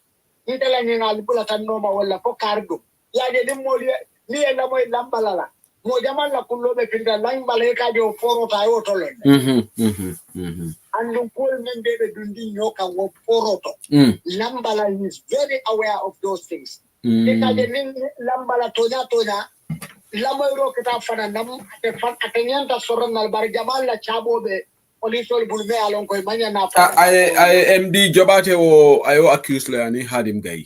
intela ngal bula tan no ma wala ko kargo yaje dim moli ni ela moy lambala la mo jamal la kullo be pinda lambala e ka jo foro ta o to len and ko men be dundi nyoka wo foro to lambala is very aware of those things e ka je nin lambala tonya lamoy ro ka fana nam ate fan atanyanta soronal bar jamal la chabo be polisol bulbe alon koy manya na fa I MD Jobate o ayo accuse le ani hadim gay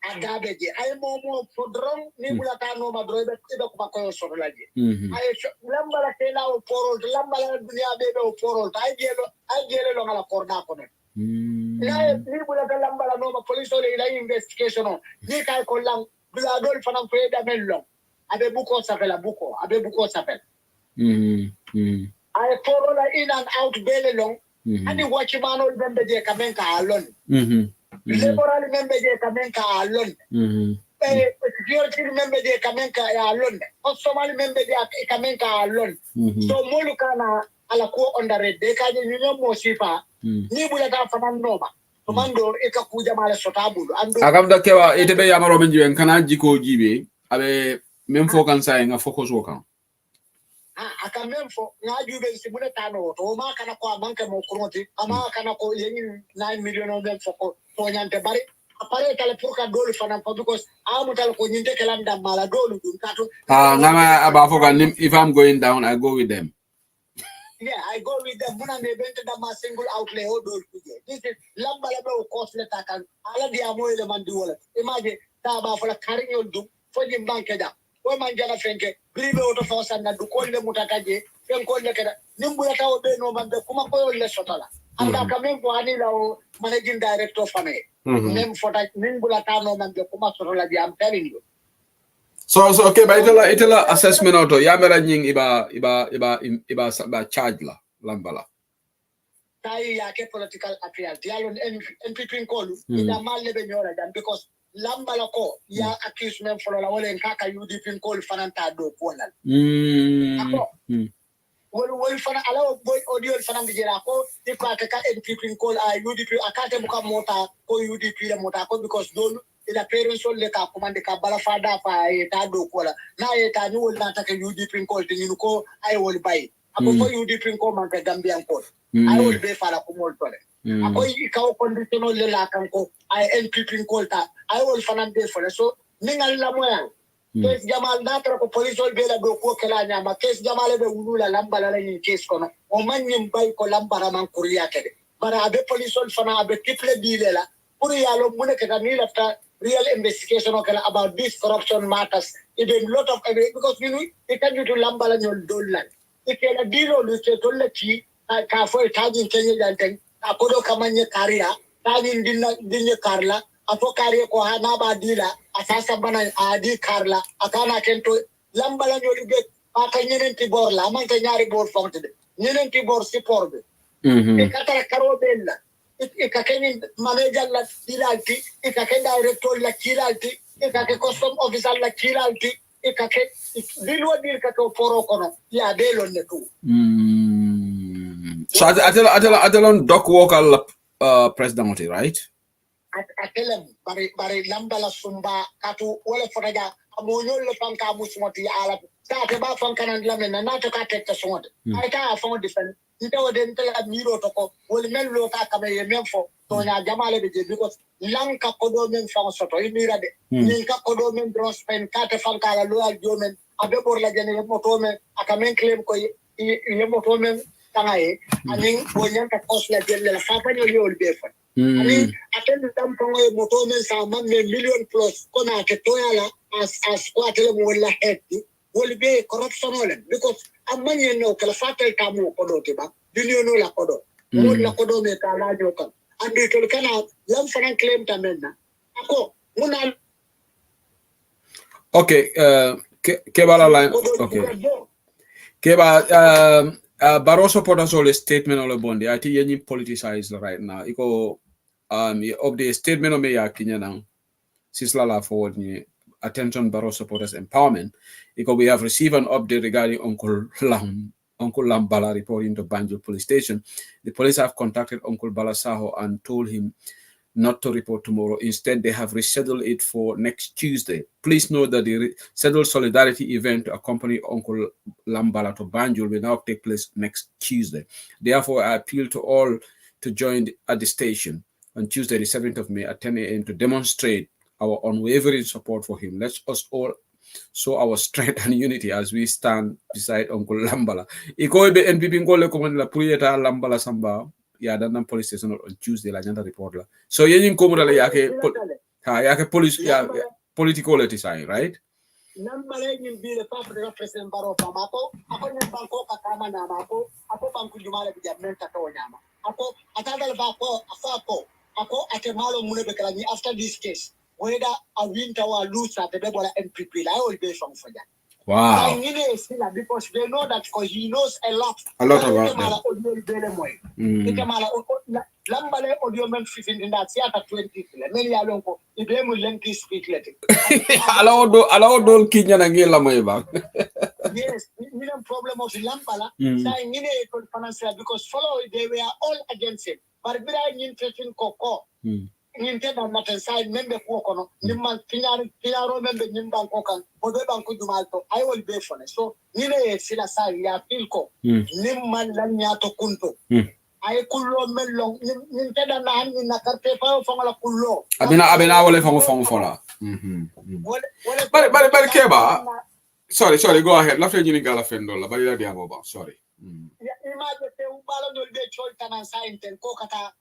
agabe je ay momo fodron ni bulata no ma drobe tibe ko ko sorolaje ay lambala tela o porol lambala dunia bebe o porol ay gelo lo ngala korda ko ne ni bulata lambala no ma polisol ila investigation ni kay ko lang bula dol fanam fe da mello abe buko sapela I follow in and out belly long. And the watchman will remember the Kamenka alone. Liberal remember the Kamenka alone. Security remember the Kamenka alone. Also, remember the Kamenka alone. So, Molukana alako on the red. They can you Mosifa. Nibula Fanan Nova. Commando Ekakuja Mala Sotabu. And Agamda Kewa, Etebe Yamarominju and Kanajiko Jibe. Abe Memfo can sign a focus worker. Akamemfo ngaju be simule tano to ma kana ko banka mo kuroti ama kana ko yengi 9 million of them foko to nyante bari apare kala pour ka dolu fana because amu tal ko nyinte kala ndam mala dolu dum kato ngama aba foka if I'm going down I go with them. Yeah, I go with them. Muna ne bente da ma single outlay o dolu kuje this is lamba lebe o cost leta kan ala dia mo ele mandi wala imagine ta ba fola karinyol dum fo jim banke da o manjala fenke gribe auto force na du ko le mutakaje fen ko le kada nimbula taw be no mande kuma ko le sotala anda kamen ko ani law managing director fane même fota nimbula taw no mande kuma sotala bi am telling you so okay ba itala assessment auto yamera nying iba charge la lambala tai yake political affairs dialon NPP kolu ida malle be nyora dan because lambala ko ya accuse men folo la wala kaka UDP ko fananta do ko lan wol fana ala boy audio fana bijira ko iko ka NPP ko UDP akate buka mota ko UDP la mota ko because dolu ila parents le ka commande ka bala fada fa eta do ko la na eta ni wol na ta ka UDP ko te ni ko ay wol bay ako ko UDP ko man ka Gambian ko ay wol be fala ko mol tole ako ikaw conditional le la kan ko ay NPP ko ta ay wol fanan be fole so ningal la moyan kes jamal natra ko police ol be la do ko kala nyama kes jamal be wulula lambala la ni kes kono o manyim bay ko lambara man kuriya kede bara abe police ol fana abe triple dile la pour yalo mune ke ni lafta real investigation about this corruption matters even lot of because you know it can do to lambala nyol dollar ikela dilo lu ke tollati ka fo tajin kenye janten akodo kamanye karia tajin dinne karla afo karia ko hana ba dila asasa bana adi karla akana kento lambala nyoli be aka nyenen ti bor la man ka nyari bor fonte de nyenen ti bor support be ikata karo bella ikakenyi manager la dilalti ikake director la kilalti ikake custom officer la kilalti ikake dilwa dir ka ko foro kono ya belo ne tu so atelon doc wokal President, right? Atelem bari lambala sumba katu wala foraja amonyo le panka musmoti ala ta te ba fanka nan lamen na to ka tetta sonde ay ta fon defend ito den tela miro to ko wol mel lo ka kame ye memfo to nya jamale be je because lanka ko do men fon soto imira de nin ka ko do men bros pen ka te fanka la lo al jomen abe bor la jene moto men aka men claim ko ye moto men tangaye anin wonya ka kos la jelle la fa pa yo yol be fa ani atende tampongo moto men sa man million plus kona ke toyala as ko atele mo la hetti wol be corruption wala because amanye no kala fatel tamu ko do ke ba billion no la ko do mo la ko do me ka la jo kan andi to kana lam fanan claim tamenna ako muna okay ke bala line okay ke ba Barroso put us all a statement on the bond. I think any politicized right now. Iko of the statement of me yakinya now. Sislala forward ni attention Barroso supporters empowerment. Iko we have received an update regarding Uncle Lambala reporting to Banjul police station. The police have contacted Uncle Balasaho and told him not to report tomorrow. Instead, they have rescheduled it for next Tuesday. Please note that the scheduled solidarity event to accompany Uncle Lambala to Banjul will now take place next Tuesday. Therefore, I appeal to all to join at the station on Tuesday, the 7th of May at 10 a.m. to demonstrate our unwavering support for him. Let us all show our strength and unity as we stand beside Uncle Lambala. Iko be NPP ngole ko la puyeta Lambala samba. Yeah, dan police station on Tuesday la janta report la. So yen ko mudala yake police politicality sign, right? Nambale nyim bile papa de president Barrow pamako ako nyim banko kakama na mako ako banku jumale bi jamenta to nyama ako atadal bako ako atemalo munebe kala ni after this case whether a winter or lose at the Debola NPP I will be from for that. Wow. Because they know that because he knows a lot about them. Lambale audio men 15 in that theater 20 many alone ko ibemu lengthy speak letter. Allow do kinya na ngela moy ba. Yes, we have problem of Lambala saying in a financial because follow they were all against him. But bila interesting koko. Nintendo na side member ko kono nimman pinaro member nimban ko kan odo banku jumalto I will be for it so nile sila side ya pilko nimman lan ya to kunto ay kullo mellong Nintendo na han na karte pa fongola kullo abina wole fongo fola bari keba sorry go ahead la fe nyini gala fendo la bari la diabo ba sorry imagine te ubalo no de chol tanan side ten ko kata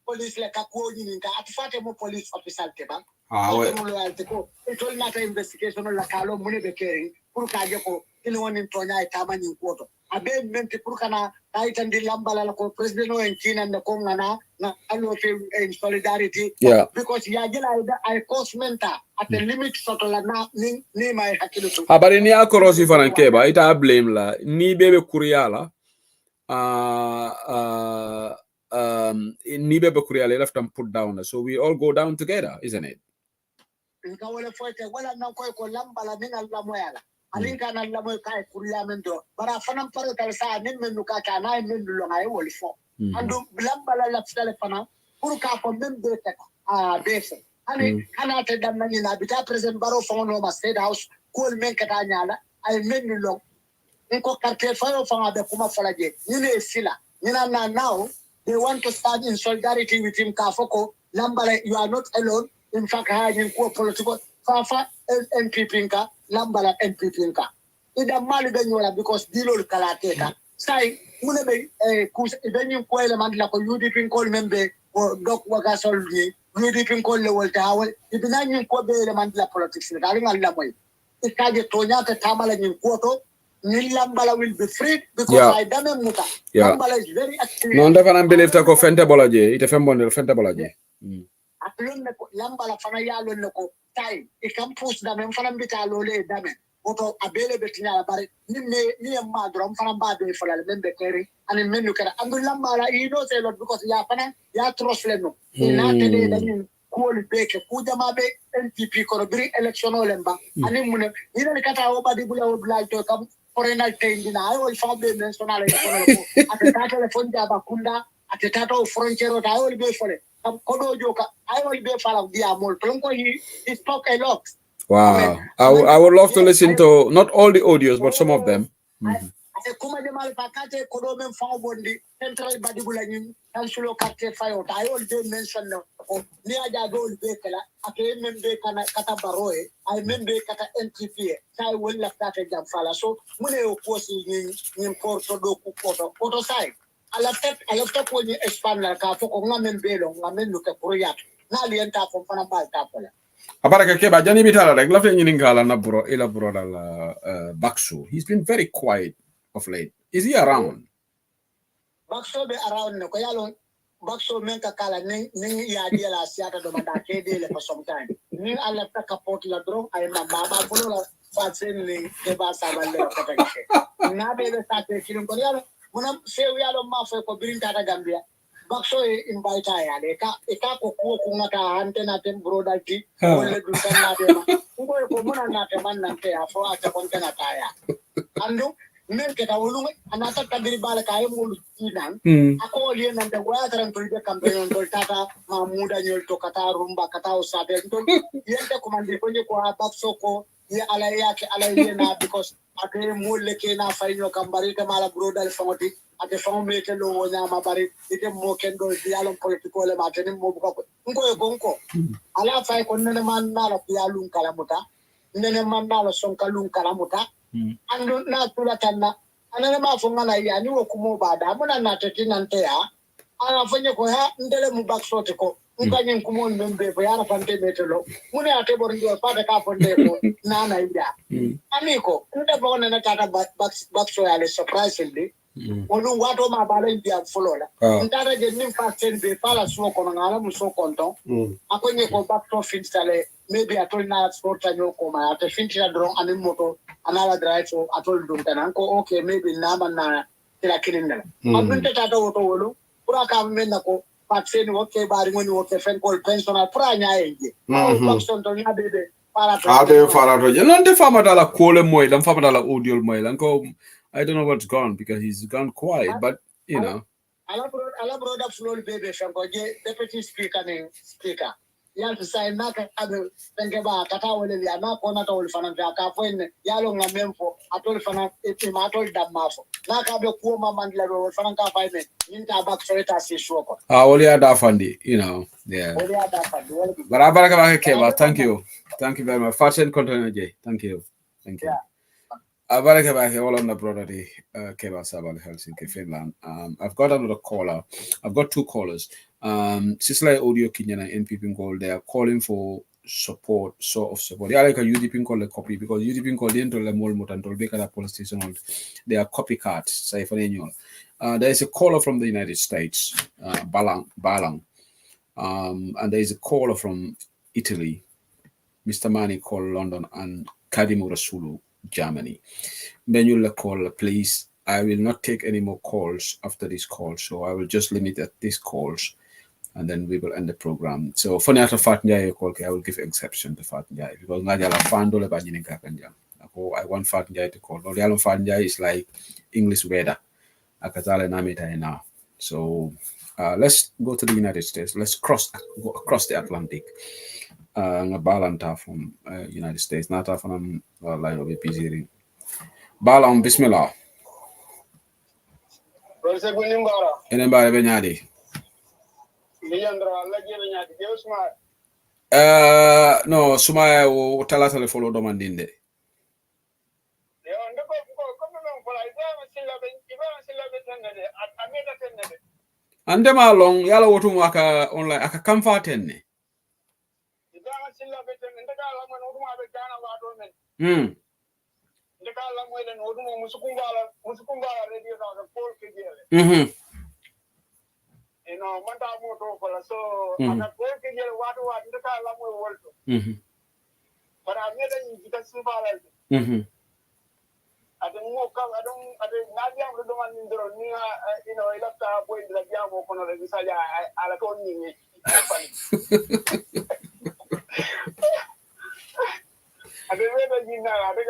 police le kako nyini ka atufate mo police officer te ba mo loyalty ko itol na ta investigation la kalo mune be kering pour ka je ko ino wonin tonya ita mani ko to abe menti pour kana ta ndi Lambala la ko president o en China na ko ngana na allo fe in solidarity because ya jela ay cosmenta at the limit soto la na ni mai hakilu to habari ni akorosi faranke ba ita blame la ni bebe kuriala Nibe Bakuriale left and put down. So we all go down together, isn't it? Alinka na lamoy kay kuriamento bara fanam pare tal sa nin menu ka kana menu lo ngay wol fo andu Lambala la fitale fana pour ka ko même de tek bese ani kana te dam nani na bita president Barrow fo no ma state house ko men kata nyala ay menu lo ko carte fa fo be kuma falaje ni ne sila ni na now they want to stand in solidarity with him kafoko Lambala you are not alone in fact having ko political fafa NPP nka Lambala NPP nka ida mali be nyola because dilol kala teka sai mune be kus ibenyi ko element la ko UDP ko membe o dok waga solni UDP ko le wolta hawal ibina nyi ko be element la politics la ngalla moy ikaje tonya ta tamala nyi ko to ni Lambala will be free because I dame muta Lambala is very active non defana believe ta ko fente bolaje ite fembonde fente bolaje atlon ne ko Lambala fana yalo ne ko time it can push them in front bita lole dame oto abele betinya bare ni ma drum fana ba do fala membe keri and menu kera andu Lambala he knows a lot because ya fana ya trust le no ina tede dani ko li beke ku jama be NPP ko bri election olemba ani mun ni ne kata o ba di bula o bla to kam foreigner train dina I will find the national economy at the telephone jaba kunda at the tato frontier I will be for it. Kodo joka, I will be for the amol. Plonko he talk a lot. Wow. I would love to listen to not all the audios, but some of them. I come de mal pakate kodo men fa bondi central badibula ni kansulo kate fayo I will be mention no ni aja go be kala ake membe kana kata baroe I membe kata NTP sai will la kate jam fala so mune oposi ni porto do ku koto sai ala tep ko ni expand la ka foko ngamen belo ngamen lu ke proyat na lienta fo fana ba ta pala Abaraka Keba, Jani Bitala, like Lafayette Ningala Nabro, Elabro, Baksu. He's been very quiet of late. Is he around? Bakso be around no koyalo Bakso menka kala ning ya dia la siata do manda kede le for some time. Ning ala ta kapot la dro ay na baba fulo la fatsen ni ke ba sabal le kata na be be sa te kilum koyalo muna se yalo ma fe ko birinta ta Gambia. Bakso invite ya le ka ko ngata antena tem broda ki wala du tan na be ma ko muna na te man nan te afo ata kon tan ataya andu men ke tawulu anata kadiri bala kay mo tinan ako liyan nan de wa taran to de campaign to tata mamuda nyol to kata rumba kata usabe to yente ko mande ko Bakso ko ya ala yake ala yena because ake mo leke na fayo kambari ka mala broda le fongoti ate fong meke lo wonya mabari ite mo kendo dialon politiko le matene mo buko ngo ala fay ko nene man na la dialun kala muta nene man na la son kalun kala muta andu na tula tanna anene ma fonga na ya ni wo kumo bada muna na tetinante ya ana fanye ko ha ndele mu Bakso te ko nganye kumo membe bo yara pante metelo mune ate bor ndio pata ka fonde ko na na ida amiko nda bo na tata Bakso ya le surprisingly onu wato ma bale dia folola ndara je nim fasten be pala so ko ngala mu so konton akonye ko Bakso finstale maybe atol na sport anyo ko ma ate finstala drone ani moto anala drive so atol dum tanan ko okay maybe na man na tira kininda abunte tata woto wolo pura ka menna ko fasten okay bari ngoni okay fen ko pensional pura nyaayje Bakso to nya bebe para to non de fama dala kole moy dam fama dala audio moy lan ko I don't know what's gone because he's gone quiet, but you know. Ala broda flow bebe shango je deputy speaker. Yal to say naka adu tenge ba kata wole ya na kona to ulfana vya ka fo yalo ngamemfo atol fana etima atol damafo naka be ko mamandla ro fana ka fa ne ninta Bakso eta si shoko Oli ada fandi, you know. Yeah. Oli ada fandi But abaraka ba Keba, thank you very much. Fashion content Jay. Thank you. Yeah. Abaraka ba all on the brother di Keba Sabal Helsinki, Finland. I've got another caller. I've got two callers. Sisla audio Kenyan and NPP call. They are calling for support. Yeah, like a UDP call a copy because UDP call the entire mall mutantol beka police station. They are copycats. Say for there is a caller from the United States, Balang. And there is a caller from Italy, Mr. Mani call London, and Kadimu Rasulu, Germany. Benula call, please. I will not take any more calls after this call, so I will just limit at these calls, and then we will end the program. So for now, I will give exception to Fat Njai because I want Fat Njai to call. No, Fat Njai is like English weather. Now. So let's go to the United States. Let's go across the Atlantic. Balanta from United States. Not from line of busy. Balam Bismillah. Anybody benyadi? No, Sumaya will tell us to follow them and in there. And them along yala wotu waka online aka comfort enne.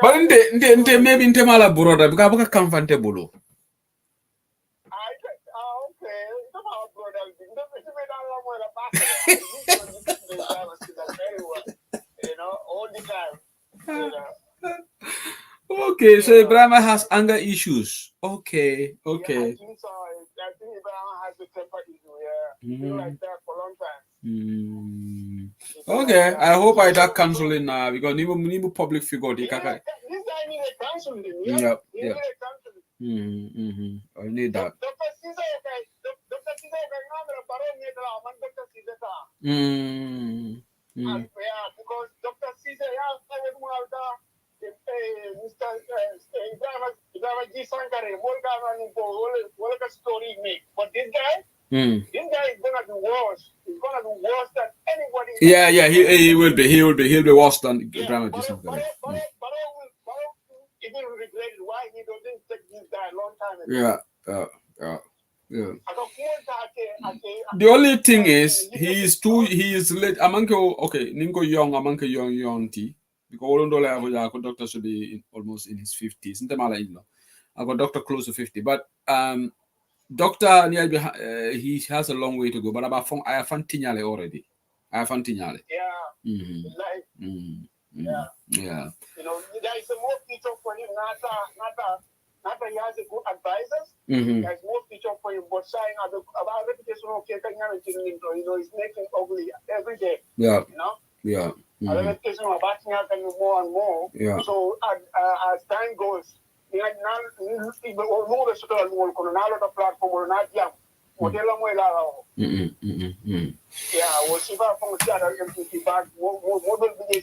But maybe in Temala Buroda, because I can't find a bolo. Okay, so Ibrahim has anger issues. Okay. Yeah, I think so. I think Ibrahim has a temper issue. Yeah, he's been like that for a long time. Okay, I hope I that canceling now because Nimu public figure. This guy need a counseling. Yep. He need a counseling. I need that. Dr. Caesar, Dr. Caesar, Dr. Caesar. Yeah, because Dr. Caesar, Mr. Ibrahim G. Sankare, what a story make. But this guy is gonna be worse. He's gonna be worse than anybody. Yeah, he will be. He'll be worse than Ibrahim G. Sankare. Even regret why he doesn't take this guy a long time ago. Yeah. The only thing is he is late. Okay, Ninko young, young T. Because all doctor should be almost in his 50s. I got doctor close to 50. But doctor he has a long way to go. But I have Tinyale already. Yeah. Yeah. You know, there is more future for him. Not that he has a good advisors. There's more future for him. But saying about reputation, you know, he's making ugly every day. Yeah. You know? Yeah. Reputation of backing out more and more. Yeah. So as time goes, now the platform not young. Yeah, we'll see if I can get a MPT back. What will be a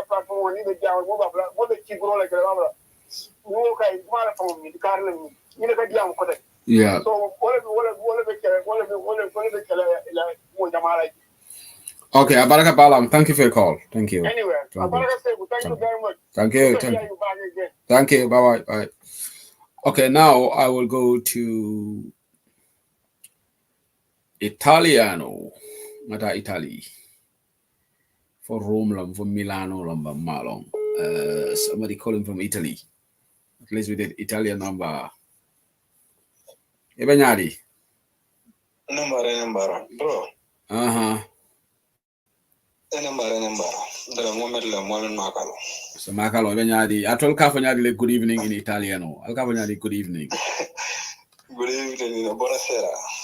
platform and even down, what the keep rolling like a yeah. So okay, Abaraka Balam, thank you for your call. Thank you. Anyway, thank you very much. Thank you. Thank you. Bye. Okay, now I will go to Italiano, not Italy. For Rome, from Milano, Malong. Somebody calling from Italy. At least with the Italian number. Ebenyadi. Number, bro. Number. So Makalo Ebenyadi. I told Cafanyadi good evening in Italiano. I'll Cafanyadi good evening. Good evening,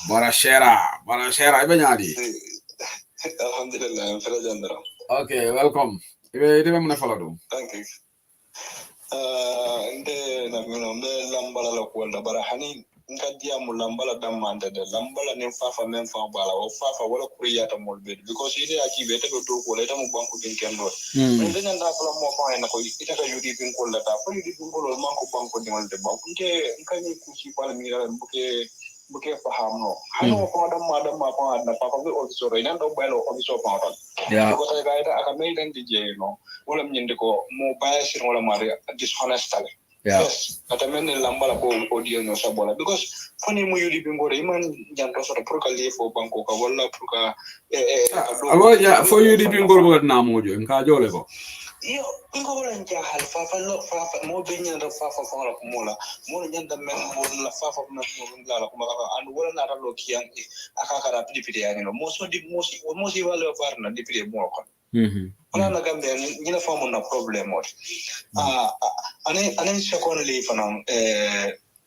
Buonasera, Ebenyadi. Alhamdulillah, I'm Ferajandra. Okay, welcome. Thank you. Lambala lokwenda barahani ngadia mulambala damande de lambala ne fafa men fa bala o fafa wala kuriyata molbe because ile akibete do to ko leta mu banku din kendo men nda kala mo ko en ko ita ka yudi bin ko lata ko yudi bin ko man ko banku din wal de banku ke nkani ku ci pala mi buke fahamno hano ko ma ko na papa be officer ina do belo officer pa yeah ko ta gaita aka me den DJ no wala nyinde ko mo bias wala mari dishonest tale yes ata men lambala ko audio no sabola because fani mo yudi bingore iman janto so pour ka lefo banko ka wala pour ka yeah for yudi bingore na mojo nka jole ko yo ngo wala nja hal fafa mo be nyanda fafa la kumola mo nyanda men mo la fafa na la kuma and wala na ralo kiyan aka kara pidi yani no mo si wala farna dipide mo ko wala na gambe ni na famu na problem mo ane secondly fanam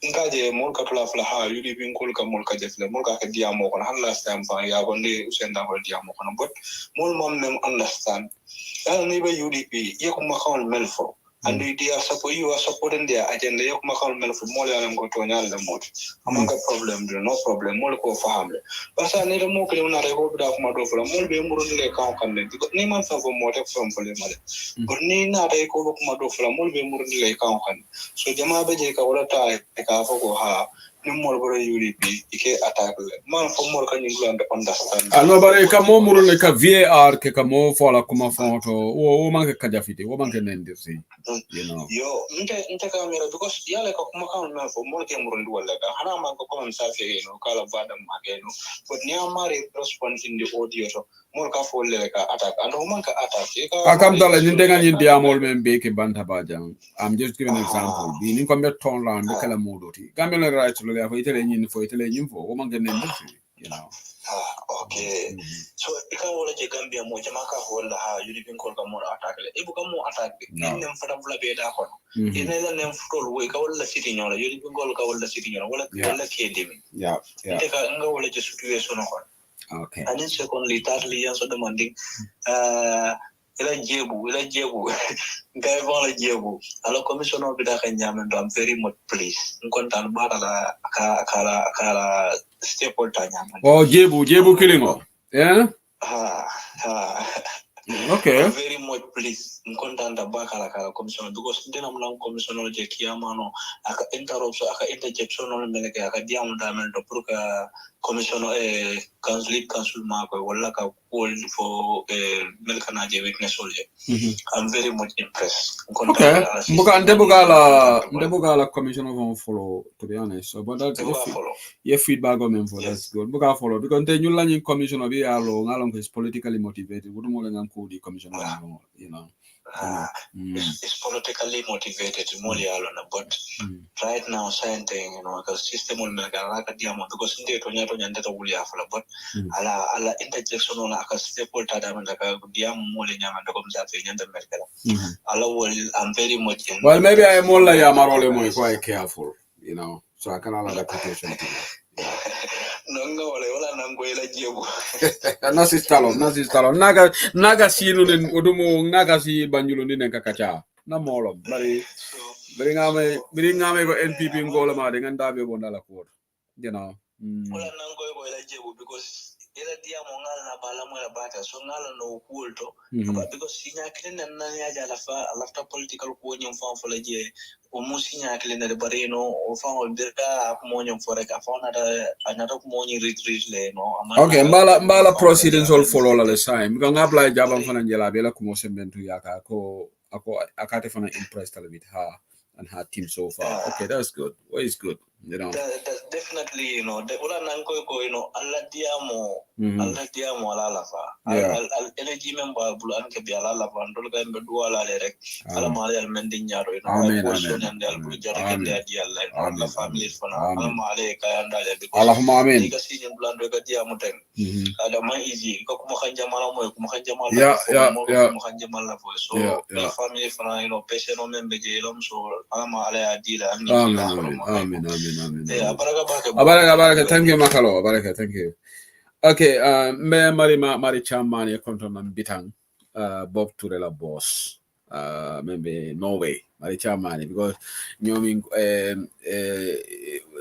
ngaje mo ka tula fla ha yudi bin kol ka mo ka jefle mo ka diamo ko han last time fa ya gonde usenda ko diamo ko but mo mom nem understand neighbor UDP yakuma account melfo and they are support you are supporting their agenda yakuma account melfo mo la ngo to nyal le mo amanga problem no problem mo ko family basa ne mo ko na re ko da kuma do fla mo be murun le kan kan ne ni man fa mo te from fle male but ni na re ko kuma do fla mo be murun le kan kan so jama be je ka wala ta ka fa ko ha ni mo bro UDP ike attack le man fo mo kan ni understand no bare ka mo murun le ka VAR ke ka mo fola kuma fonto o man ka jafite o man ka nendirsi you know yo inte kamera because yale ka kuma kan na fo mo ke murun wala ka hana man ko comment sa fe no kala badam mageno but ni amare response in the audio so mo ka fo le ka attack and o man ka attack ka kam dala ni denga ni diamol men be ke banta bajang I'm just giving an example bi ni ko me ton la be kala modoti kamela right lo ya fo itele ni fo o man ka nendirsi you know Okay. So ika wala je Gambia mo jamaka wala ha yudi bin kol ka mo attack le. Ibu ka mo attack in nem fata bula be da kon. In la nem futol we ka wala city nyola yudi bin kol ka wala city nyola wala kedemi. Yeah. Ite ka nga wala je situation kon. Okay. And then secondly, thirdly, also demanding ila jebu guy wala jebu ala commissioner bi da ka nyamen do am very much please nkontan bara la akala staple ta nyamen Oh jebu kilingo yeah okay very much please nkontan da bakala kala commissioner because dena mlan commissioner je kiyamano aka interrupt so aka interjection on meleke aka diam da men do pour ka commissioner council ma ko wala ka call for melkana je witness soldier. I'm very much impressed. Okay. Ndebugala commissioner of follow, to be honest. So, but that's your feedback on them for that's good. Buga follow because then you learn commissioner be along is politically motivated. What more than the commissioner, you know. It's politically motivated, but right now, same thing, you know, because system will make a lot of diamond because in the Tonya but ala interjection on a staple diamond like a diamond and the medical. I'm very much well, maybe I'm more like I'm quite careful, you know, so I can allow reputation. Nasi stalo naga sinu nen odumo naga si banjulu ni kakacha na molo bari ngame ko NPP ngola ma de nganda be bonala ko you know wala nango ko ila jebu because ila dia mo ngal na bala mo bata so ngala no kulto because sinya klina na ya jala fa lafta political ko nyum fa fo laje o mo sinya klina de bareno o fa o dirka ko mo nyum fo rek fa na da anata ko mo nyi retreat le no okay mbala proceedings all follow la le time because ngabla jabam fa na jela be la ko mo sembentu yaka ko akate fa na impressed a little bit her and her team so far. Okay, that's good. Well, it's good. You know. That's definitely, you know, the ula nanko you know, Allah diamo ala lafa. Al energy member bulu anke bi ala lafa ndol ga mbe du ala rek. Ala mali al mending nyaro, you know. Amen. Al bulu jare ke dia Allah. Allah family fana. Ala mali ka anda le because. Allahumma amen. Diga sinyo bulando ga diamo ten. Ada ma easy. Ko kuma khanja mala moy kuma khanja mala. Kuma khanja mala fo. So the family fana, you know, patient on membe je lom so ala mali adila Amen. Abaraka. Thank you, Makalo. Abaraka. Thank you. Okay. Me Mari Chamani konton bitang. Bob Turela boss. Maybe Norway. Mari Chamani because nyomi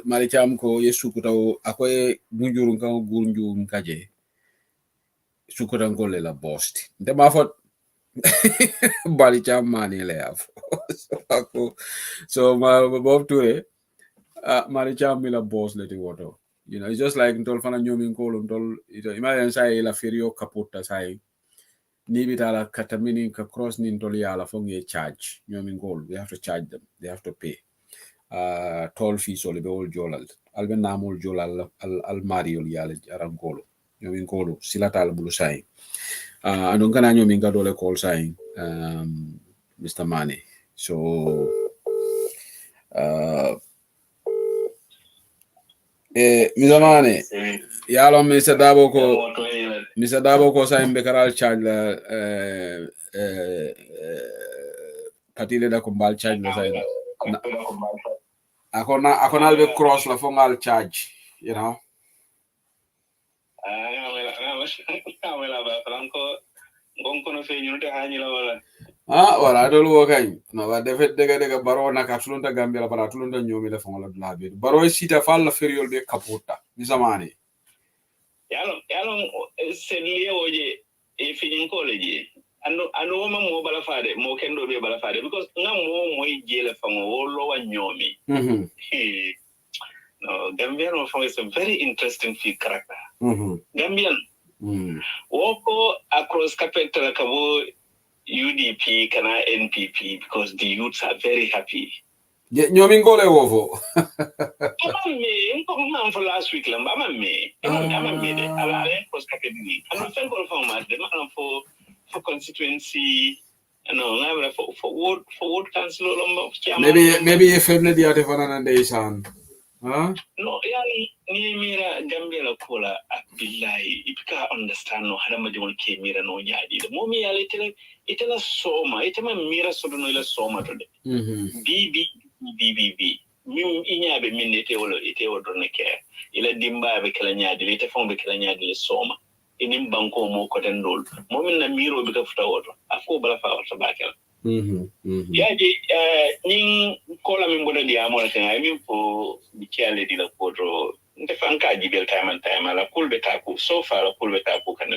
Mari Cham ko yesu kutao akoe bunjurun ka gunju nkaje. Sukutan ko lela boss. Nte mafot Mari Chamani le afo. So Bob Ture. Maricham mila boss leti water. You know, it's just like ntol fana nyomi nkolo ntol imagine say la ferio kaputa say ni bitala katamini ka cross ni ntol yala fonge charge nyomi nkolo they have to charge them, they have to pay toll fees or the old jolal alben namul jolal al mario yala arankolo nyomi nkolo silata al bulu say andon kana nyomi ngadole call say Mr. Mane. So Mizamane, yalo Mr. Dabo ko sa imbekaral charge la patile da kumbal charge la sa akona albe cross la fongal charge, you know. Wala dolu wakay no wa defet dega baro na katulunta Gambia para tulunta nyomi la fongola blabe baro sita fal la feriol be kaputa ni zamani yalo sedle oje e finin college ando ma mo bala faade mo kendo be bala faade because ngam mo jele fango wo lo wa nyomi no Gambian is a very interesting character Gambian woko across capital kabo UDP kana NPP because the youths are very happy. Nyomi ngole wovo. Me, I'm for last week. I'm me. I'm cross category. I'm thankful for my demand for constituency. No, for ward council. Maybe if I'm not the other one and they sound. Huh? No, ni mira Gambia la kola billahi ipika understand no hada madiwon ke mira no nyaadi de mo mi yali itela soma itema mira sodo no ila soma to de BB min inyabe min ite wolo ite wodo ne ke ila dimba be kala nyaadi ite fon be kala nyaadi le soma inim banko mo ko den dol mo min na miro be ka futa wodo afko bala fa wata bakela yaji ning kola min boda di amol tan ay min fo bi kiale di la kodro nte fanka jibel time and time ala kulbe taku so far la kulbe taku kan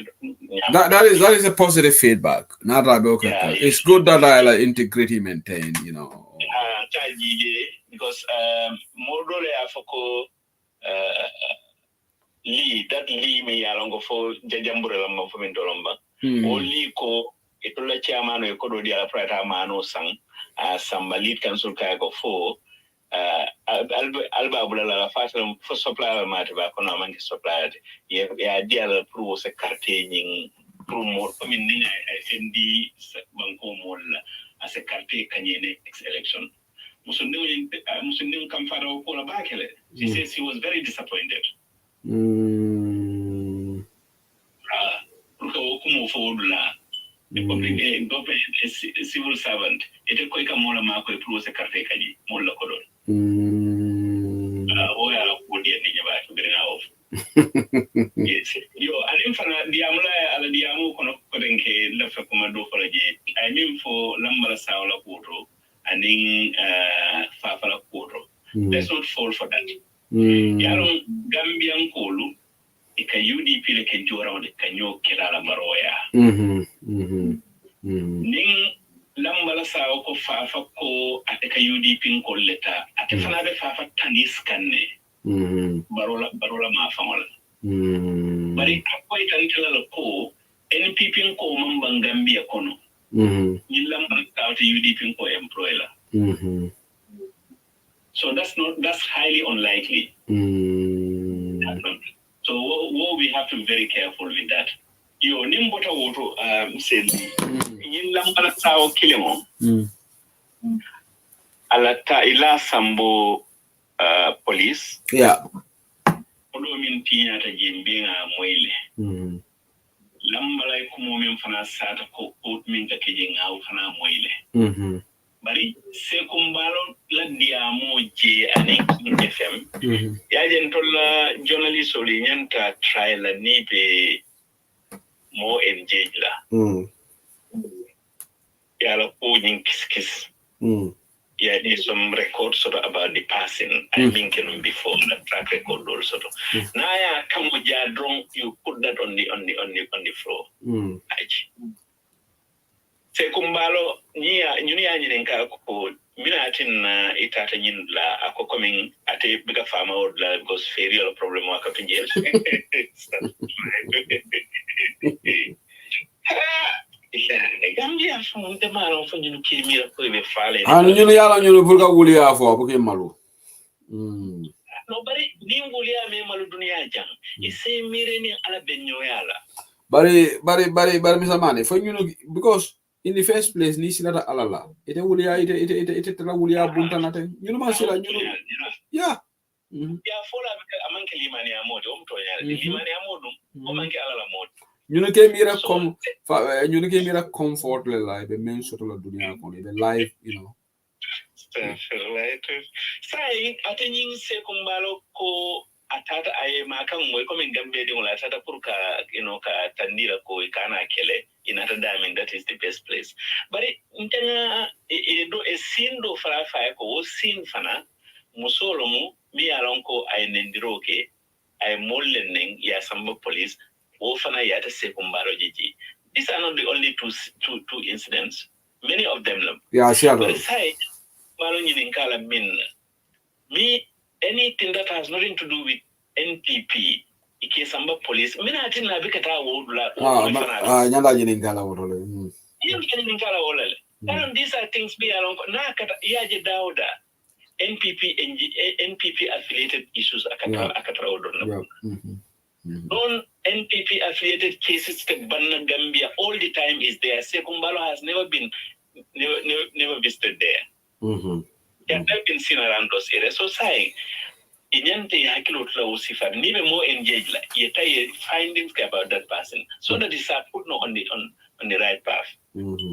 that is a positive feedback. Not that okay. It's good that I like integrity maintain, you know. Because more dole afoko Lee me alongo fo jajambure lamba fo min dolomba Oli ko itola chairman e kodo dia prata mano sang samba lead council ka go fo alba bulala la fasa fo supplier mate ba kono mangi supplier ya dia la pro se carte ning pro mo min ni ay fendi banko mo la ase carte kanyene next election musundi kam faro ko la bakele she says he was very disappointed kumu fodula civil servant ite ko ka mola ma ko pro se carte kaji mola ko don o ya ko dia ni ba to gina off yes yo alim fana diamula ala diamu kono ko denke la fa kuma do fala je I mean for lambala sawla koto aning fa fala koto let's not fall for that yaron gambian kolu ika UDP le ke jora wala kanyo kilala maroya ning lambala sawo ko fafa ko ateka UDP ko leta atefana be fafa tanis kanne barola ma famola bari akoy tan kala ko NPP ko mamba Gambia kono ni lambala sawo UDP ko employer so that's highly unlikely so what we have to be very careful with that. Yo nimbota woto said yin lambala sawo kilimo alata ila sambo police odo min tinya ta jimbe nga moyle lambala ko min fana sata ko min ta keje nga fana moyle bari se kumbalo la diamo je ane FM ya jen tolla journalist oli nyanta trial ni be mo engage la ya la ko nyin kiskis ya di some records sort of about the passing I mean can before the track record also na ya kamo ja drone you put that on the floor se kumbalo nyuni nka ko mina atin itata nyin la akoko min ate biga fama od la because ferial problem wa kapinjel Gambia fun de malo fun nyunu kimira ko be fale nyunu yala nyunu burga wuli afo buke malu no bari ni wuli ame malu dunia jang ise mire ni ala benyo yala bari misamane fun nyunu because in the first place ni silata alala ite wuliya ite tala wuliya buntanate nyunu ma sila nyunu ya fola amanke limani amoto omtonya limani amodo omanke alala moto nyunu ke mira comfort le life be men soto la dunia ko le life you know sai atenyin se kumbalo ko atata aye makan moy ko min gambe de wala tata pour ka ka tandira ko kana kele inata diamond that is the best place but intana do sindo fara fa ko sin fana musolo mu mi alonko ay nendiroke ay mollen ya samba police o fana ya ta se kumbaro jiji these are not the only two incidents many of them but sai malo nyin kala min me anything that has nothing to do with NPP ike samba police mina atin la bikata wodula nyanda jini ngala wodole jini ngala wodole and these are things be along na kata yaje dauda NPP affiliated issues akatra wodona non NPP affiliated cases to Banna Gambia all the time is there. Sekumbalo has never visited there. They have never been seen around those areas. So saying inyante hakilo tla usifa nibe more engaged la yeta findings about that person so that is put no on the right path.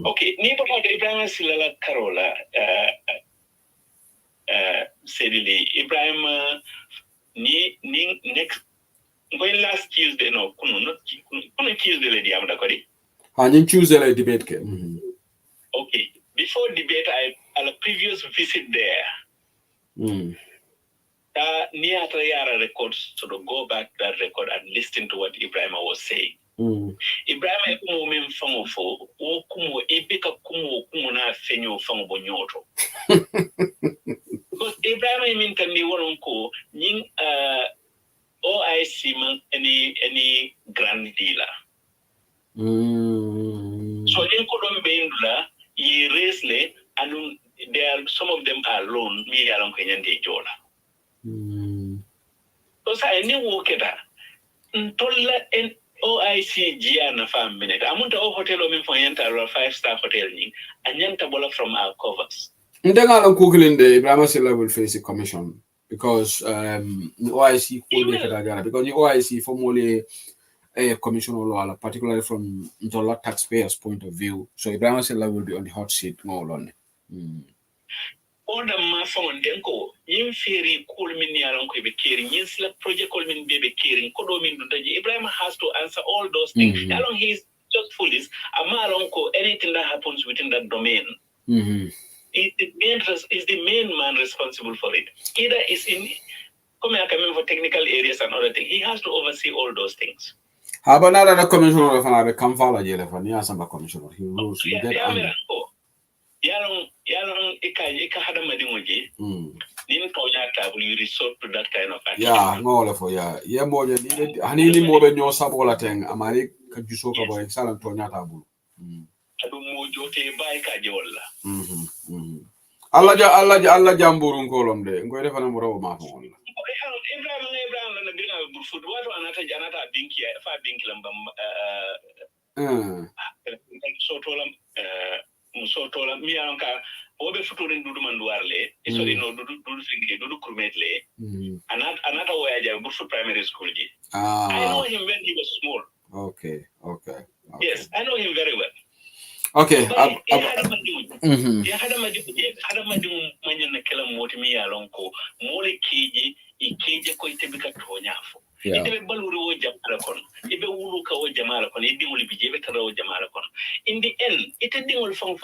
Okay, ni pa Ibrahim silala Carola Sedili Ibrahim ni next going last Tuesday no kuno Tuesday lady am da kodi and Tuesday like debate ke okay, before debate I a previous visit there near Trayara records so to go back to that record and listen to what Ibrahim was saying. Ibrahim kumo memfango fo o kumo ibika kumo na fenyo fango bonyoto. Because Ibrahim mean can be one ko ning OIC man any grand dealer. So ning ko don beindula ye resle and there some of them are alone me along Kenyan de jola. So I knew wokeda ntolla en OIC Giana fam minute. Amunta o hotel o min fonyanta 5-star hotel ni anyanta bola from our covers. Ndengala kukulinde Ibrahim Silla will face a commission because OIC because the OIC formally a commission or particularly from the taxpayers' point of view. So Ibrahim Silla will be on the hot seat more on. All the mafon denko yin feri kul min yaron ko be caring yin sla project kul min be caring ko do min daji Ibrahim has to answer all those things. Along he's just foolish amalon ko anything that happens within that domain is the main man responsible for it. Either is in come here for technical areas and other things. He has to oversee all those things. How about another commissioner of another Kamfala Jelefan? Yes, I'm a commissioner. He rules. Yalong ika hada madingoji. Nin tonya tabu you resort to that kind of action. Yeah, no for yeah more than needed. Hanini more than your sabola thing. Amari kajusoka boy salam tonya tabu. Adu mojote bai kajola. Allah jamburun kolom de. Ngoy defana mo raw ma ko. Ibrahim na bina food wato anata binki fa binki lambam sotola mi anka obe futurin dudu manduarle isori no dudu fingi dudu kurmetle anata oyaja burfu primary school ji. I know him when he was small. Okay. Yes, I know him very well. Okay. Hada madu manyana kala moti mi alonko mole kije ko itebika tonyafo. Itebe baluri wo jamala kon ibe wulu ka wo jamala kon idi wuli bijebe tara wo jamala kon in the end ite dingol fong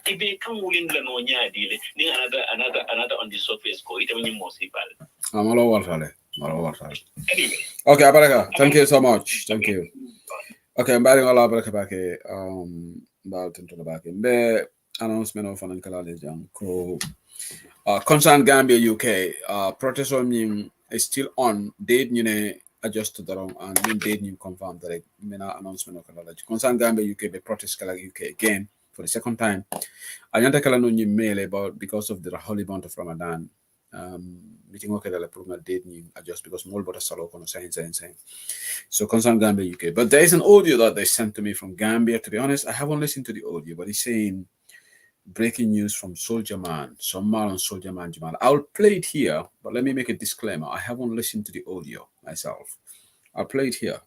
ibe kan wulin la no nyaadile ni another on the surface ko ite woni mosibal Malo wartale anyway. Okay, Abaraka, thank you so much. Thank you. Okay, I'm batting all Abaraka back about into the back be announcement of an kalale jang ko concern Gambia UK protest on is still on date adjust to the wrong and then date confirmed that announcement of kalale concern Gambia UK be protest kala UK again for the second time. Anyanta kala no mail about because of the holy month of Ramadan meeting okay that la date adjust because more but salo kono saying. So concern Gambia UK. But there is an audio that they sent to me from Gambia. To be honest, I haven't listened to the audio, but he's saying breaking news from Soldier Man, Somal and Soldier Man Jamal. I'll play it here, but let me make a disclaimer. I haven't listened to the audio myself. I'll play it here.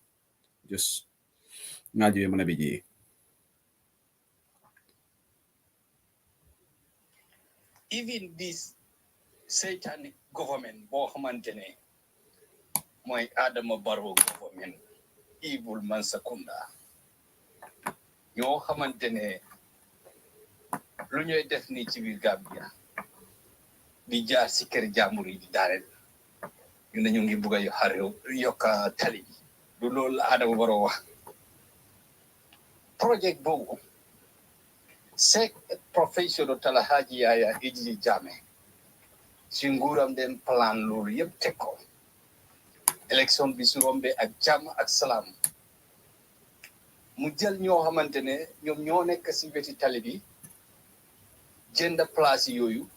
Just even this satanic government, Bohamantene, my Adama Barrow government, evil Mansakunda. Yo Hamantene, Lunyo definitive Gambia. Bija Sikeri Jamuri Darren. You know, you buga yo Hario, Yoka Tali, Dulol Adama Barrow. Project Bo. Sek professional Talahaji Aya Iji Jame. Singuram den plan lulu yep teko. Election bisurombe ak jam ak salam. Mu jël ñoo xamantene ñom ñoo nek ci wéti tali bi jënd place yoyu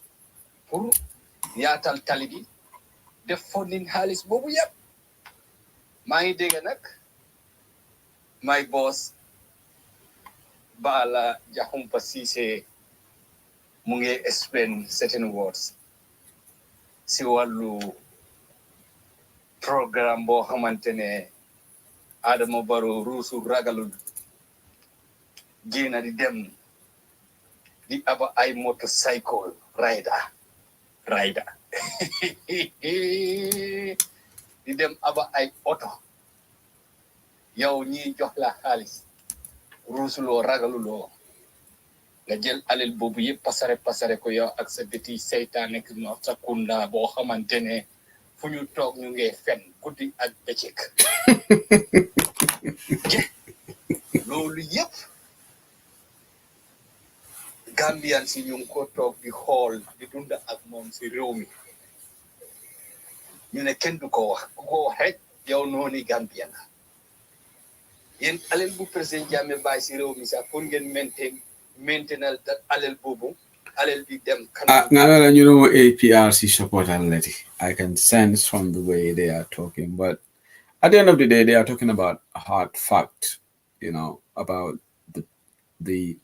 pour yaatal tali bi def fondin xaliss bobu yep. Ma ngi dégg nak my boss Bala Jahumpa Cissé mu ngi explain certain words si wàllu programme boo xamante ne Adama Barrow ruusu ragalul génn di dem di aba ay motorcycle rider di dem aba ay oto yow ñi jox la xaalis ruusuloo ragaluloo nga jël alal boobu yëpp pasare ko yow ak sa biti seytaane ak no sa kunda boo xamante ne fu ñu toog ñu ngi fen guddi ak bëccëg loolu yëpp Gambian si ñu ngi ko toog di xool di dund ak moom si réew mi ñu ne kenn du ko wax ku ko wax rek yow noonu Gambian la yéen alal bu président Jammeh bàyyi si réew mi sax pour ngeen maintenal dat alal boobu alal bi dem you know APRC support already. I can sense from the way they are talking, but at the end of the day they are talking about a hard fact, you know, about the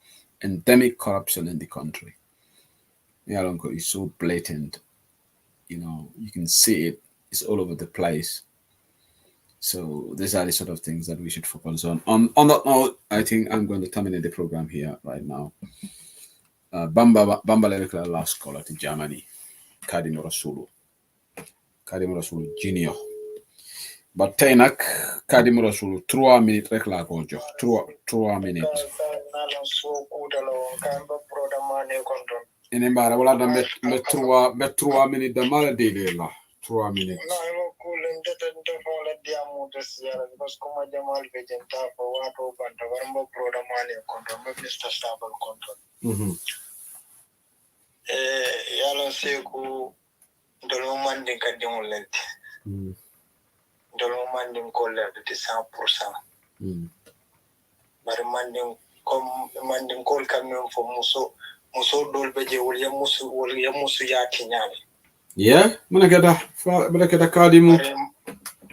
endemic corruption in the country. Yeah, uncle, it's so blatant, you know, you can see it, it's all over the place. So these are the sort of things that we should focus on. On that note, I think I'm going to terminate the program here right now. Bamba Lerikla last caller to Germany. Kadim Rasulu Junior. But Tainak Kadim Rasulu 3 minutes rekla gojo. 3 minutes. Inembara wala da met 3 minutes da mala dege la. 3 minutes. Because come Jamal Vejenta for what open to Varmo Prodamani control, Mr. Stable control. Yalo Seku Dolomanding Cadimulent Dolomanding Collar the 100%. But manding call coming for Muso Dolbeje Williamusu Yakinyani. Yeah, Managada Kadimu.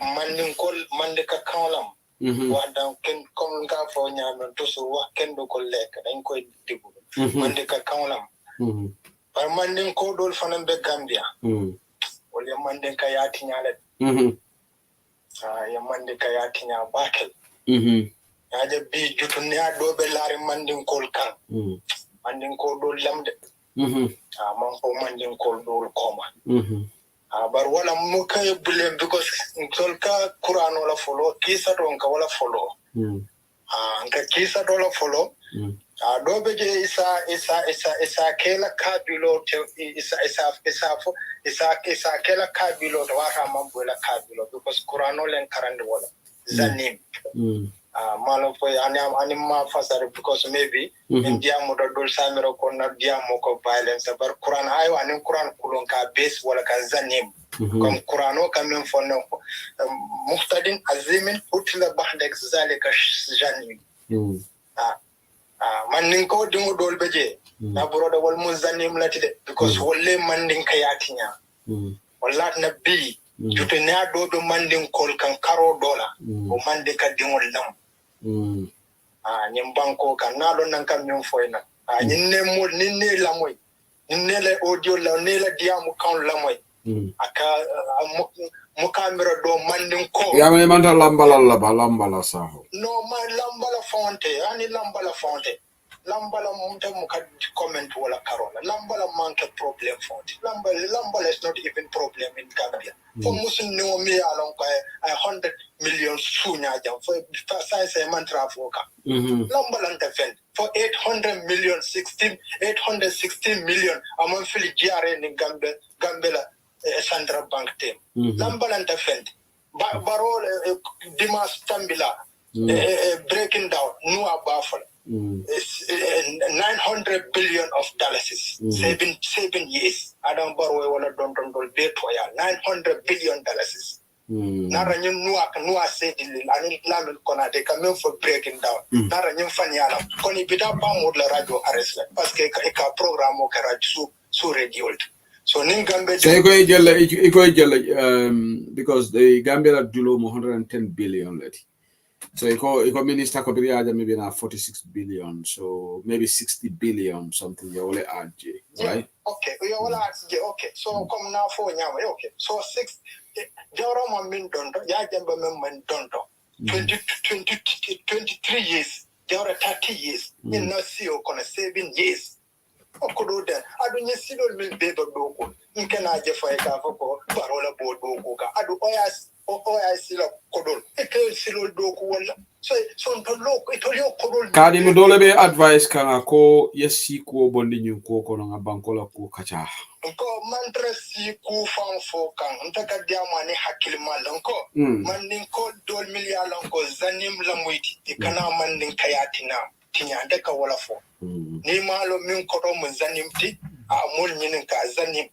Manding call Mandeka Kalam. What down can come for Yaman to so what can do collect and quite dibu. Mandeka Kalam. But Manding Kodol Fanambe Gambia. William Mandeka Yatinyale. Yamandeka Yatinya Battle. I just be Jutunia Dobelari Manding Kolkan. Manding Kodol Lamde. Mampo Manding Kodol Coma. But what I'm okay blame because in Tolka Kuranola follow, Kisa don't follow. Kisa don't follow. Dobeje isa kela kabilo isa kela kabilo wara mambuela kabilo because Kuranola and Karandola Zanim. Malo for anima fasare because maybe India moda dol samiro kona dia moko violence but Quran ayo anim Quran kulonka base wala ka zanim comme Qurano kamen fono muhtadin azimin utla bahdek zalika janim mandin ko dingo dol beje na broda wal muzanim latide because wolle mandin kayatinya wala na bi jutenya do do mandin kol kan karo dola o mande ka dingo lam nyimbanko kanalo nanka nyumfoina nyinne mo ninne lamoy ninne le audio la ne la diamu kan lamoy aka mukamira do mandin ko ya me manta lambala saho no ma lambala fonte ani lambala fonte lambala munta muka comment wala karola lambala manke problem fonte lambala is not even problem in Gambia for muslim no me along by 100 million sunya jam for size mantra foka lambala defend for 816 million among fili GRA in Gambela Central Bank team lambala defend baro Dimas Tambila breaking down Noah Buffalo 900 billion of dollars 7 years Adam Barrow wala don be toya 900 billion dollars nara nyum Noah said ani lamin kona de quand même for breaking down nara nyum fanyala koni bida ba modla radio arrest parce que ka programme ko radio su radio so Ningambe so because the Gambia dulo 110 billion leti. So eco minister could be maybe now 46 billion, so maybe 60 billion something you add, right? Okay, you will add okay. So come now for Nyama, okay. So Jawra min donto ya jamba men donto 23 years Jawra 30 years in no CEO kono 7 years okodo de adu nye silol min beba doko nkena je fa ka foko parola bo doko ka adu oyas sila kodol e silol doko wala so to loko to yo kodol kadi mi dole be advice kanga ko yesi ko bondi nyu ko kono nga bankola ko kacha ko mantra si ku fan fo kan ntaka diamani hakilma lanko mandin ko dol miliyala ko zanim lamuiti e kana mandin kayatina tinya ndaka wala fo ni malo min ko do mun zanimti a mul nyinin ka zanim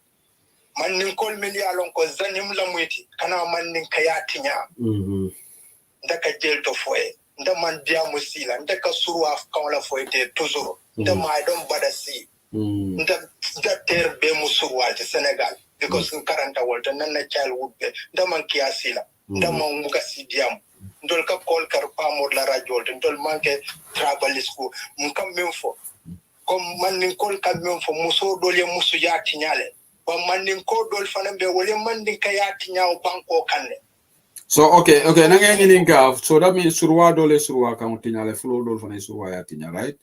mandin ko miliyala ko zanim lamuiti kana mandin kayatinya ndaka jelto foye nda man diamu sila ndaka surwa kawla foye te toujours nda ma don badasi nda ter be musurwa te Senegal because in karanta wolta nanna childhood be nda man kiasila nda man muka sidiam ndol ka kol kar pamor la radio ndol manke travel school mun kam memfo comme man nin kol kam memfo muso dole musu ya tinyale ba man nin ko dol fanambe wole man din ka ya tinyaw banko kanne. So okay nanga ngini nga so that means surwa dole surwa kan tinyale flow dole fane surwa ya tinya, right?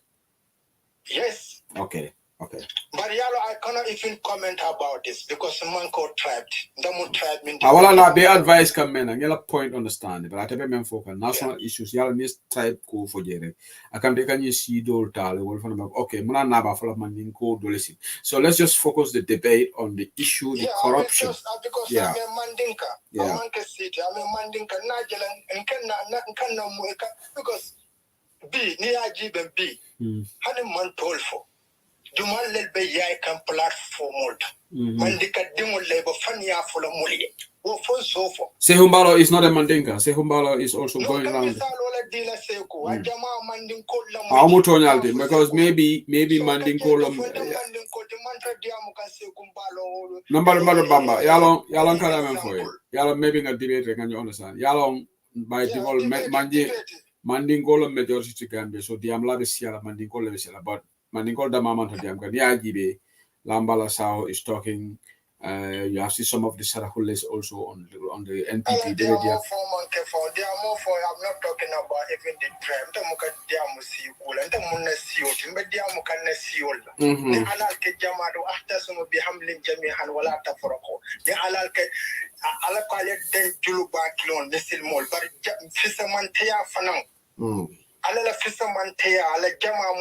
Yes. Okay. But yalo, I cannot even comment about this because Manko tribe, Damu tribe. Awala na be advice kamena ngela point understand, but atebe men foka national issues yalo mis tribe ko fojere. Akamde kanyi si dol tale wol fana okay muna na ba fala mandin ko dole si. So let's just focus the debate on the issue, the corruption. Because I'm a mandinka. I'm a city. I'm a mandinka. Najalan nkanna mueka because B ni ajibe B. Hani man tolfo. Dumal lelbe yai kan platform mandika dimol lebo fania fula muli wo fon sofo Sehumbalo is not a mandinka. Sehumbalo is also going around because maybe mandinko number bamba yalong kala men foy yalong maybe nga debate can you understand yalong by default mandinko lo majority Gambia so diam la be siala mandinko le siala but Mandingol da mama to diam kan yajibe Lambala Sao is talking you have seen some of the Sarahules also on the NPP they are more for I'm not talking about even the tram to muka diamu si ula nta munna sioti mbe diamu kanna siola ni alal ke jamado ahta sumu bi hamlin jami'an wala tafarqu ni alal ke ala qale den julu ba kilon misil mol bar fisa man taya fanam ala la fisa manteya ala jama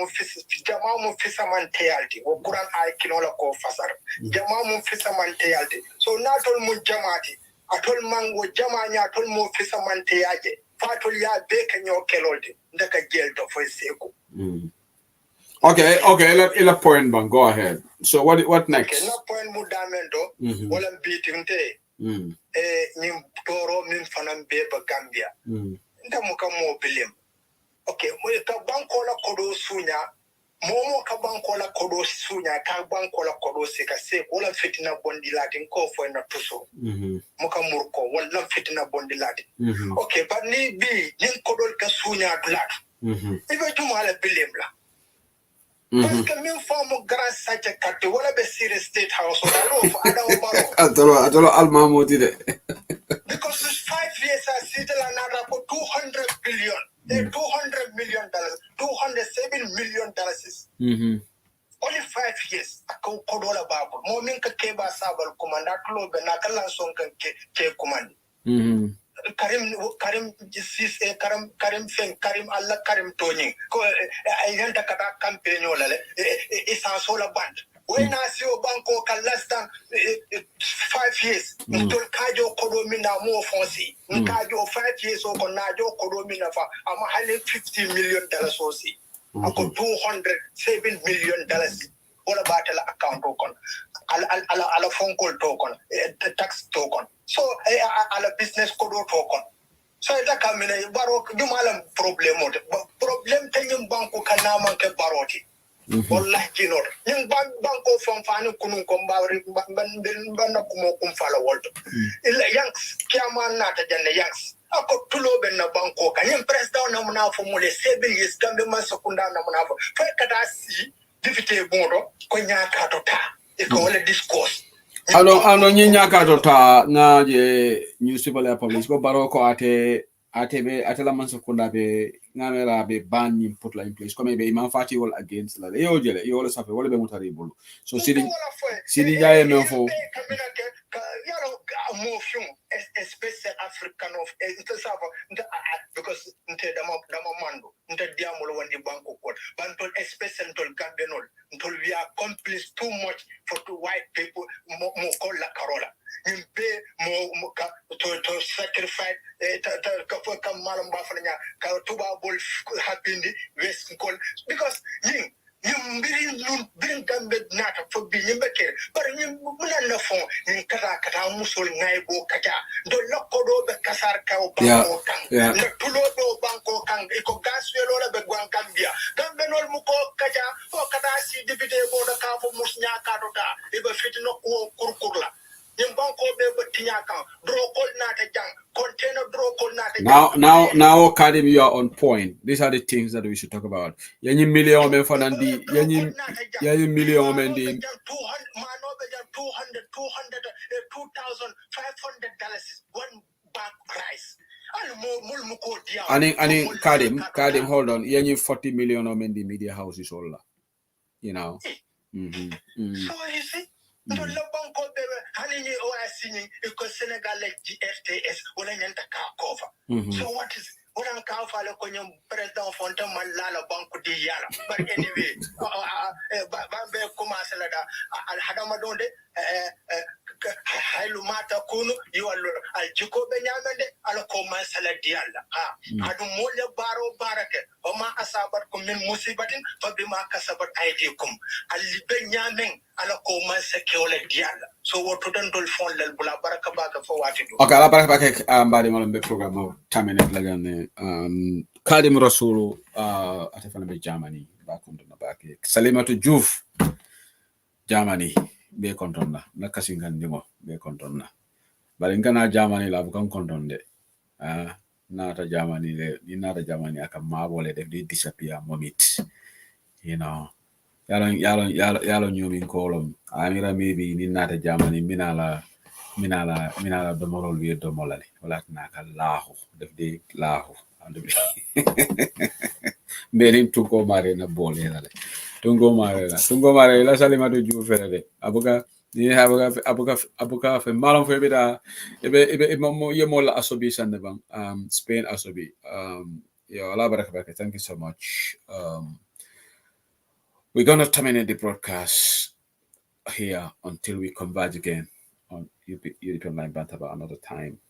mu fisa manteyalti o Quran ay kino la ko fasar jama mu fisa manteyalti so natol mu jamaati atol mango jama nya atol mu fisa manteyaje fatol ya be kanyo kelolde ndaka gelto fo seko okay let point bang go ahead so what next okay, no point mu damendo wala bitinte nim toro min fanam be ba Gambia ndamu kam mo bilim okay, mo ka banko la kodo sunya momo ka banko la kodo sunya ka banko la kodo seka se wala fitina bondi latin ko fo na tuso mo ka murko wala fitina bondi latin okay but ni bi nin kodo ka sunya dulat ibe tuma la bilemla parce que min famo grand sacha carte wala be sire state house wala fo ada atolo almamoti de because this 5 years I see the another for 200 billion $200 million, $207 million. Only 5 years. Ako kodola babo. Momin ka keba sabal kumanda klobe na kalan song kan ke kumandi. Karim sis Karim Allah Karim Tony. Ko ayanta kata campaign wala le. Isa sola band. When I see banko ka less than 5 years, ntol kajo kodomina mo fonsi. Nkajo 5 years o konajo kodomina fa ama $50 million osi. Ako $207 million. All battle account token. Ala phone call token, tax token. So ala business code token. So ita kamina baro jumalam problem problem tenyum banko kanama ke baroti. Wallahi kinor ning banko fam fani kunun ko mbawri banna kumo kum fala wolto illa yanks kiama nata janne yanks ako tulobe na banko kanyem president na muna fo mole 7 years gambe man sekunda na muna fo kata si difite bondo ko nyaaka to ta e ko wala discourse ano nyinya ka tota na je newspaper la publish ko baro ko ate la man sekunda be ngamela be ban ni put la in place comme be imam fati wol against la yo jele yo la safe wala be mutari bulu so sidi jaye men fo motion especially African of because dama mando diamolo wandi banko code bantol especially ntol gambenol ntol we accomplish too much for the white people mo call la carola nimbe mo to sacrifice ka malam ba fanya ka tuba bol happy west call because bring gambe nata for be nyembeke but muna na fon ni kata musol ngai bo kata do lokko do be kasar ka o banko kan na tulo do banko kan iko gaswelo la be gwan kambia gambe nol mu ko kata o kata si député bo da ka fo musnya ka do ta e be fitino ko kurkurla Now, Kadim, you are on point. These are the things that we should talk about. Yanyi million men for Nandi, yanyi million men di. $2,500 one bag rice. And Kadim, hold on. Yanyi 40 million men di media houses all. You know. So you see. So what is Uran Kafala Konyam President Fonta Malala Banku di Yala. But anyway, Bambe Kumasalada Alhadamadonde Hailumata Kunu, you are Aljuko Benyamende, Alakoma Saladiala. Adumole Baro Barake, Oma Asabat Kumin Musibatin, Fabima Kasabat Ideakum, Alibenyamen, Alakoma Sekiola Diala. So what to do phone Bula Barakabaka for what to do? Okay, Alabarak Badi Malambe program of Taminet Lagane. Kadim Rasulu Atefanabe Germany back on the back. Salima to Juf Germany be contonna. Nakasingan Dimo be contonna. But in Ghana Germany la bukan kontonde. Nata Germany nata Germany aka mabole they disappear momit. You know. Yalo nyumi kolom. Amira maybe ni nata Germany minala domorol wi domolale. Wala naka lahu de lahu. Merin tungo mare na bole na tungo mare la salima to ju fere abuka ni abuka fe malon fe bida ebe mo yemola asobi sande bang Spain asobi yo ala baraka thank you so much. We're gonna terminate the broadcast here until we converge again on European Line Bantaba another time.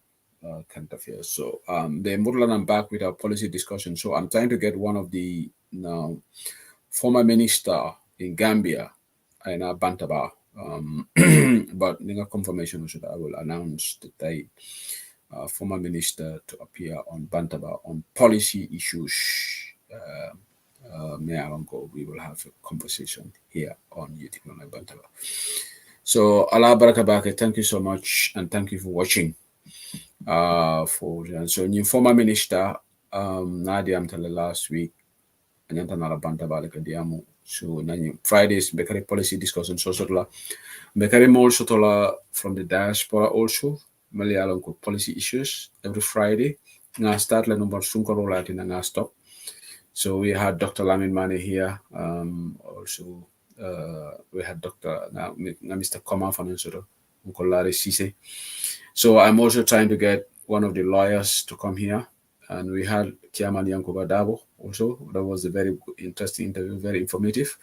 Kind of here. So the Murlan, I'm back with our policy discussion. So I'm trying to get one of the former minister in Gambia in Bantaba. But the confirmation should I will announce that they former minister to appear on Bantaba on policy issues. We will have a conversation here on YouTube on Bantaba. So Allah Barakabake, thank you so much and thank you for watching. So new former minister Nadia Amtala last week and Yantana Bantaba Diamu. So Fridays Bekari policy discussion so sotla Bekari more sotola from the diaspora also Malayalam policy issues every Friday. Now start la number sunkarola in and stop. So we had Dr. Lamin Mane here. Also we had Dr. Mr. Koma Financial Nkolari Sise. So I'm also trying to get one of the lawyers to come here. And we had Kiaman Yankuba Dabo also. That was a very interesting interview, very informative.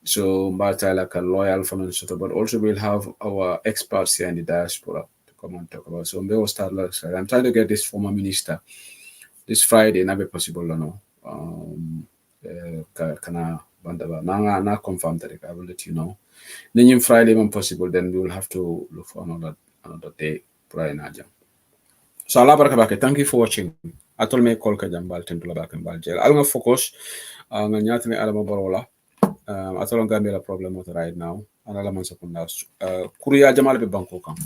So Mbata like a lawyer financial, but also we'll have our experts here in the diaspora to come and talk about. So we'll start last. I'm trying to get this former minister this Friday, not be possible or no. Kana Bandaba. Not confirmed that I will let you know. Then Friday when possible, then we will have to look for another day. So Allah barakabake, thank you for watching. Atol me call ka jambal tentula bakan baljel. I'll focus on nyatne alama barola. Atol Gambia problem right now. And alaman sakunda. Kuriya jamal be banko kam.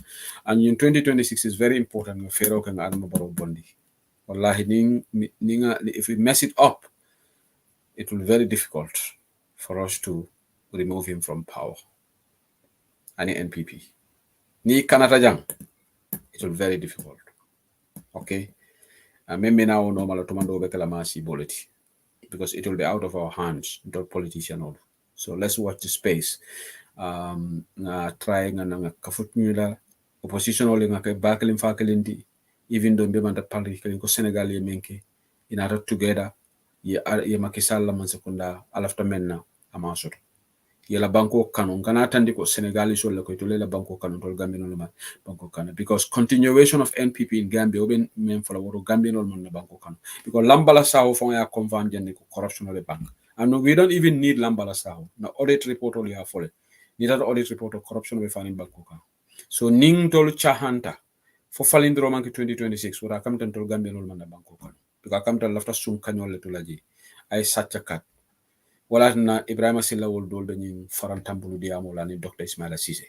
And in 2026 is very important. Fero kan alama baro bondi. Wallahi if we mess it up, it will be very difficult for us to remove him from power. Any NPP. Ni Canada jang, it will be very difficult. Okay? Maybe now normal automando bekala masi boleti. Because it will be out of our hands, not politician. So let's watch the space. Trying and kafut nula opposition ole ngake bakalin fakalindi, even though be manda party ko Senegal ye menke in order together ye makisala man sekunda alafta menna amasoto. Yela banko kanon kana tandi ko Senegal is ole ko to lela banko kanon tol Gambia no banko kanon, because continuation of NPP in Gambia oben men for woro Gambia no man banko kanon, because lambala saho fon ya convand ko corruption of the bank, and we don't even need lambala saho na audit report only ya fole ni that audit report of corruption of the banko kanon. So ning tol chahanta for falindro manki 2026 wora kam tan tol Gambia no man banko kanon, because kam tan lafta sum kanyol to laji ay satchakat wala na Ibrahima Silla wol dol dañu faran tambulu diamo la ni Dr. Ismaila Cissé.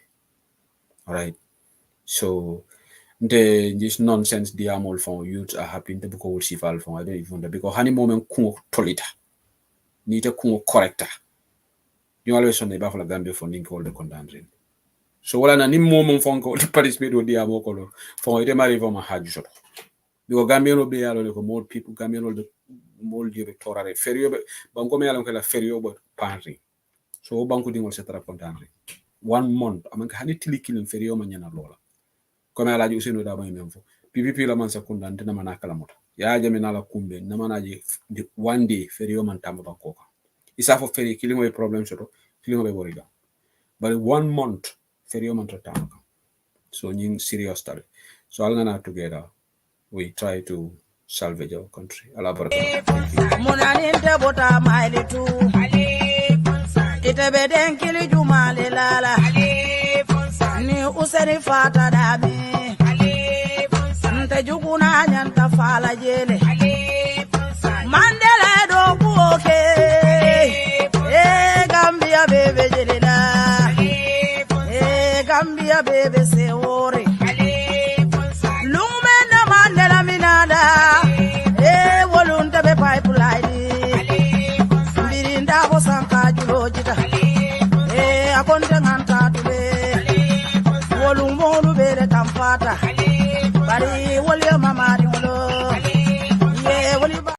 All right. So this nonsense diamo fon youth are happy to buko wol sifal fon I don't even know, because hani moment ku tolita ni te ku correcta you always on the back of Gambia for ning all the condemned. So wala na ni moment fon ko participate do diamo ko fon ite mari fon ma haju soto, because Gambia no be yalo ko more people Gambia no more directorate ferio banko me yalon ko la ferio but panri so banko dingol setara contandre 1 month amanka hani tili kilin ferio manyana lola ko me alaji usino da bay memfo PPP la man sakunda ndina manaka la mota ya jame na la kumbe na manaji one day ferio man tamba banko ka isa fo ferio kilin way problem soto kilin way boriga but 1 month ferio man tamba, so nying serious study. So all gonna together we try to salvage our country. Munaninte bota maili tu ite beden kili jumale lala ni useni fata dami nte juguna nyanta fala jele Mandela do buoke Gambia bebe jelela Gambia bebe se ore Lumena Mandela minada be pipeline birinda ko sanka julo jita akonte nganta tube wolu molu bere kampata bari woli mama di wolo woli ba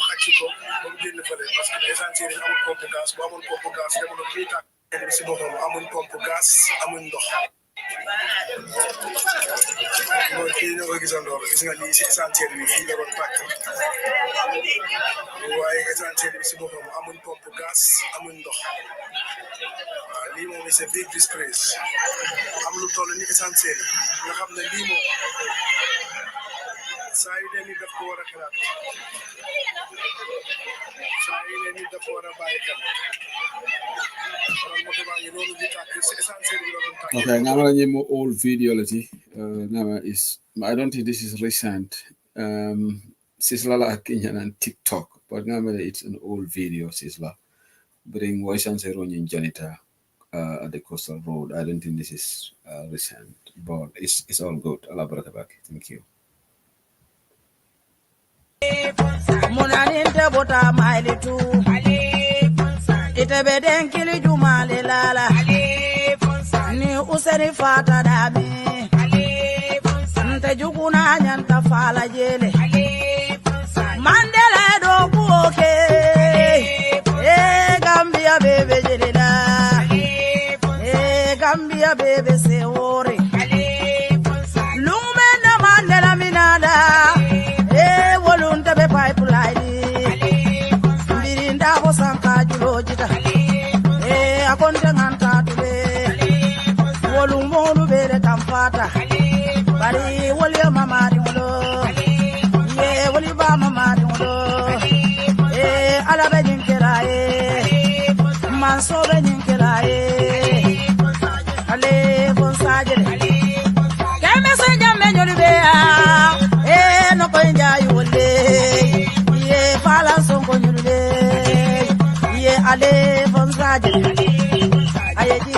xaciko bam genn fele parce que essentiel amul pompe gaz bo amul pompe gaz jamono bi tak ci boppam amul pompe gaz amul ndox mooy kii ñoo ko gisandoo gis nga lii si essentiel bi fii la doon tàkk waaye essentiel bi si boppam amuñ pompe gaz amuñ ndox waaw lii moom c'est big disgrace am lu toll ni essentiel nga xam ne lii moom saa yu ne ni daf ko war a xalaat saa yu ne ni daf ko war a bàyyi xel. Okay, now I'm going to old video. Now is I don't think this is recent. Sisla Kenyan and TikTok, but now it's an old video. Sisla bring voice and in janitor at the coastal road. I don't think this is recent, but it's all good. Allah back. Thank you. Munaninte bota maili tu ite beden kili jumale lala ni useni fata dami nte juguna nyanta fala jele Mandela do buoke Gambia bebe jelela Gambia bebe se ore Lumena Mandela minada wolunta be pipeline birinda ko sanka julo jita akonte nganta tube wolu molu bere kampata bari woli mama di wolo woli ba mama di wolo ala be jinkela manso be jinkela ale konsaje keme senja menyoli be no ko njaay wolde ye fala sonko nyulde ye ale fonsaje ayeji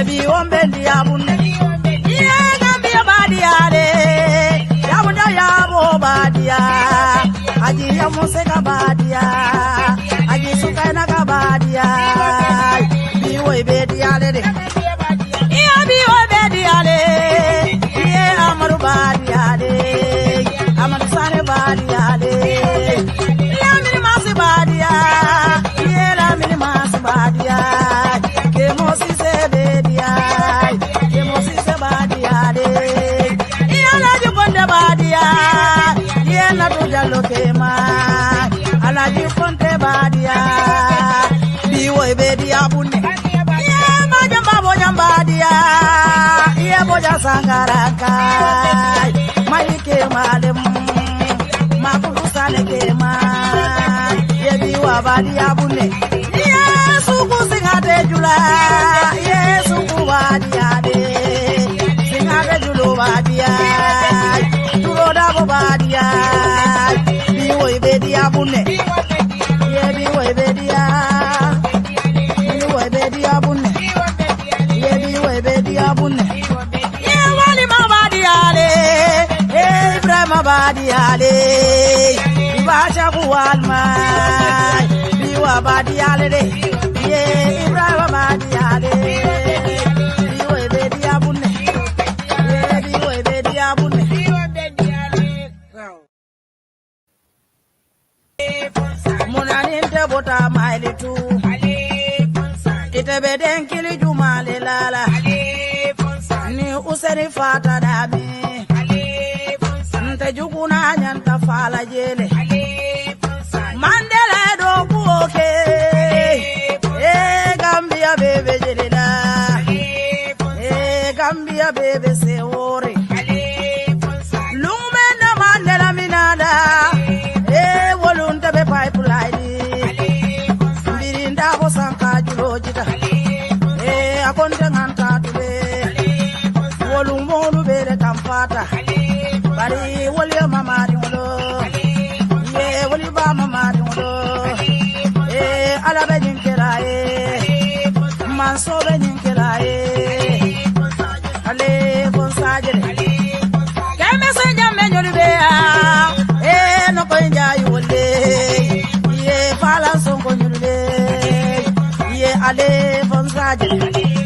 bi wombe ndi abunne ye Gambia badi ale Sangaraka, Malike Malem, Makulu Salekema, Yebi Wabadi Abune, Yesu Singate Jula, Yesu Wadiade, Singate Julubadia, Juroda Badia, Biwe Bedi Abune, Yebi Webedia, Biwe Bedi Abune, Yebi Webedi Abune. Badiale, Ibasha Walma, Biwa Badiale, Ibrahim Badiale, Biwe Bediabune, Biwe Bediabune. Munaninte bota maili tu, Itebeden kili jumale lala, Ni useni fata dami. Jukuna nyanta fala jele Mandela do kuoke Gambia bebe jelena Gambia bebe se ore Lumena Mandela minada Wolunta be pipeline Birinda bosanka julojita Akonte nganta tube Wolumonu bere kampata Bari wali mama dimulo, wali ba mama dimulo, ala be jinkela manso be jinkela ale bonsajele, keme senja menyoli be no ko nja yole, fala songo nyule, ale bonsajele.